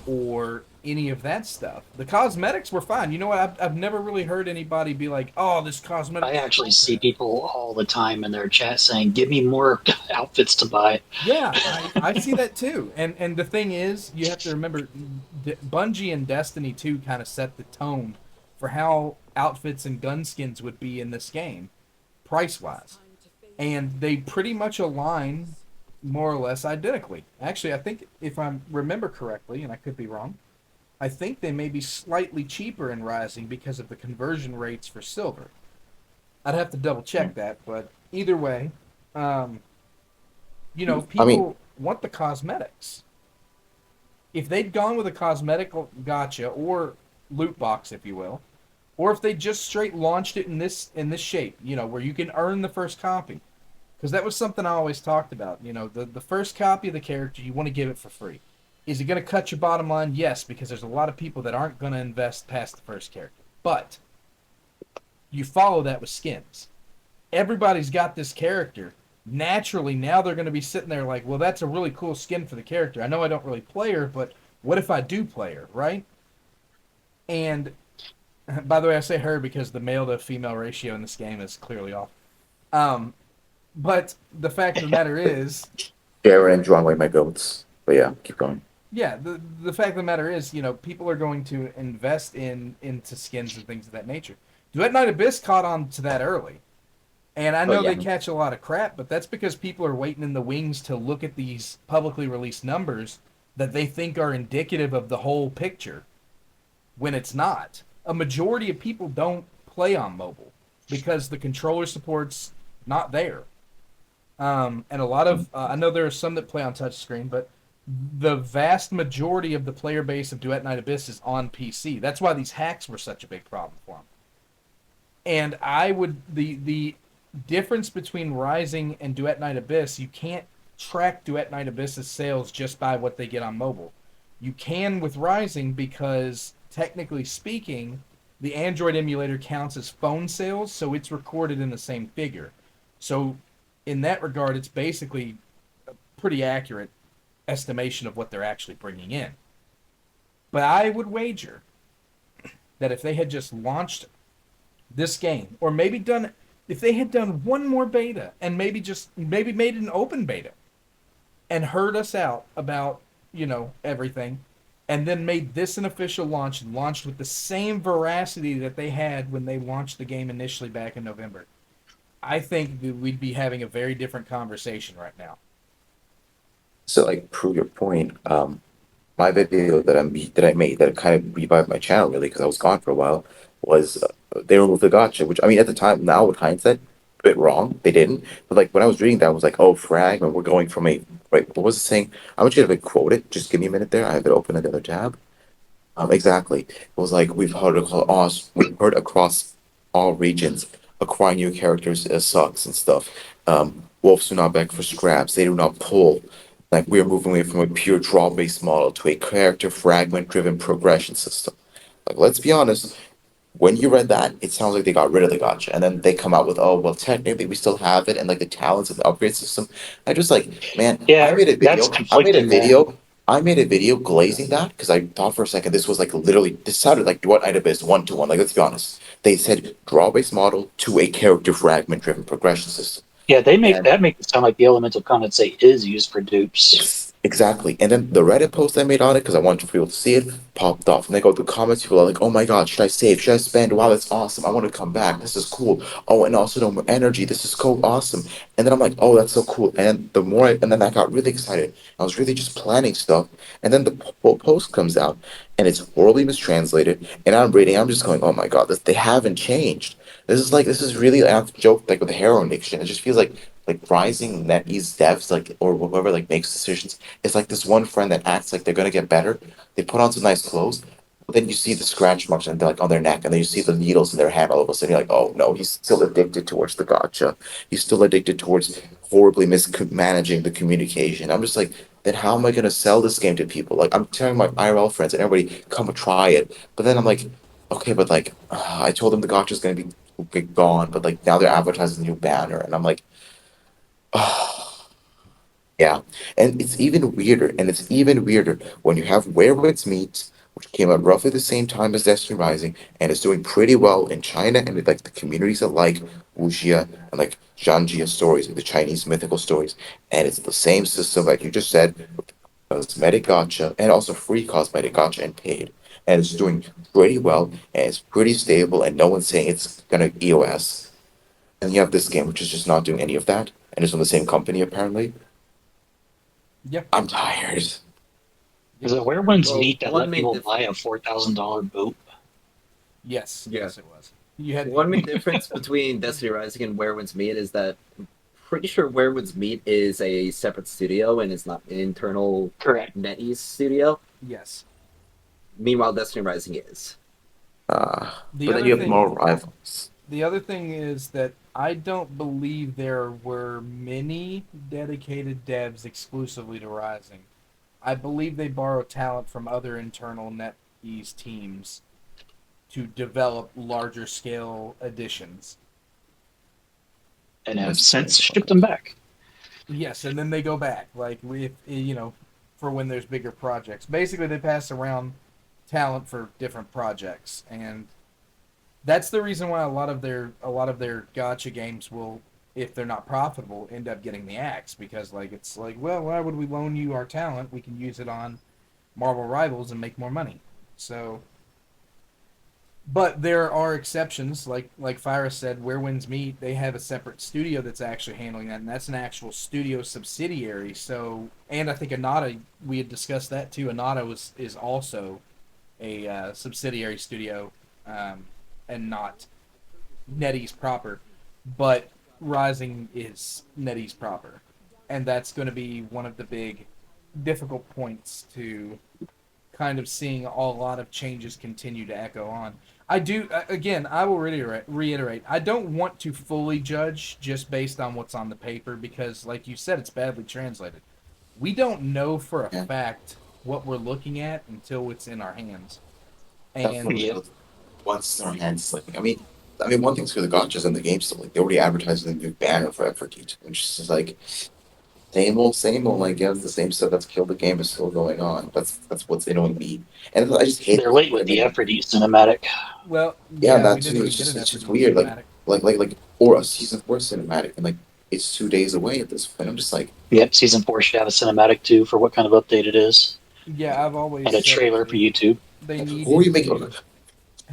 or any of that stuff. The cosmetics were fine. You know what? I've never really heard anybody be like, "Oh, this cosmetic." I actually see people all the time in their chat saying, "Give me more outfits to buy." Yeah, I see that too. And the thing is, you have to remember, Bungie and Destiny 2 kind of set the tone for how outfits and gun skins would be in this game, price wise, and they pretty much align more or less identically. Actually, I think if I remember correctly, and I could be wrong, I think they may be slightly cheaper in Rising because of the conversion rates for silver. I'd have to double check that, but either way, um, I mean, people want the cosmetics. If they'd gone with a cosmetic gotcha or loot box, if you will, or if they just straight launched it in this shape, where you can earn the first copy, because that was something I always talked about. The first copy of the character you want to give it for free. Is it going to cut your bottom line? Yes, because there's a lot of people that aren't going to invest past the first character. But you follow that with skins. Everybody's got this character. Naturally, now they're going to be sitting there like, well, that's a really cool skin for the character. I know I don't really play her, but what if I do play her, right? And by the way, I say her because the male to female ratio in this game is clearly off. Um, but the fact of the matter is, Darren and John Wayne my goats. But yeah, keep going. yeah, the fact of the matter is, people are going to invest into skins and things of that nature. Duet Night Abyss caught on to that early. And I know yeah. they catch a lot of crap, but that's because people are waiting in the wings to look at these publicly released numbers that they think are indicative of the whole picture when it's not. A majority of people don't play on mobile because the controller support's not there. And a lot of, I know there are some that play on touchscreen, but the vast majority of the player base of Duet Night Abyss is on PC. That's why these hacks were such a big problem for them. And the difference between Rising and Duet Night Abyss, you can't track Duet Night Abyss's sales just by what they get on mobile. You can with Rising because, technically speaking, the Android emulator counts as phone sales, so it's recorded in the same figure. So, in that regard, it's basically a pretty accurate estimation of what they're actually bringing in. But I would wager that if they had just launched this game, or maybe if they had done one more beta and maybe made an open beta and heard us out about, everything, and then made this an official launch and launched with the same veracity that they had when they launched the game initially back in November, I think that we'd be having a very different conversation right now. So, like, prove your point. my video that I made that kind of revived my channel really because I was gone for a while was they removed the gotcha, which I mean at the time now with hindsight, a bit wrong. They didn't, but like when I was reading that, I was like, oh, fragment. We're going from a right. What was it saying? I want you to quote it. Just give me a minute there. I have it open in the other tab. Exactly. It was like we've heard across all regions, acquiring new characters sucks and stuff. Wolves do not beg for scraps. They do not pull. Like we are moving away from a pure draw-based model to a character fragment-driven progression system. Like let's be honest, when you read that, it sounds like they got rid of the gotcha, and then they come out with, oh well, technically we still have it, and like the talents of the upgrade system. I just like, man, I Yeah, made a that's video. I made a conflicting, man. video. I made a video glazing that because I thought for a second this was like literally this sounded like what item is 1-to-1. Like let's be honest, they said draw based model to a character fragment driven progression system. Yeah, they make And that make it sound like the elemental condensate is used for dupes. Exactly. And then the Reddit post I made on it, because I wanted people to see it, popped off. And they go to the comments, people are like, oh my God, should I save? Should I spend? Wow, that's awesome. I want to come back. This is cool. Oh, and also no more energy. This is so awesome. And then I'm like, oh, that's so cool. And and then I got really excited. I was really just planning stuff. And then the post comes out and it's horribly mistranslated. And I'm reading, I'm just going, oh my God, they haven't changed. This is really, I've joked like with the hero addiction. It just feels like rising NetEase devs, like, or whoever like makes decisions. It's like this one friend that acts like they're gonna get better. They put on some nice clothes, but then you see the scratch marks and they're like on their neck, and then you see the needles in their hand. All of a sudden, you're like, oh no, he's still addicted towards the gotcha. He's still addicted towards horribly mismanaging the communication. I'm just like, then how am I gonna sell this game to people? Like, I'm telling my IRL friends and everybody, come and try it. But then I'm like, okay, but like, I told them the gotcha's gonna be gone, but like now they're advertising a new banner, and I'm like, yeah, and it's even weirder when you have Where Winds Meet, which came out roughly the same time as Destiny Rising, and is doing pretty well in China and like the communities that like wuxia and like Zhanjia stories, like the Chinese mythical stories, and it's the same system like you just said, with cosmetic gotcha and also free cosmetic gotcha and paid, and it's doing pretty well and it's pretty stable, and no one's saying it's gonna EOS. And you have this game which is just not doing any of that, and it's from the same company apparently. Yep. I'm tired. Is it where winds Well, meet that one let main people dif- buy a $4,000 boat? Yes. Yeah. Yes, it was. You had One main difference between Destiny Rising and Where Winds Meet is that I'm pretty sure Where Winds Meet is a separate studio and it's not an internal Correct. NetEase studio. yes. Meanwhile, Destiny Rising is. The But then other you have thing, more rivals. the other thing is that I don't believe there were many dedicated devs exclusively to Rising. I believe they borrow talent from other internal NetEase teams to develop larger scale editions. And have That's since strange. shipped them back. Yes, and then they go back, like for when there's bigger projects. Basically, they pass around talent for different projects, and that's the reason why a lot of their gotcha games will, if they're not profitable, end up getting the axe, because like it's like, well, why would we loan you our talent? We can use it on Marvel Rivals and make more money. So, but there are exceptions, like Fyra said, Where Winds Meet, they have a separate studio that's actually handling that, and that's an actual studio subsidiary. So, and I think Anata, we had discussed that too. Anata is also a subsidiary studio, and not NetEase proper, but Rising is NetEase proper, and that's going to be one of the big difficult points to kind of seeing a lot of changes continue to echo on. I do again. I will reiterate. I don't want to fully judge just based on what's on the paper because, like you said, it's badly translated. We don't know for a Yeah. fact what we're looking at until it's in our hands. That's And what Yeah. once in our hands. Like I mean, one thing's for the gotchas and the game still. Like they already advertised the new banner for Effort, which is just like same old. Like yeah, it's the same stuff that's killed the game is still going on. That's what's annoying me, and I just hate They're late with the Aphrodite cinematic. well, Yeah, yeah, we that didn't too. even get an It's just Aphrodite weird. cinematic. Or a season 4 cinematic, and like it's 2 days away at this point. I'm just like, Yep, season 4 should have a cinematic too for what kind of update it is, Yeah, I've always and a said trailer for YouTube. they who are you needed making? to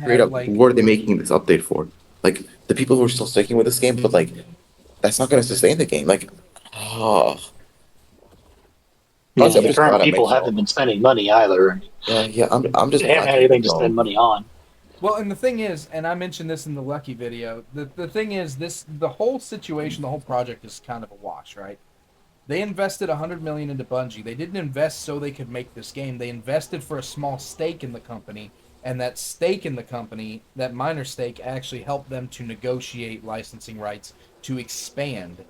Straight have up, like who are they making this update for? Like the people who are still sticking with this game, but like that's not going to sustain the game. Like, oh, Honestly, I'm The just current glad I'm people making haven't all. been spending money either. Yeah. I'm just They haven't glad had I'm anything to making all. spend money on. Well, and the thing is, and I mentioned this in the Lucky video, the thing is, the whole situation, the whole project is kind of a wash, right? They invested 100 million into Bungie. They didn't invest so they could make this game. They invested for a small stake in the company, and that stake in the company, that minor stake, actually helped them to negotiate licensing rights to expand.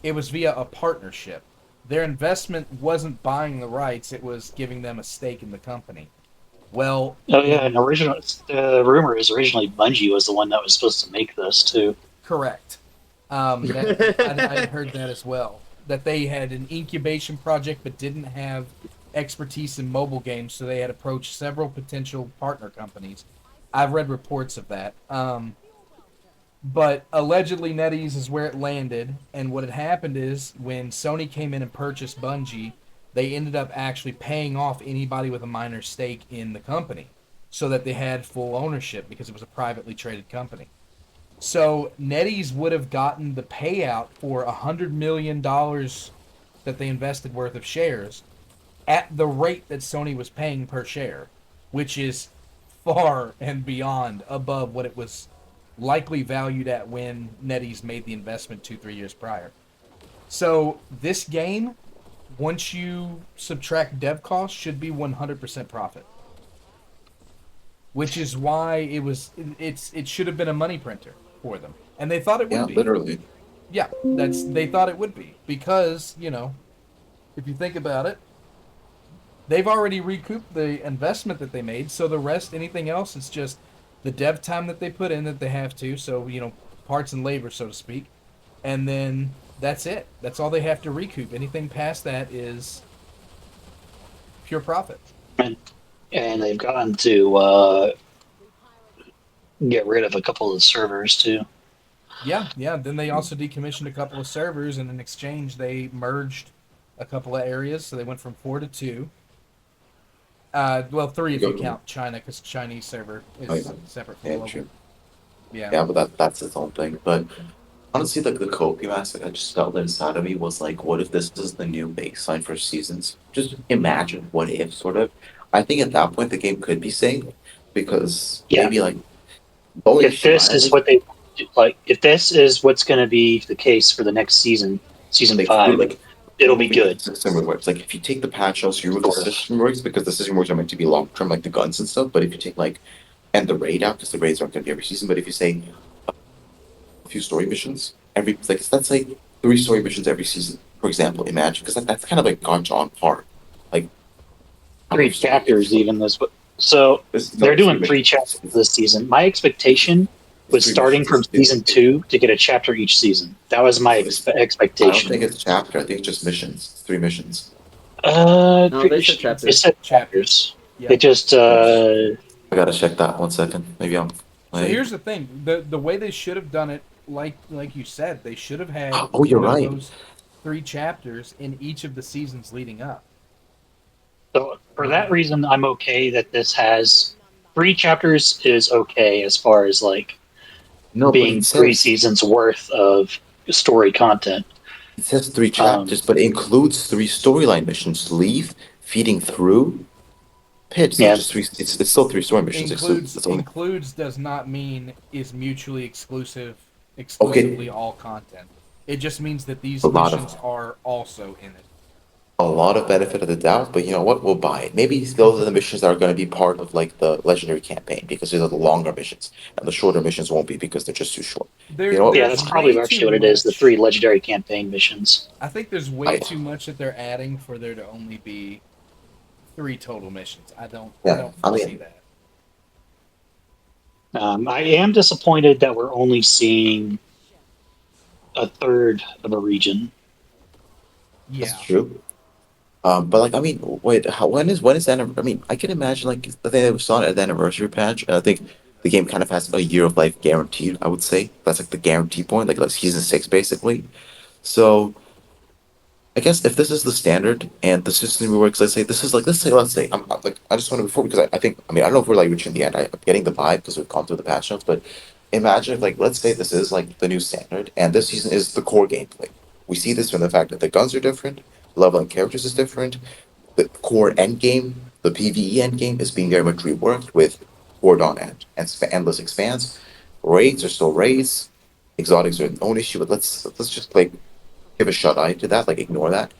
It was via a partnership. Their investment wasn't buying the rights, it was giving them a stake in the company. Well, Oh yeah, and original the rumor is originally Bungie was the one that was supposed to make this too. correct. I had heard that as well. That they had an incubation project but didn't have expertise in mobile games, so they had approached several potential partner companies. I've read reports of that. But allegedly NetEase is where it landed, and what had happened is when Sony came in and purchased Bungie, they ended up actually paying off anybody with a minor stake in the company so that they had full ownership because it was a privately traded company. So NetEase would have gotten the payout for $100 million that they invested worth of shares at the rate that Sony was paying per share, which is far and beyond above what it was likely valued at when NetEase made the investment 2-3 years prior. So this game, once you subtract dev costs, should be 100% profit. Which is why it should have been a money printer for them, and they thought it would Yeah, be. literally. Yeah, they thought it would be because if you think about it, they've already recouped the investment that they made. So the rest, anything else, it's just the dev time that they put in that they have to. So parts and labor, so to speak, and then that's it. That's all they have to recoup. Anything past that is pure profit. And they've gotten to get rid of a couple of the servers too. Yeah, yeah. Then they also decommissioned a couple of servers, and in exchange, they merged a couple of areas. So they went from 4 to 2. Well, 3 if you count China, because Chinese server is separate from local. True. Yeah. Yeah, but that's its own thing. But honestly, like the copium aspect, I just felt inside of me was like, what if this is the new baseline for seasons? Just imagine what if, sort of. I think at that point the game could be safe because Yeah. maybe like going If this is what they like, if this is what's going to be the case for the next season, season like, 5, like it'll be good. the system works. Like if you take the patch notes, you remove the system works because the system works are meant to be long term, like the guns and stuff. But if you take like and the raid out, because the raids aren't going to be every season. But if you say a few story missions every, like let's say 3 story missions every season, for example, imagine because that's kind of like gone on par, like 3 chapters even this. So they're doing 3 chapters this season. My expectation was starting from season 2 to get a chapter each season. That was my expectation. I don't think it's a chapter. I think it's just missions. 3 missions. No, they said chapters. They said chapters. Yeah. They just. I gotta check that 1 second. Maybe I'm. So here's the thing: the way they should have done it, like you said, they should have had Oh, you're right. those 3 chapters in each of the seasons leading up. So for that reason, I'm okay that this has 3 chapters is okay as far as like being 3 seasons worth of story content. It says 3 chapters, but it includes 3 storyline missions: Leave, Feeding Through, Pitch. It's not just 3. It's still 3 story missions. Includes does not mean is mutually exclusively all content. It just means that these missions are also in it. A lot of benefit of the doubt, but you know what? We'll buy it. Maybe those are the missions that are going to be part of like the legendary campaign because these are the longer missions, and the shorter missions won't be because they're just too short. You know what? Yeah, that's probably actually what it is. The 3 legendary campaign missions. I think there's way too much that they're adding for there to only be 3 total missions. I don't see that. I am disappointed that we're only seeing a third of a region. Yeah, that's true. But like, I mean, wait, when is that? I mean, I can imagine like the thing that we saw at the anniversary patch. And I think the game kind of has a year of life guaranteed. I would say that's like the guarantee point, like season 6 basically. So I guess if this is the standard and the system works, let's say this is like let's say I'm like I just want to before because I think I mean I don't know if we're like reaching the end. I'm getting the vibe because we've gone through the patch notes, but imagine if like let's say this is like the new standard and this season is the core gameplay. We see this from the fact that the guns are different, leveling characters is different, the core endgame, the PvE endgame, is being very much reworked with Horde on End and endless expanse. Raids are still raids. Exotics are no issue, but let's just like give a shut eye to that, like ignore that.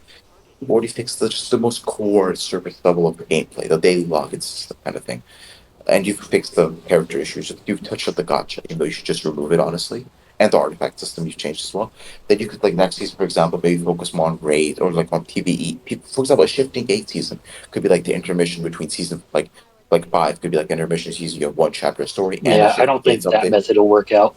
We've already fixed just the most core surface level of the gameplay, the daily login system kind of thing. And you've fixed the character issues. You've touched up the gotcha, even though you should just remove it, honestly. And the artifact system you've changed as well. Then you could, like, next season, for example, maybe focus more on raid or like on PvE. For example, a shifting gate season could be like the intermission between season, like five could be like intermission season. You have one chapter of story and a Yeah, I shifting don't gate think that something. method will work out.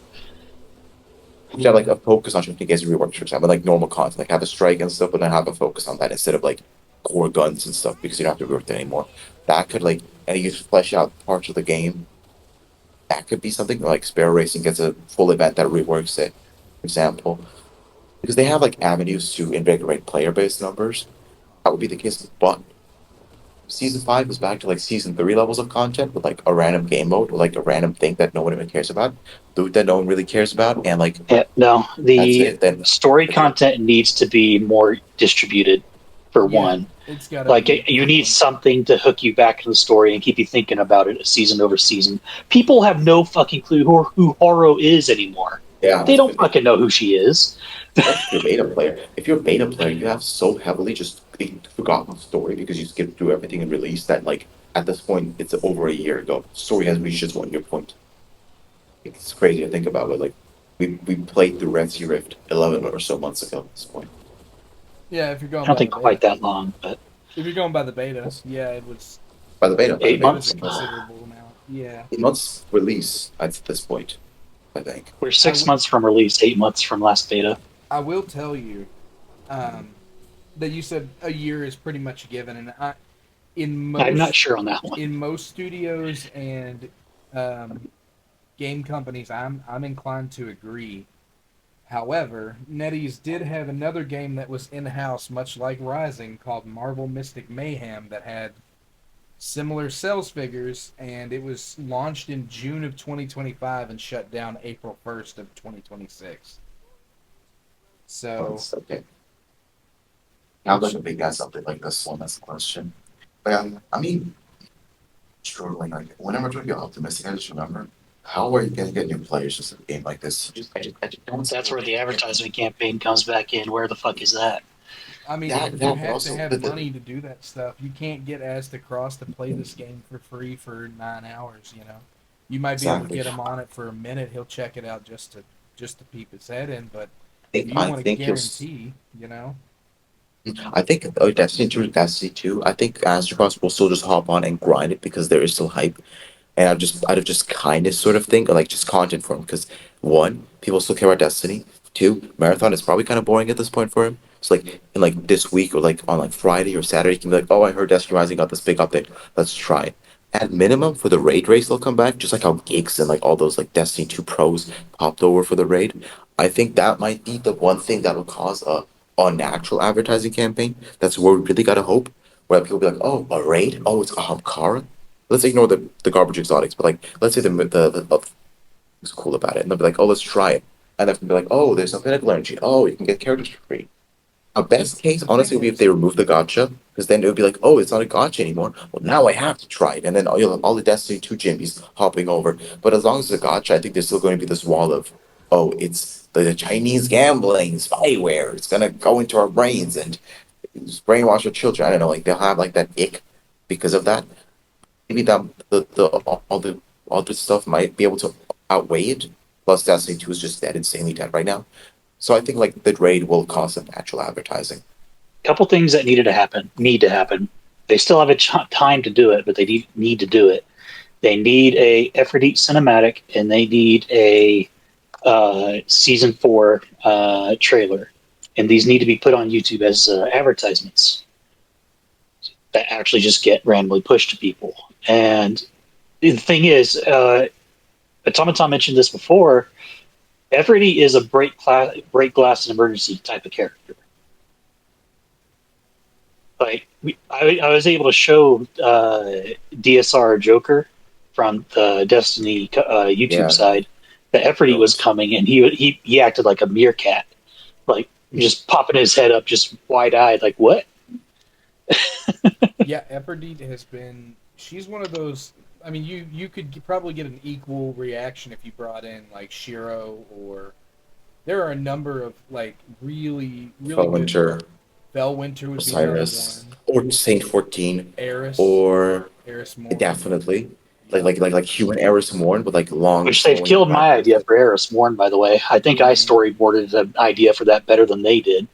You have like a focus on shifting gates reworks, for example, like normal content, like have a strike and stuff, but then have a focus on that instead of like core guns and stuff because you don't have to rework that anymore. That could like, and you flesh out parts of the game. That could be something like Sparrow Racing gets a full event that reworks it, for example, because they have like avenues to invigorate player base numbers. That would be the case, but season five is back to like season three levels of content with like a random game mode or like a random thing that no one even cares about, loot that no one really cares about, and like Yeah, no, that's the it. Then story okay, content needs to be more distributed. For Yeah, one, it's got to like be. you need something to hook you back into the story and keep you thinking about it season over season. People have no fucking clue who Horo is anymore. yeah, They don't fucking know who she is. especially if you're a beta player. If you're a beta player, you have so heavily just forgotten the story because you skipped through everything and released that like at this point it's over a year ago. The story has reached its 1 year point. It's crazy to think about it. Like we played through Red Sea Rift 11 or so months ago at this point. Yeah, if you're I going don't by the think quite beta. that long, but If you're going by the beta, yeah, it was. By the 8 beta, It was months. a considerable amount. Yeah. 8 months release at this point, I think. We're I, 6 months from release, 8 months from last beta. I will tell you um, that you said a year is pretty much given, and I'm not sure on that one. in most studios and game companies, I'm inclined to agree. However, NetEase did have another game that was in house, much like Rising, called Marvel Mystic Mayhem, that had similar sales figures, and it was launched in June of 2025 and shut down April 1st of 2026. So, Okay. How does a big guy something like this one? That's the question. But I mean, struggling. Like whenever I try to be optimistic, I just remember how are you going to get new players into a game like this? I just don't. That's where the advertisement campaign comes back in. Where the fuck is that? I mean, That you but have to also have money to do that stuff. You can't get Cross to play this game for free for 9 hours. You know, you might be able to exactly. get him on it for a minute. He'll check it out just to peep his head in. But I if think you I want to think you'll. guarantee, you know, I think Destiny 2. I think Astrocross will still just hop on and grind it because there is still hype. And out of just kindness sort of thing, or like just content for him. Because one, people still care about Destiny. Two, Marathon is probably kind of boring at this point for him. So like in like this week or like on like Friday or Saturday, he can be like, oh, I heard Destiny Rising got this big update. Let's try it. At minimum, for the raid race, they'll come back, just like how Gigs and like all those like Destiny 2 pros popped over for the raid. I think that might be the one thing that will cause a unnatural advertising campaign. That's where we really gotta hope. Where people be like, oh, a raid? Oh, it's a Hamkara? Let's ignore the garbage exotics, but like let's say the what's cool about it, and they'll be like, oh, let's try it, and they'll be like, oh, there's some pinnacle energy, oh, you can get characters for free. A best case, honestly, would be if they remove the gotcha, because then it would be like, oh, it's not a gotcha anymore. Well, now I have to try it, and then you'll have all the Destiny 2 Jimbies hopping over. But as long as it's a gotcha, I think there's still going to be this wall of, oh, it's the Chinese gambling spyware. It's gonna go into our brains and brainwash our children. I don't know, like they'll have like that ick because of that. Maybe that all the stuff might be able to outweigh it. Plus, Destiny 2 is just dead, insanely dead right now. So I think like the raid will cause some natural advertising. Couple things that need to happen. They still have a time to do it, but they need to do it. They need a Aphrodite cinematic, and they need a season 4 trailer, and these need to be put on YouTube as advertisements that actually just get randomly pushed to people. And the thing is, Automaton mentioned this before. Aphrodite is a break glass and emergency type of character. Like I was able to show DSR Joker from the Destiny YouTube Yeah, side that Aphrodite was those. coming, and he acted like a meerkat, like just popping his head up, just wide eyed, like what? Yeah, Eperdite has been. She's one of those. I mean, you could probably get an equal reaction if you brought in like Shiro, or there are a number of like really good. Felwinter, Bellwinter would be another Osiris, one. or Saint 14, Eris, or Eris Morn. definitely Yep. like human Eris Morn with like long Which they've flowing killed black my hair. idea for Eris Morn, by the way. I think I storyboarded an idea for that better than they did.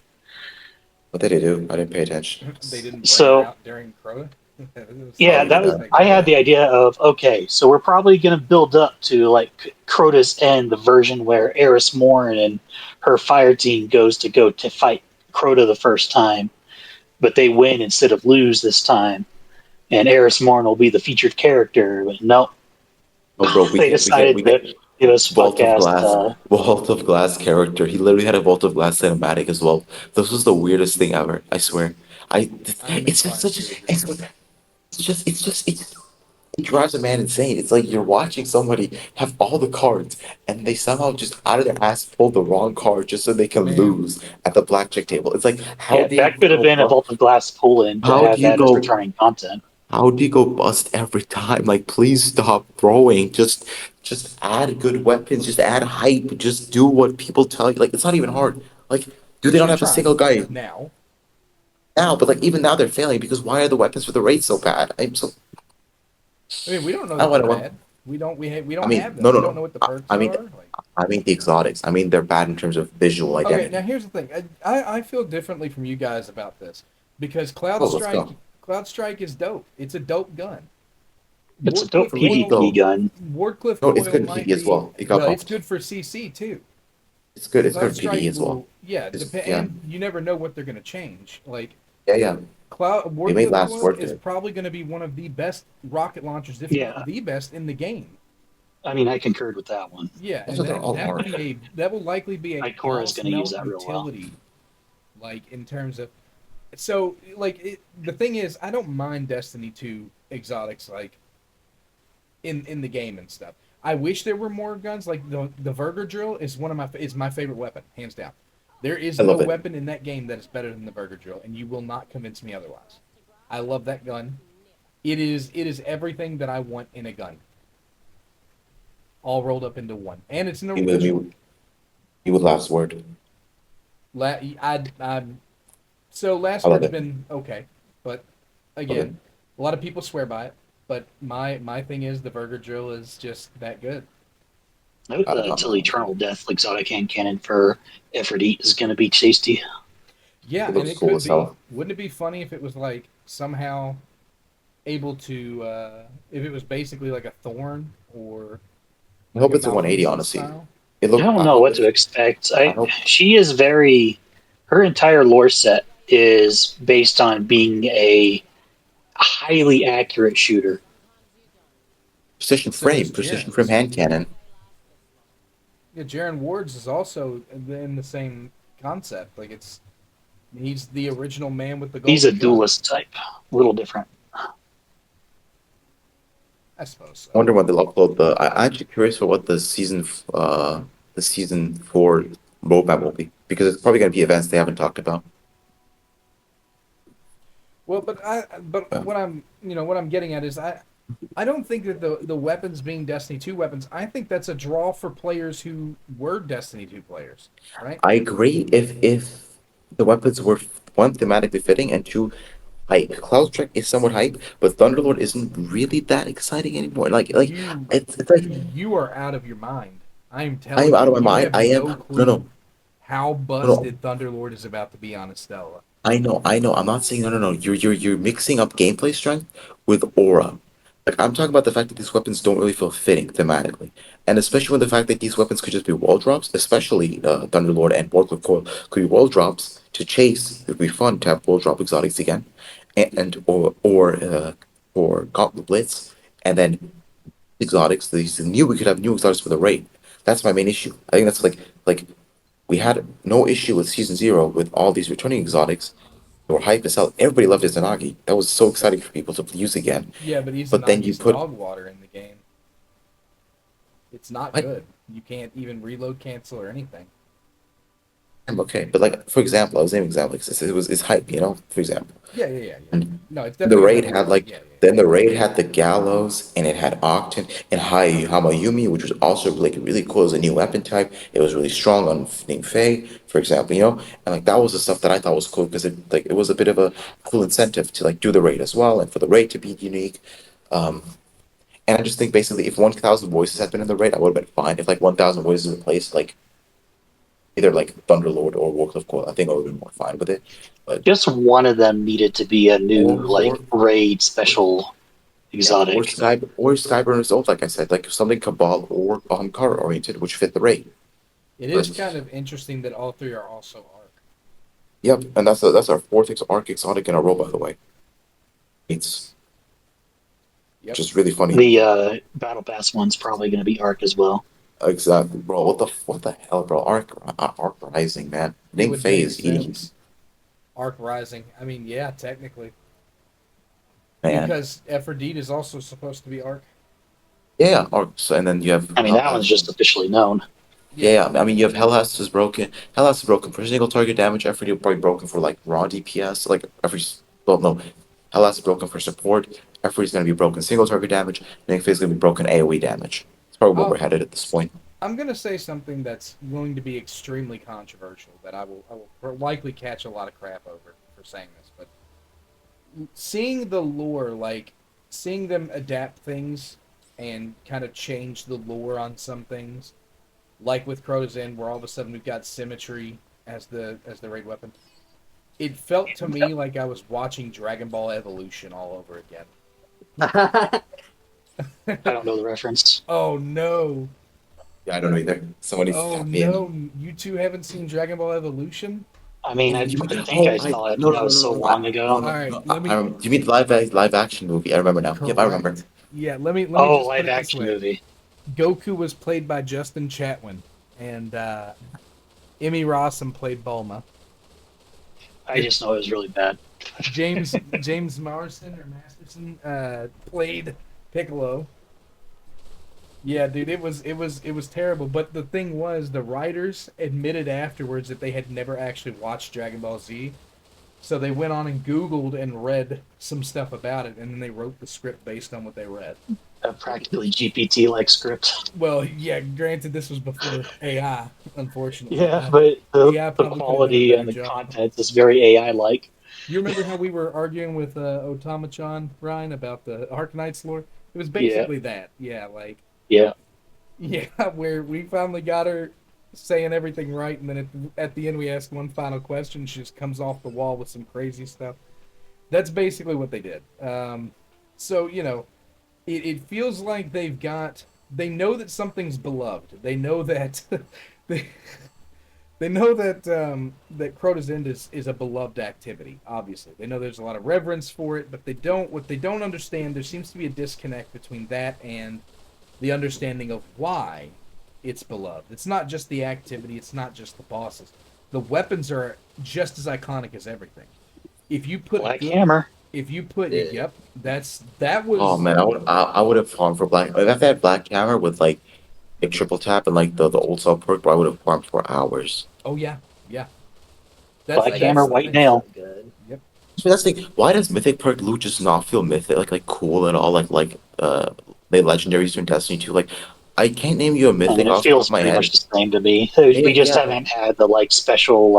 What did they do? I didn't pay attention. They didn't bring her So out during Crota. It was yeah, Oh, like even that was. that. segment. I had the idea of okay, so we're probably going to build up to like Crota's End, the version where Eris Morn and her fire team goes to fight Crota the first time, but they win instead of lose this time, and Eris Morn will be the featured character. But no, Oh, bro, they decided we to get give us Vault of podcast. Glass, Vault of Glass character. He literally had a Vault of Glass cinematic as well. This was the weirdest thing ever. I swear. I. I'm It's just inclined such. to agree. It's it drives a man insane. It's like you're watching somebody have all the cards and they somehow just out of their ass pull the wrong card just so they can Man, lose at the blackjack table. It's like Yeah, that could have been a Vault of Glass pull-in to how do have you that as go returning content. how do you go bust every time? Like please stop throwing. Just add good weapons, just add hype, just do what people tell you. Like it's not even hard. Like do they which not they're have a single trying guy now. now? But like even now they're failing because why are the weapons for the raid so bad? I'm so I mean, we don't know I that they're want to bad. We I don't mean, have them. no, no, We don't no. know what the perks I mean, are. Like, I mean the exotics. I mean they're bad in terms of visual okay, now identity. here's the thing. I feel differently from you guys about this because Oh, let's go. Cloud Strike is dope. It's a dope gun. It's a dope Wardcliff For me, Coil PvP though, gun. Wardcliff no, it's Coil good in might PvE as be well. It got well. It's buffed. good for CC too. It's good. It's good Cloud in PvE Strike as well. will yeah. It's, yeah, And you never know what they're gonna change. Like yeah, yeah. It may Wardcliff last Coil worth is it. probably going to be one of the best rocket launchers, if Yeah, not the best in the game. I mean I concurred with that one. Yeah, That's and what they're all that will hard. be that will likely be a Ikora is boss going to use melt that real well. utility, like in terms of. So the thing is, I don't mind Destiny 2 exotics like in the game and stuff. I wish there were more guns. Like the Verger drill is is my favorite weapon, hands down. There is I no love it. weapon in that game that is better than the Verger drill, and you will not convince me otherwise. I love that gun. It is everything that I want in a gun, all rolled up into one, and it's an You with original. me? You with last word. So last I love word's it. been okay, but Love it. again, a lot of people swear by it. But my thing is the Burger Drill is just that good. I hope the Till Eternal Death exotic hand cannon for Aphrodite is going to be tasty. Yeah, It and looks it cool could as be. hell. Wouldn't it be funny if it was like somehow able to, if it was basically like a Thorn or I like hope a it's a 180. Malfeasance Honestly, style? it I look. don't I know hope what to it's. expect. I hope. She is very her entire lore set is based on being a highly accurate shooter. So is Precision frame Jaren's. hand cannon. Yeah, Jaren Ward's is also in the same concept. Like he's the original man with the He's a golden gun. duelist type, a little different. I suppose I so. wonder when they'll upload the. I'm actually curious for what the season 4 roadmap will be because it's probably going to be events they haven't talked about. Well, but Yeah. what I'm getting at is I don't think that the weapons being Destiny 2 weapons, I think that's a draw for players who were Destiny 2 players, right? I agree if the weapons were one thematically fitting and two hype. Cloud Trek is somewhat hype, but Thunderlord isn't really that exciting anymore. Like You it's like you are out of your mind. I'm I am telling out you, of my you mind. have I am no no clue no how no. busted Thunderlord is about to be on Estella. I know. I'm not saying no. You're mixing up gameplay strength with aura. Like I'm talking about the fact that these weapons don't really feel fitting thematically, and especially when the fact that these weapons could just be wall drops, especially Thunderlord and Warcliffe Coil could be wall drops to chase. It would be fun to have wall drop exotics again, and or Gauntlet Blitz, and then exotics. These new we could have new exotics for the raid. That's my main issue. I think that's like we had no issue with season 0 with all these returning exotics. They were hype as hell. Everybody loved Izanagi. That was so exciting for people to use again. Yeah, but But then you Izanagi's put dog water in the game. It's not what? good. You can't even reload cancel or anything. I'm okay. But like for example, I was naming example because it's hype, for example. Yeah. And No, it's the definitely raid hype. had like Yeah. then the raid had the Gallows and it had Octane and Hamayumi, which was also like really cool as a new weapon type. It was really strong on named Faye, for example, and like that was the stuff that I thought was cool because it was a bit of a cool incentive to like do the raid as well and for the raid to be unique. Um, and I just think basically if 1,000 voices had been in the raid, I would have been fine. If like 1,000 voices replaced like either like Thunderlord or Warcliffe Coil, I think I would have been more fine with it. But Just one of them needed to be a new or raid special yeah, exotic. or Skyburner's old, like I said, like something Cabal or Car oriented, which fit the raid. It But is kind of interesting that all three are also arc. yep, and that's our fourth arc exotic in a row, by the way. It's Yep. just really funny. The battle pass one's probably going to be arc as well. Exactly, bro. What the hell, bro? Arc Rising, man. It Ning would Fei make is eating, sense. Arc Rising. I mean, yeah, technically. man. Because Aphrodite is also supposed to be arc. Yeah, Arc. So, and then you have I mean, that one's just officially known. yeah. I mean, you have Hellhouse is broken. Hellhouse is broken for single target damage. Every probably broken for like raw DPS. Like every well, no, Hellhouse is broken for support. Everybody's gonna be broken single target damage. Ning Fei is gonna be broken AOE damage. It's probably where Oh, we're headed at this point. I'm gonna say something that's going to be extremely controversial that I will likely catch a lot of crap over for saying this, but seeing the lore, like seeing them adapt things and kind of change the lore on some things, like with Crow's End, where all of a sudden we've got symmetry as the raid weapon. It felt to me like I was watching Dragon Ball Evolution all over again. I don't know the reference. Oh no! Yeah, I don't know either. Someone needs to Oh tap me in. no! You two haven't seen Dragon Ball Evolution? I mean, I You mean, think I saw it, but no, that no, was no, so no, long no, ago. no, All right, no, let me. you mean live action movie? I remember now. Yep, I remember. Correct. Yeah, let me Oh, just put live it this action way. movie. Goku was played by Justin Chatwin, and Emmy Rossum played Bulma. I just know it was really bad. James Masterson played Piccolo. Yeah, dude, it was terrible. But the thing was, the writers admitted afterwards that they had never actually watched Dragon Ball Z, so they went on and Googled and read some stuff about it, and then they wrote the script based on what they read. A practically GPT-like script. Well, yeah, granted, this was before AI, unfortunately. Yeah, but the, AI the probably could have done a quality better and the job. content is very AI-like. You remember how we were arguing with Otamachan, Ryan, about the Arcanite's lore? It was Yeah, basically that. Yeah, like, yeah. yeah, where we finally got her saying everything right, and then at the end we asked one final question, she just comes off the wall with some crazy stuff. That's basically what they did. So, it feels like they know that something's beloved. They know that they they know that that Crota's End is a beloved activity. Obviously, they know there's a lot of reverence for it, but what they don't understand, there seems to be a disconnect between that and the understanding of why it's beloved. It's not just the activity. It's not just the bosses. The weapons are just as iconic as everything. If you put Black Hammer. if you put Yeah. yep, that was Oh man, I would have farmed for Black. If I had Black Hammer with like a triple tap and like the old salt perk, bro, I would have farmed for hours. oh yeah. Black Like, Hammer, that's White so Nail. good. Yep. So that's the thing. Why does Mythic perk loot just not feel mythic like cool at all? The legendaries in Destiny 2. Like I can't name you a I mythic mean, it off the top feels of my pretty head. much the same to me. We just Yeah. haven't had the special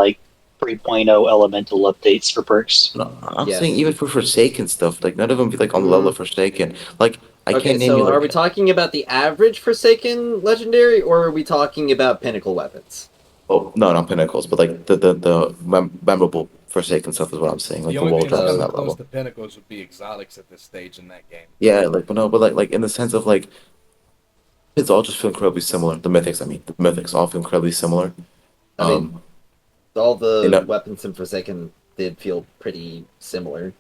3.0 elemental updates for perks. No, I'm Yes. saying even for Forsaken stuff, like none of them be like on the level of Forsaken. Like I Okay, can't name so you are like we talking about the average Forsaken legendary, or are we talking about pinnacle weapons? oh no, not pinnacles, but like the memorable Forsaken stuff is what I'm saying. Like The the only wall thing that's drops in coming that close level. to pinnacles would be exotics at this stage in that game. Yeah, like but no, but like in the sense of like it's all just feel incredibly similar. The mythics, I mean, the mythics all feel incredibly similar. I mean, Um, all you the know, weapons in Forsaken did feel pretty similar.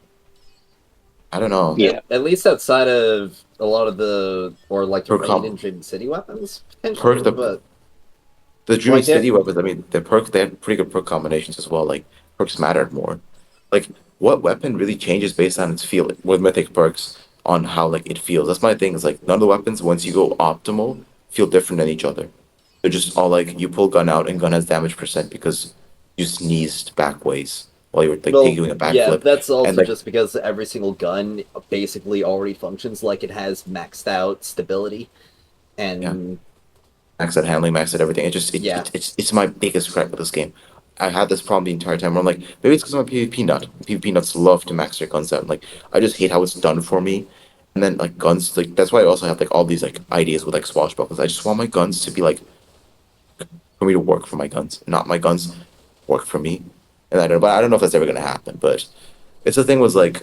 I don't know. Yeah. At least outside of a lot of or like the Per raid comp, and Dream City weapons, potentially, perk but the Dream like City that. weapons. I mean, the perks they had pretty good perk combinations as well. Like perks mattered more. Like what weapon really changes based on its feel with mythic perks on how like it feels. That's my thing. Is like none of the weapons once you go optimal feel different than each other. They're just all like you pull gun out and gun has damage percent because you sneezed back ways while you were like Well, doing a yeah, backflip, that's and also like just because every single gun basically already functions like it has maxed out stability, yeah, and max at handling, max at everything. It just yeah, it's my biggest gripe with this game. I had this problem the entire time where I'm like, maybe it's because I'm a PvP nut. PvP nuts love to max their guns out. Like I just hate how it's done for me. And then like guns, like that's why I also have like all these like ideas with like swashbuckles. I just want my guns to be like for me to work for my guns, not my guns work for me. And I don't know if that's ever gonna happen. But it's the thing was like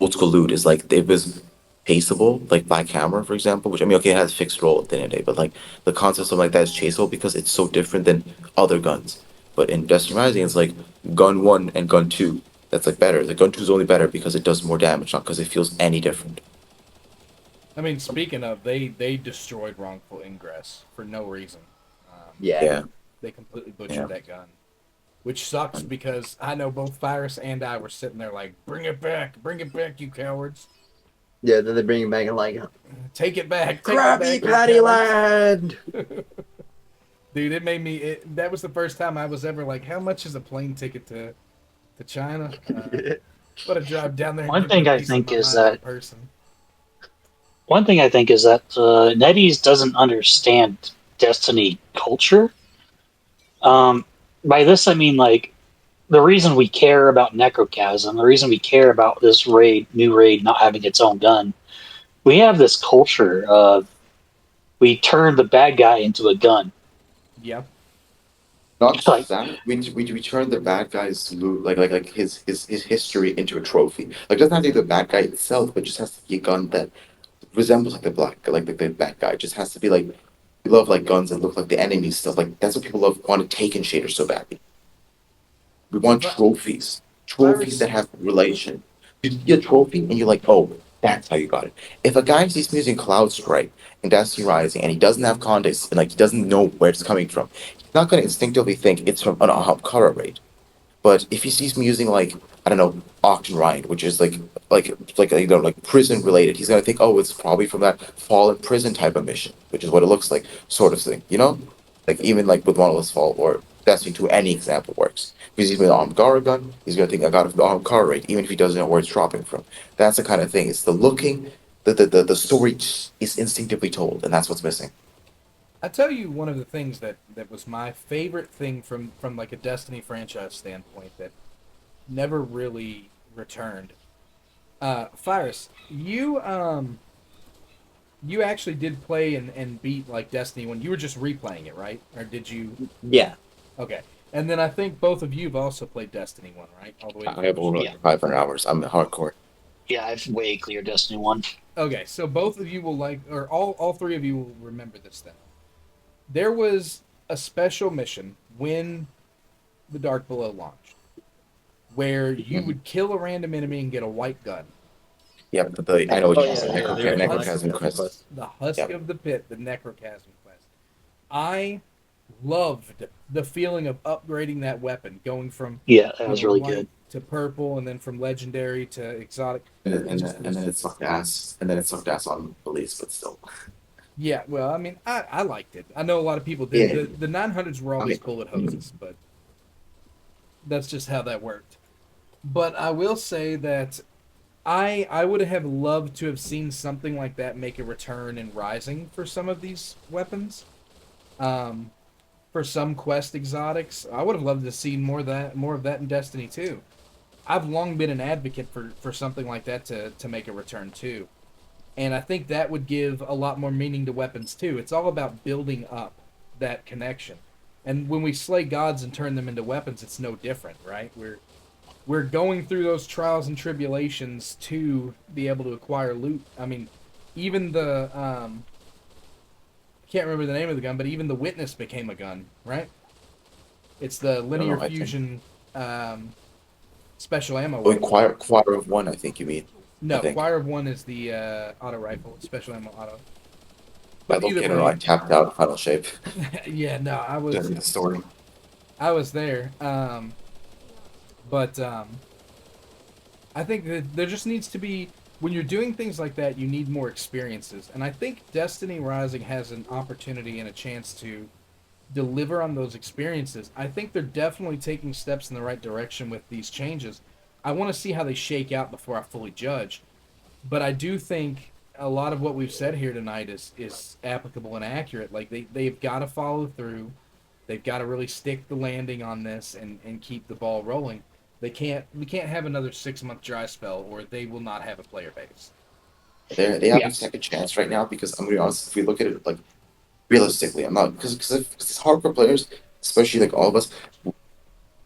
old school loot is like it was chaseable, like Black Hammer, for example, which I mean, okay, it has fixed roll at the end of the day, but like the concept of something like that is chaseable because it's so different than other guns. But in Destiny Rising, it's like gun one and gun two. That's like better. The gun two is only better because it does more damage, not because it feels any different. I mean, speaking of, they destroyed wrongful ingress for no reason. yeah. Yeah, They completely butchered yeah. that gun, which sucks because I know both Virus and I were sitting there like, bring it back, you cowards, Yeah, then they bring it back and like, take it back, Krabby you Patty cowards." Land! Dude, it made me. That was the first time I was ever like, how much is a plane ticket to China? But I drive down there and One give me thing a I piece of think my is mind in that person. NetEase doesn't understand Destiny culture. Um, by this I mean like the reason we care about Necrochasm, the reason we care about this new raid not having its own gun, we have this culture of we turn the bad guy into a gun. Yeah. Not Like, just that, we turn the bad guy's loot, like his history into a trophy. Like, it doesn't have to be the bad guy itself, but just has to be a gun that resembles like the black, like the bad guy. It just has to be like we love like guns that look like the enemy stuff. Like that's what people love. Want to take in shaders so badly. We So want trophies, trophies Virus. that have relation. You get a trophy and you're like, oh, that's how you got it. If a guy sees me using Cloud Strike in Destiny Rising and he doesn't have context and like he doesn't know where it's coming from, he's not going to instinctively think it's from an color rate. But if he sees me using like I don't know Auction Riot, which is like like prison related, he's gonna think, oh, it's probably from that fallen prison type of mission, which is what it looks like, sort of thing. You know, like even like with Monolith's Fall or Destiny 2, any example works. If he's using an armed guard gun, he's gonna think I got it from the armed car rate, even if he doesn't know where it's dropping from. That's the kind of thing. It's the looking, the story is instinctively told, and that's what's missing. I tell you, one of the things that was my favorite thing from like a Destiny franchise standpoint that never really returned. Virus, you actually did play and beat like Destiny when you were just replaying it, right? Or did you? Yeah. Okay. And then I think both of you have also played Destiny 1, right? All the way to I have over yeah, like 500 hours. I'm hardcore. yeah, I've way cleared Destiny 1. Okay, so both of you will like, or all three of you will remember this then. There was a special mission when the Dark Below launched where you would kill a random enemy and get a white gun. Yeah, but I know what Oh you yeah, said. yeah. The husk, Necrochasm quest. the husk Yep. of the pit, the Necrochasm quest. I loved the feeling of upgrading that weapon, going from Yeah, that was really white good. to purple, and then from legendary to exotic. And then it sucked ass. And then it sucked ass on police, but still. Yeah, well, I mean, I liked it. I know a lot of people did. Yeah. The 900s were always Okay. bullet hoses, but that's just how that worked. But I will say that I would have loved to have seen something like that make a return in Rising for some of these weapons. For some quest exotics, I would have loved to see more of that in Destiny 2. I've long been an advocate for something like that to make a return too. And I think that would give a lot more meaning to weapons too. It's all about building up that connection. And when we slay gods and turn them into weapons, it's no different, right? We're going through those trials and tribulations to be able to acquire loot. I mean, even the I can't remember the name of the gun, but even the Witness became a gun, right? It's the linear I think. fusion special ammo Oh, weapon. choir of one, I think you mean. No, I think. Choir of One is the auto rifle, special ammo auto. I But don't either care. I way, tapped out final shape. yeah, no, During the story. I was there. But I think that there just needs to be, when you're doing things like that, you need more experiences. And I think Destiny Rising has an opportunity and a chance to deliver on those experiences. I think they're definitely taking steps in the right direction with these changes. I want to see how they shake out before I fully judge. But I do think a lot of what we've said here tonight is applicable and accurate. Like they've got to follow through. They've got to really stick the landing on this and keep the ball rolling. We can't have another 6 month dry spell or they will not have a player base. They have Yeah. a second chance right now because I'm gonna be honest. If we look at it like realistically, I'm not because it's hardcore players, especially like all of us,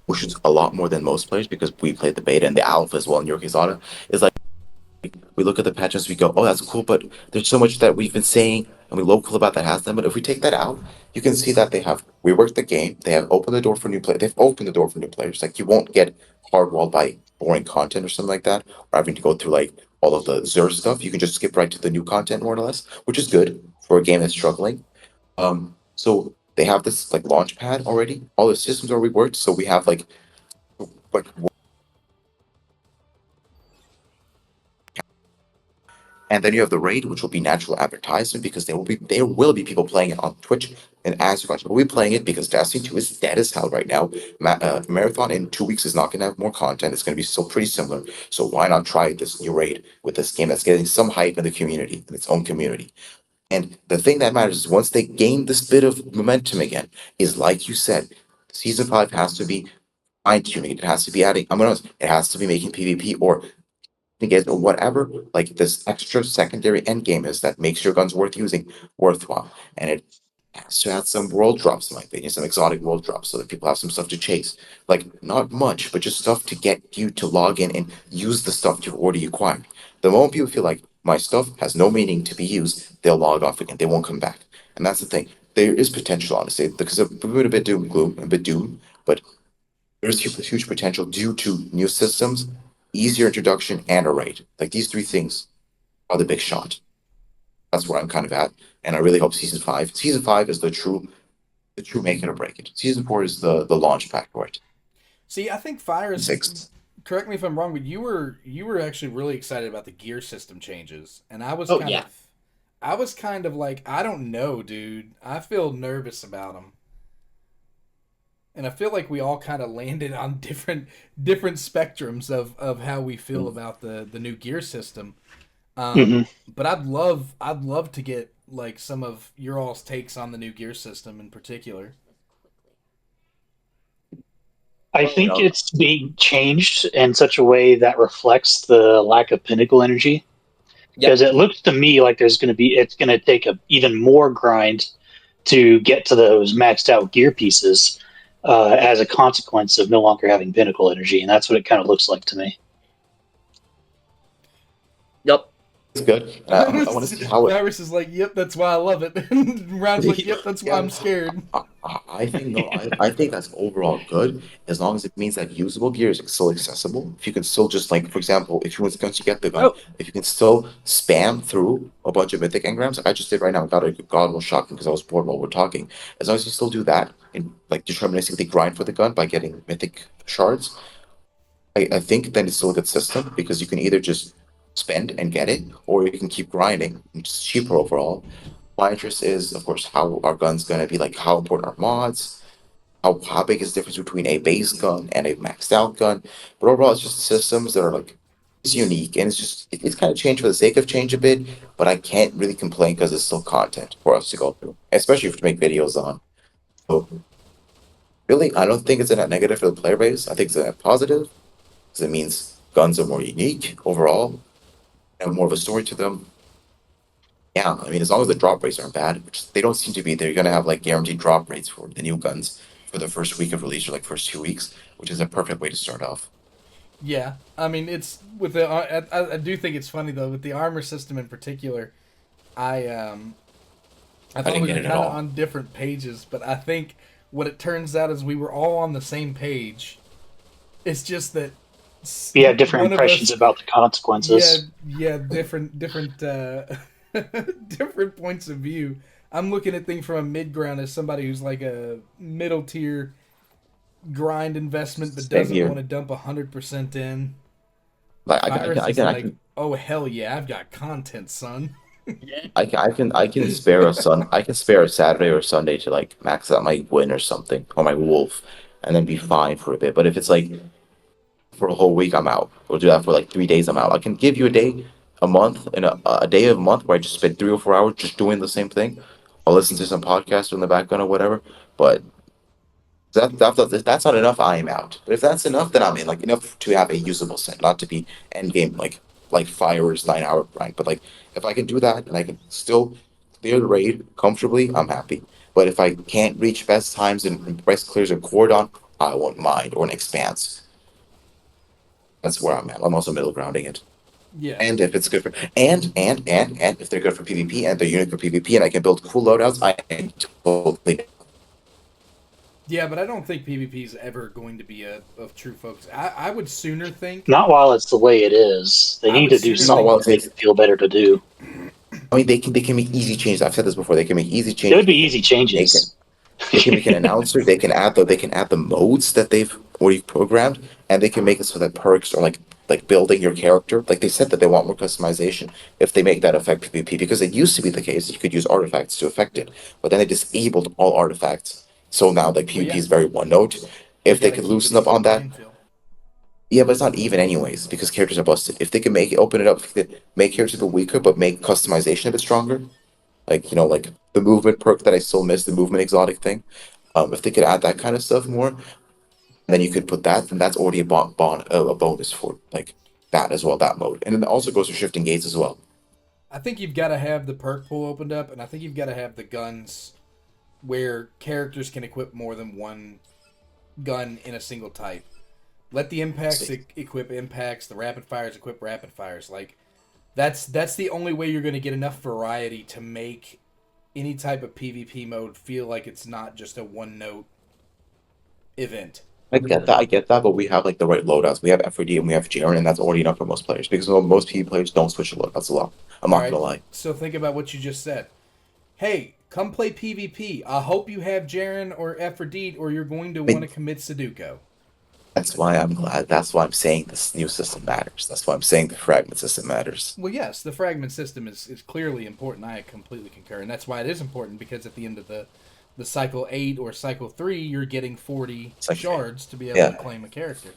which is a lot more than most players because we played the beta and the alpha as well in your case, Auto, is like we look at the patches, we go, oh, that's cool, but there's so much that we've been saying and we local about that has them. But if we take that out, you can see that they have reworked the game. They have opened the door for new players. They've opened the door for new players. Like you won't get hardwalled by boring content or something like that, or having to go through like all of the Xur stuff. You can just skip right to the new content more or less, which is good for a game that's struggling. So they have this like launch pad already. All the systems are reworked, so we have like and then you have the raid, which will be natural advertisement because there will be people playing it on Twitch and as you will be playing it because Destiny 2 is dead as hell right now. Marathon in 2 weeks is not going to have more content. It's going to be still pretty similar. So why not try this new raid with this game that's getting some hype in the community, in its own community? And the thing that matters is once they gain this bit of momentum again, is like you said, season 5 has to be fine tuning. It has to be adding. I'm gonna. It has to be making PvP or get or whatever like this extra secondary end game is that makes your guns worth using worthwhile. And it has to add some world drops, in my opinion, some exotic world drops so that people have some stuff to chase. Like not much, but just stuff to get you to log in and use the stuff you've already acquired. The moment people feel like my stuff has no meaning to be used, they'll log off again. They won't come back. And that's the thing. There is potential, honestly, because we're a bit doom gloom, a bit doom, but there's huge potential due to new systems, easier introduction, and a raid. Like these three things are the big shot. That's where I'm kind of at, and I really hope season 5. Season 5 is the true make it or break it. Season 4 is the launch pack for it. See, I think Fire is. Sixth. Correct me if I'm wrong, but you were actually really excited about the gear system changes, and I was I was kind of like, I don't know, dude. I feel nervous about them. And I feel like we all kind of landed on different spectrums of how we feel about the new gear system. Mhm. But I'd love to get like some of your all's takes on the new gear system in particular. I think it's being changed in such a way that reflects the lack of pinnacle energy. Because it looks to me like it's going to take a even more grind to get to those maxed out gear pieces as a consequence of no longer having pinnacle energy, and that's what it kind of looks like to me. Yep. It's good. And I want to see how it. Virus is like, yep, that's why I love it. Round's like, yep, that's why Yeah. I'm scared. I think no, I think that's overall good as long as it means that usable gear is still accessible. If you can still just like, for example, if you once you get the gun, if you can still spam through a bunch of mythic engrams, like I just did right now, I got a godwall shotgun because I was bored while we're talking. As long as you still do that and like deterministically grind for the gun by getting mythic shards, I think then it's still a good system because you can either just spend and get it, or you can keep grinding, which is cheaper overall. My interest is, of course, how our gun's gonna be like how important are mods, how big is the difference between a base gun and a maxed out gun. But overall it's just systems that are like it's unique and it's kind of changed for the sake of change a bit, but I can't really complain because it's still content for us to go through, especially if to make videos on. So really I don't think it's a net negative for the player base. I think it's a net positive because it means guns are more unique overall and more of a story to them. Yeah, I mean, as long as the drop rates aren't bad, which they don't seem to be, they're gonna have like guaranteed drop rates for the new guns for the first week of release or like first 2 weeks, which is a perfect way to start off. Yeah, I mean, it's with the. I do think it's funny though with the armor system in particular. I thought didn't we get were it at kind of all. on different pages, but I think what it turns out is we were all on the same page. It's just that We have different one of impressions us, about the yeah, consequences. yeah, different different points of view. I'm looking at things from a mid ground as somebody who's like a middle tier grind investment but Same doesn't here. want to dump 100% in. Like Virus is I like, can oh hell yeah, I've got content, son. I can spare a Saturday or Sunday to like max out my win or something or my wolf, and then be fine for a bit. But if it's like for a whole week, I'm out. We'll do that for like 3 days. I'm out. I can give you a day, a month, and a day of a month where I just spend 3 or 4 hours just doing the same thing. I'll listen to some podcast in the background or whatever. But that's not enough. I am out. But if that's enough, then I'm in. Like enough to have a usable set, not to be end game like Fire's 9 hour grind. But like if I can do that and I can still clear the raid comfortably, I'm happy. But if I can't reach best times and best clears a cordon, I won't mind or an expanse. That's where I'm at. I'm also middle grounding it. Yeah. And if it's good for and if they're good for PvP and they're unique for PvP and I can build cool loadouts, I am totally. Yeah, but I don't think PvP is ever going to be a true focus. I would sooner think. Not while it's the way it is. They I need would to do sooner something think- to make it feel better to do. I mean, they can make easy changes. I've said this before. They can make easy It changes. would be easy changes. They can make an announcer. They can add the modes that they've already programmed, and they can make it so that perks are like building your character. Like they said that they want more customization if they make that affect PvP because it used to be the case that you could use artifacts to affect it, but then they disabled all artifacts. So now like PvP is very one note. If they could loosen up on that, yeah, but it's not even anyways because characters are busted. If they can make it open it up, make characters a bit weaker, but make customization a bit stronger, like like the movement perk that I still miss, the movement exotic thing. If they could add that kind of stuff more, then you could put that, then that's already a bonus for like that as well, that mode, and it also goes for shifting gates as well. I think you've got to have the perk pool opened up, and I think you've got to have the guns where characters can equip more than one gun in a single type. Let the impacts equip impacts, the rapid fires equip rapid fires. Like that's the only way you're going to get enough variety to make any type of PvP mode feel like it's not just a one note event. I get that, but we have like the right loadouts. We have FRD and we have Jaren, and that's already enough for most players because most PvP players don't switch the loadouts a lot. I'm not gonna lie. So think about what you just said. Hey, come play PvP. I hope you have Jaren or Aphrodite, or you're going to want to commit Sudoku. That's why I'm glad. That's why I'm saying this new system matters. That's why I'm saying the fragment system matters. Well, yes, the fragment system is clearly important. I completely concur, and that's why it is important because at the end of the cycle 8 or cycle 3, you're getting 40 shards to be able to claim a character.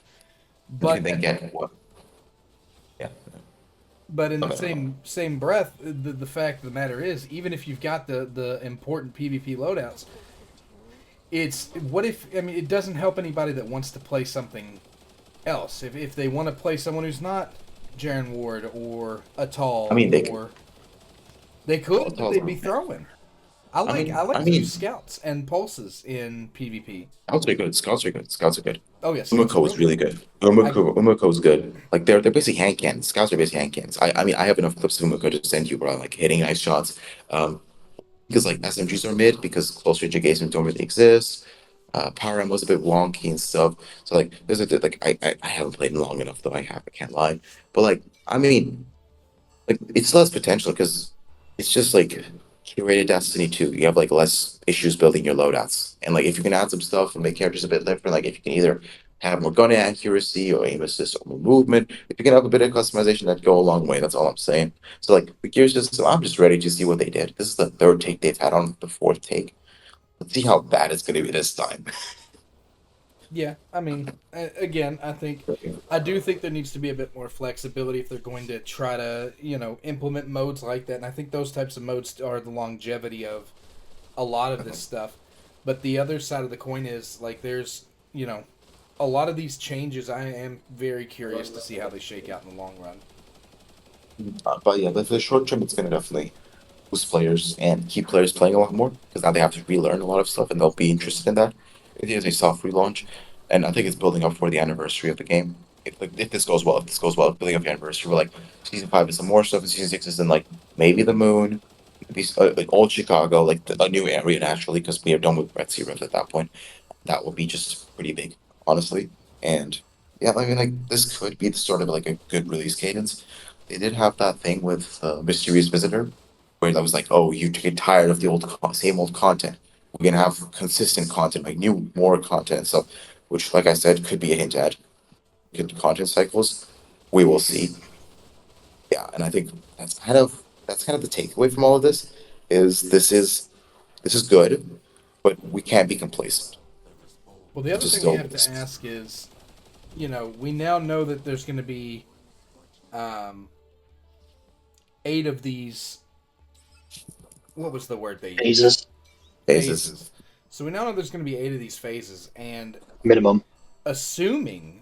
But they get what? Yeah. But in the same breath, the fact of the matter is, even if you've got the important PvP loadouts, it doesn't help anybody that wants to play something else. If they want to play someone who's not Jaren Ward or Atal, they could, but they'd be throwing. I like to use scouts and pulses in PvP. Scouts are good. Oh yes, Umiko is really good. Umiko's good. Like they're basically hand cannons. Scouts are basically hand cannons. I mean I have enough clips of Umiko to send you, bro. Like hitting nice shots. Because like SMGs are mid because close range engagements don't really exist. Power ammo was a bit wonky and stuff. So like there's I haven't played in long enough though. I can't lie. But like I mean, like it still has potential because it's just like curated Destiny 2. You have like less issues building your loadouts, and like if you can add some stuff and make characters a bit different, like if you can either have more gun accuracy or aim assist or more movement, if you can have a bit of customization, that'd go a long way. That's all I'm saying. So like the gear system, I'm just ready to see what they did. This is the third take they've had on the fourth take. Let's see how bad it's going to be this time. Yeah, I mean, again, I do think there needs to be a bit more flexibility if they're going to try to, implement modes like that. And I think those types of modes are the longevity of a lot of this stuff. But the other side of the coin is, like, there's, a lot of these changes, I am very curious to see how they shake out in the long run. But yeah, but for the short term, it's going to definitely boost players and keep players playing a lot more because now they have to relearn a lot of stuff and they'll be interested in that. It is a soft relaunch, and I think it's building up for the anniversary of the game. If this goes well, building up the anniversary, we're like season 5 is some more stuff, and season 6 is then like maybe the moon, maybe like old Chicago, like a new area naturally because we are done with Red Sea Rift at that point. That would be just pretty big, honestly. And yeah, I mean like this could be the start of like a good release cadence. They did have that thing with Mysterious Visitor, where I was like, oh, you get tired of the same old content. We're gonna have consistent content, like more content and stuff, which, like I said, could be a hint at good content cycles. We will see. Yeah, and I think that's kind of That's kind of the takeaway from all of this. This is good, but we can't be complacent. Well, the It other just thing we still have to is. ask is, we now know that there's going to be 8 of these. What was the word they used? Phases Phases. So we now know there's going to be 8 of these phases, and minimum. assuming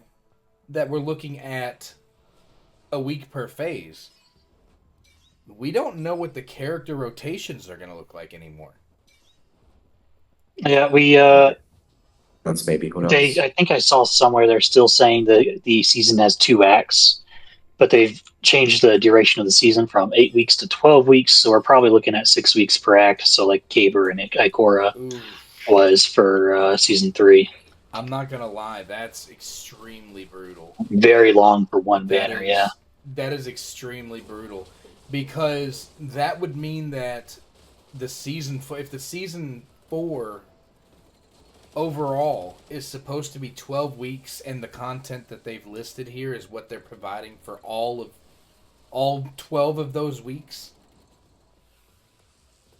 that we're looking at a week per phase, we don't know what the character rotations are going to look like anymore. Yeah, we Months maybe. Who they knows? I think I saw somewhere they're still saying the season has 2 acts, but they've changed the duration of the season from 8 weeks to 12 weeks, so we're probably looking at 6 weeks per act. So like Caber and Ikora Ooh, was for season 3. I'm not going to lie, that's extremely brutal. Very long for one That banner. Yeah. is extremely brutal, because that would mean that if the season 4 overall is supposed to be 12 weeks, and the content that they've listed here is what they're providing for all 12 of those weeks.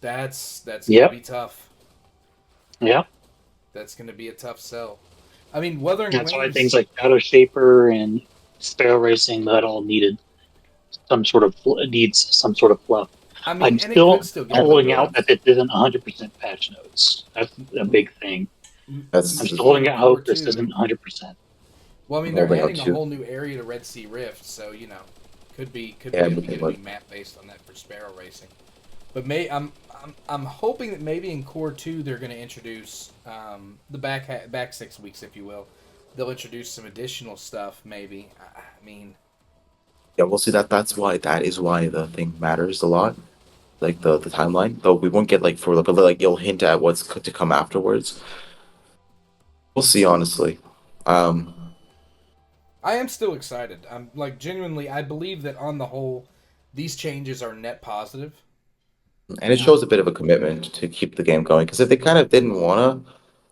That's going to Yep. be tough. Yeah. That's going to be a tough sell. I mean, Wuthering That's why Waves. things like Shadow Shaper and Sparrow Racing, that all needed some sort of fluff. I mean, I'm and it could still still get Yeah, holding better. out that this isn't 100% patch notes. That's a big thing. That's I'm Maybe still holding in out core hope this 2. isn't 100%. Well, I mean, they're holding out adding a too. whole new area to Red Sea Rift, so could be Yeah, going to but get a new map based on that for Sparrow Racing. But I'm hoping that maybe in Core 2 they're going to introduce the back 6 weeks, if you will. They'll introduce some additional stuff, maybe. I mean, Yeah, we'll see that. That is why the thing matters a lot. Like the timeline. Though we won't get like for but like you'll hint at what's to come afterwards. We'll see, honestly. Um, I am still excited. I'm like genuinely. I believe that on the whole, these changes are net positive. and it shows a bit of a commitment to keep the game going. Because if they kind of didn't wanna,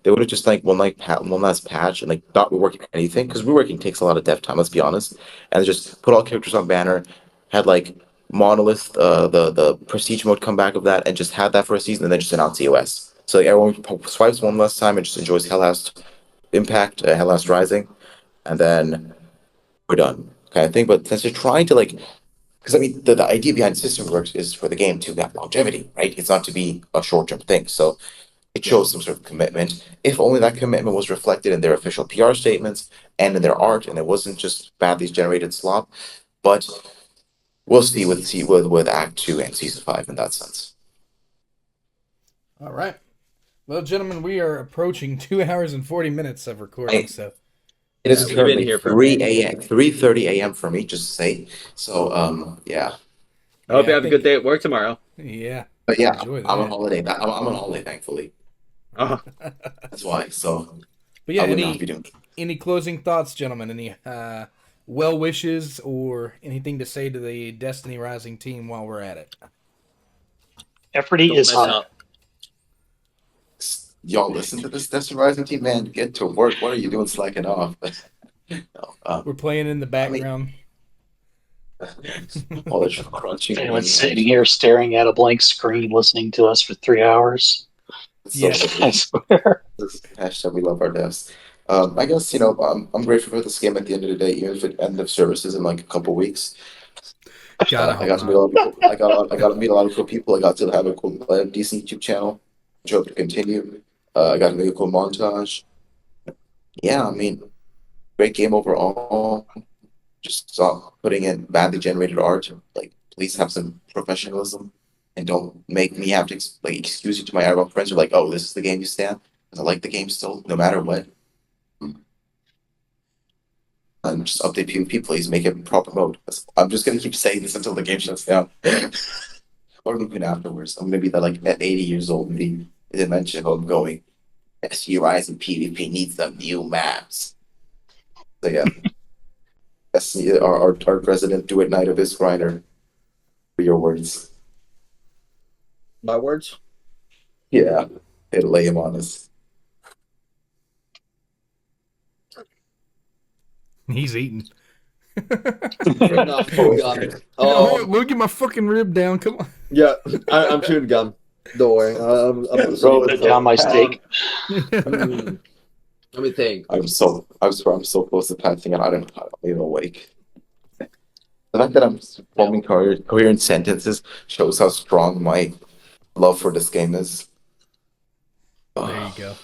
they would have just like one last patch and like not reworking anything. Because reworking takes a lot of dev time. Let's be honest. And just put all characters on banner, had like monolith, the prestige mode come back of that, and just had that for a season, and then just announce EOS. So like, everyone swipes one last time and just enjoys Hellast Impact, Hellast Rising, and then we're done kind of thing. But since they're trying to like, because I mean, the idea behind system works is for the game to have longevity, right? It's not to be a short term thing. So it shows some sort of commitment. If only that commitment was reflected in their official PR statements and in their art, and it wasn't just badly generated slop. But we'll see with Act Two and Season 5 in that sense. All right. Well, gentlemen, we are approaching 2 hours and 40 minutes of recording, so It is We've been currently here for a 3:30 a.m. for me, just to say. So yeah. I hope yeah, you I have a think good day at work tomorrow. yeah. But yeah, Enjoy I'm on that. holiday. I'm on holiday, thankfully. Oh, That's why. So But yeah, I would not be doing. any closing thoughts, gentlemen? Any well wishes or anything to say to the Destiny Rising team while we're at it? Efforty don't is mess hot. up. Y'all listen to this Destiny Rising team, man. Get to work. What are you doing slacking off? No, We're playing in the I mean, background. all the crunching. Anyone's sitting here staring at a blank screen listening to us for 3 hours. So Yeah. I swear. this hashtag we love our devs. I guess I'm grateful for this game at the end of the day, even if it end of services in like a couple weeks. Gotta I hope got to meet a not. lot of people. I got to meet a lot of cool people. I got to have a decent YouTube channel, which I hope to continue. I got to make a cool montage. Yeah, I mean, great game overall. Just stop putting in badly generated art. Like, please have some professionalism, and don't make me have to like excuse you to my Arab friends. Who are like, oh, this is the game you stand. Because I like the game still, no matter what. And just update PvP, please. Make it proper mode. I'm just gonna keep saying this until the game shuts down. Or even afterwards. I'm gonna be that like at 80 years old and be dementia home going. SG Rise and PvP needs some new maps. So yeah. That's our president, do it Knight of his grinder. For your words. My words. Yeah. It'll lay him on us. He's eating. Fair enough. Let me get my fucking rib down. Come on. Yeah, I'm chewing gum. Don't worry. I'm Bro, Put down my steak. Let me think. I'm so close to passing and I don't know how I'm even awake. The fact that I'm forming coherent sentences shows how strong my love for this game is. There you go.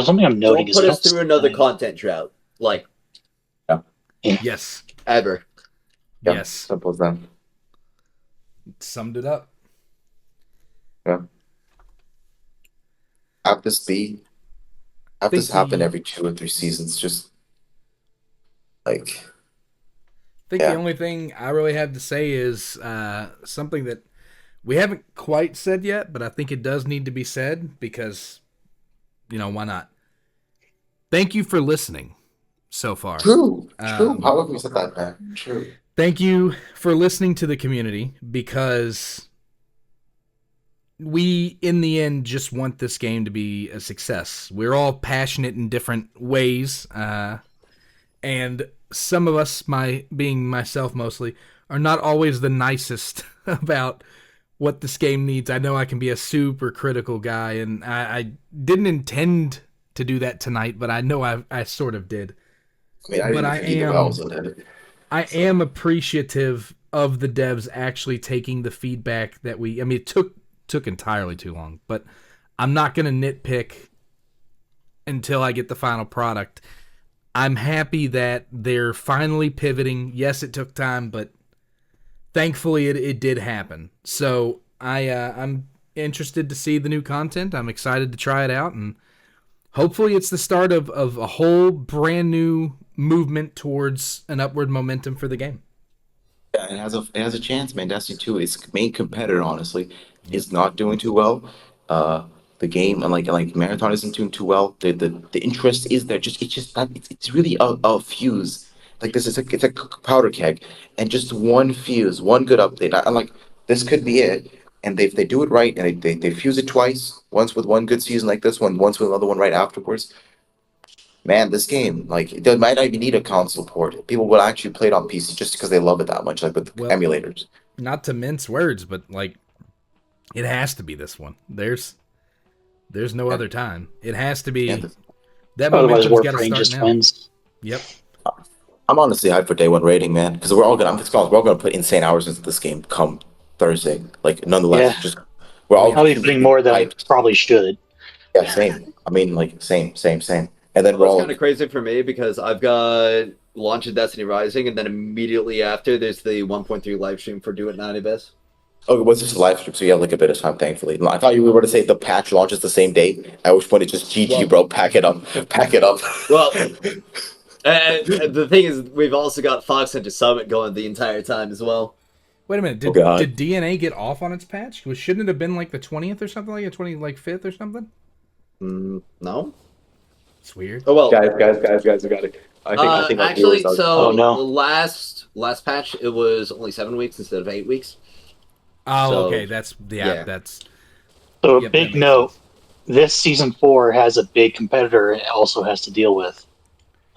Something I'm noting Don't is put us through another content drought. Like, Yes. ever. Yeah, Yes. simple as that. Summed it up. Yeah. Have this happen every 2 or 3 seasons. Just like I think the only thing I really have to say is something that we haven't quite said yet, but I think it does need to be said because, why not? Thank you for listening so far. true. How have we said that, man? True. Thank you for listening to the community because we, in the end, just want this game to be a success. We're all passionate in different ways, and some of us, being myself mostly, are not always the nicest about what this game needs. I know I can be a super critical guy, and I didn't intend to do that tonight, but I know I sort of did. I am appreciative of the devs actually taking the feedback that it took entirely too long, but I'm not going to nitpick until I get the final product. I'm happy that they're finally pivoting. Yes, it took time, but thankfully it did happen. So I'm interested to see the new content. I'm excited to try it out, and hopefully it's the start of a whole brand new movement towards an upward momentum for the game. Yeah, it has a chance, man. Destiny 2, its main competitor, honestly, is not doing too well. The game and like Marathon isn't doing too well. The interest is there. It's really a fuse. Like this is it's a powder keg, and just one fuse, one good update. I'm like, this could be it. And if they do it right, and they fuse it twice, once with one good season like this one, once with another one right afterwards. Man, this game, like, it might not even need a console port. People will actually play it on PC just because they love it that much, like with emulators. Not to mince words, but like, it has to be this one. There's no other time. It has to be. That momentum's got to start now. Wins. Yep. I'm honestly hyped for day one rating, man, because we're all gonna put insane hours into this game come Thursday. Like, nonetheless, we're all. I'll be putting more than I probably should. Yeah, same. I mean, like, same. And then It's kind of crazy for me because I've got launch of Destiny Rising, and then immediately after there's the 1.3 live stream for Do It 90 Best. Oh, it was just a live stream, so you have like a bit of time, thankfully. I thought you were going to say the patch launches the same day, at which point it's just GG, bro. Pack it up. Well, and the thing is, we've also got Fox Hunter Summit going the entire time as well. Wait a minute. Did DNA get off on its patch? Shouldn't it have been like the 20th or something, like the 5th or something? No. It's weird. Oh well, guys, we got it. I think actually, so no. the last patch it was only 7 weeks instead of 8 weeks. Oh, So, okay. That's. So a big note: this season 4 has a big competitor. It also has to deal with,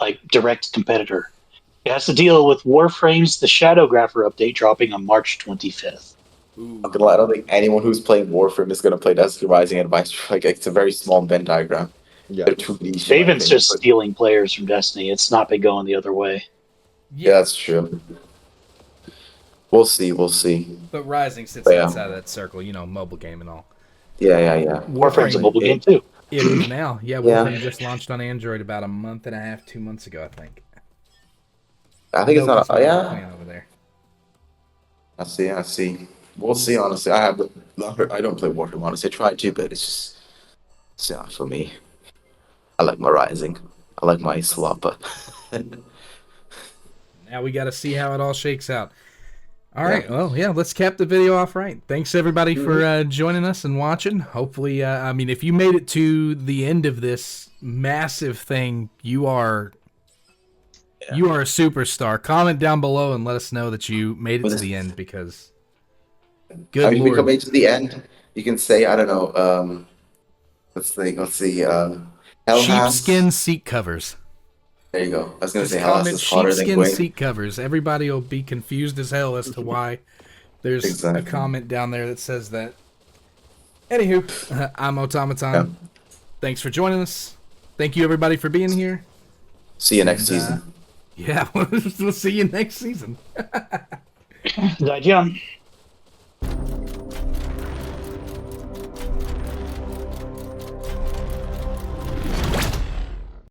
like, direct competitor. It has to deal with Warframe's The Shadowgrapher update dropping on March 25th. I'm gonna lie, I don't think anyone who's playing Warframe is gonna play Destiny Rising Advice. Like, it's a very small Venn diagram. Yeah. They're too niche. David's just stealing players from Destiny. It's not been going the other way. Yeah, that's true. We'll see. But Rising sits outside of that circle, mobile game and all. Yeah. Warframe's a mobile game too. It is now. Yeah, Warframe just launched on Android about a month and a half, 2 months ago, I think. I think it's not. Playing over there. I see. We'll see. Honestly, I don't play Warframe. Honestly, I try to, but it's not for me. I like my Rising. I like my Slapper. Now we got to see how it all shakes out. All right. Well, yeah, let's cap the video off right. Thanks, everybody, for joining us and watching. Hopefully, if you made it to the end of this massive thing, you are a superstar. Comment down below and let us know that you made it to the end, because good Lord. If we come to the end, you can say, I don't know, Hell Sheepskin seat covers. There you go. I was gonna Just say Hell comment is hotter than sheepskin Gwyn. seat covers. Everybody will be confused as hell as to why there's Exactly. a comment down there that says that. Anywho, I'm Automaton. Yeah. Thanks for joining us. Thank you, everybody, for being here. See you next season. Yeah, we'll see you next season. 再见。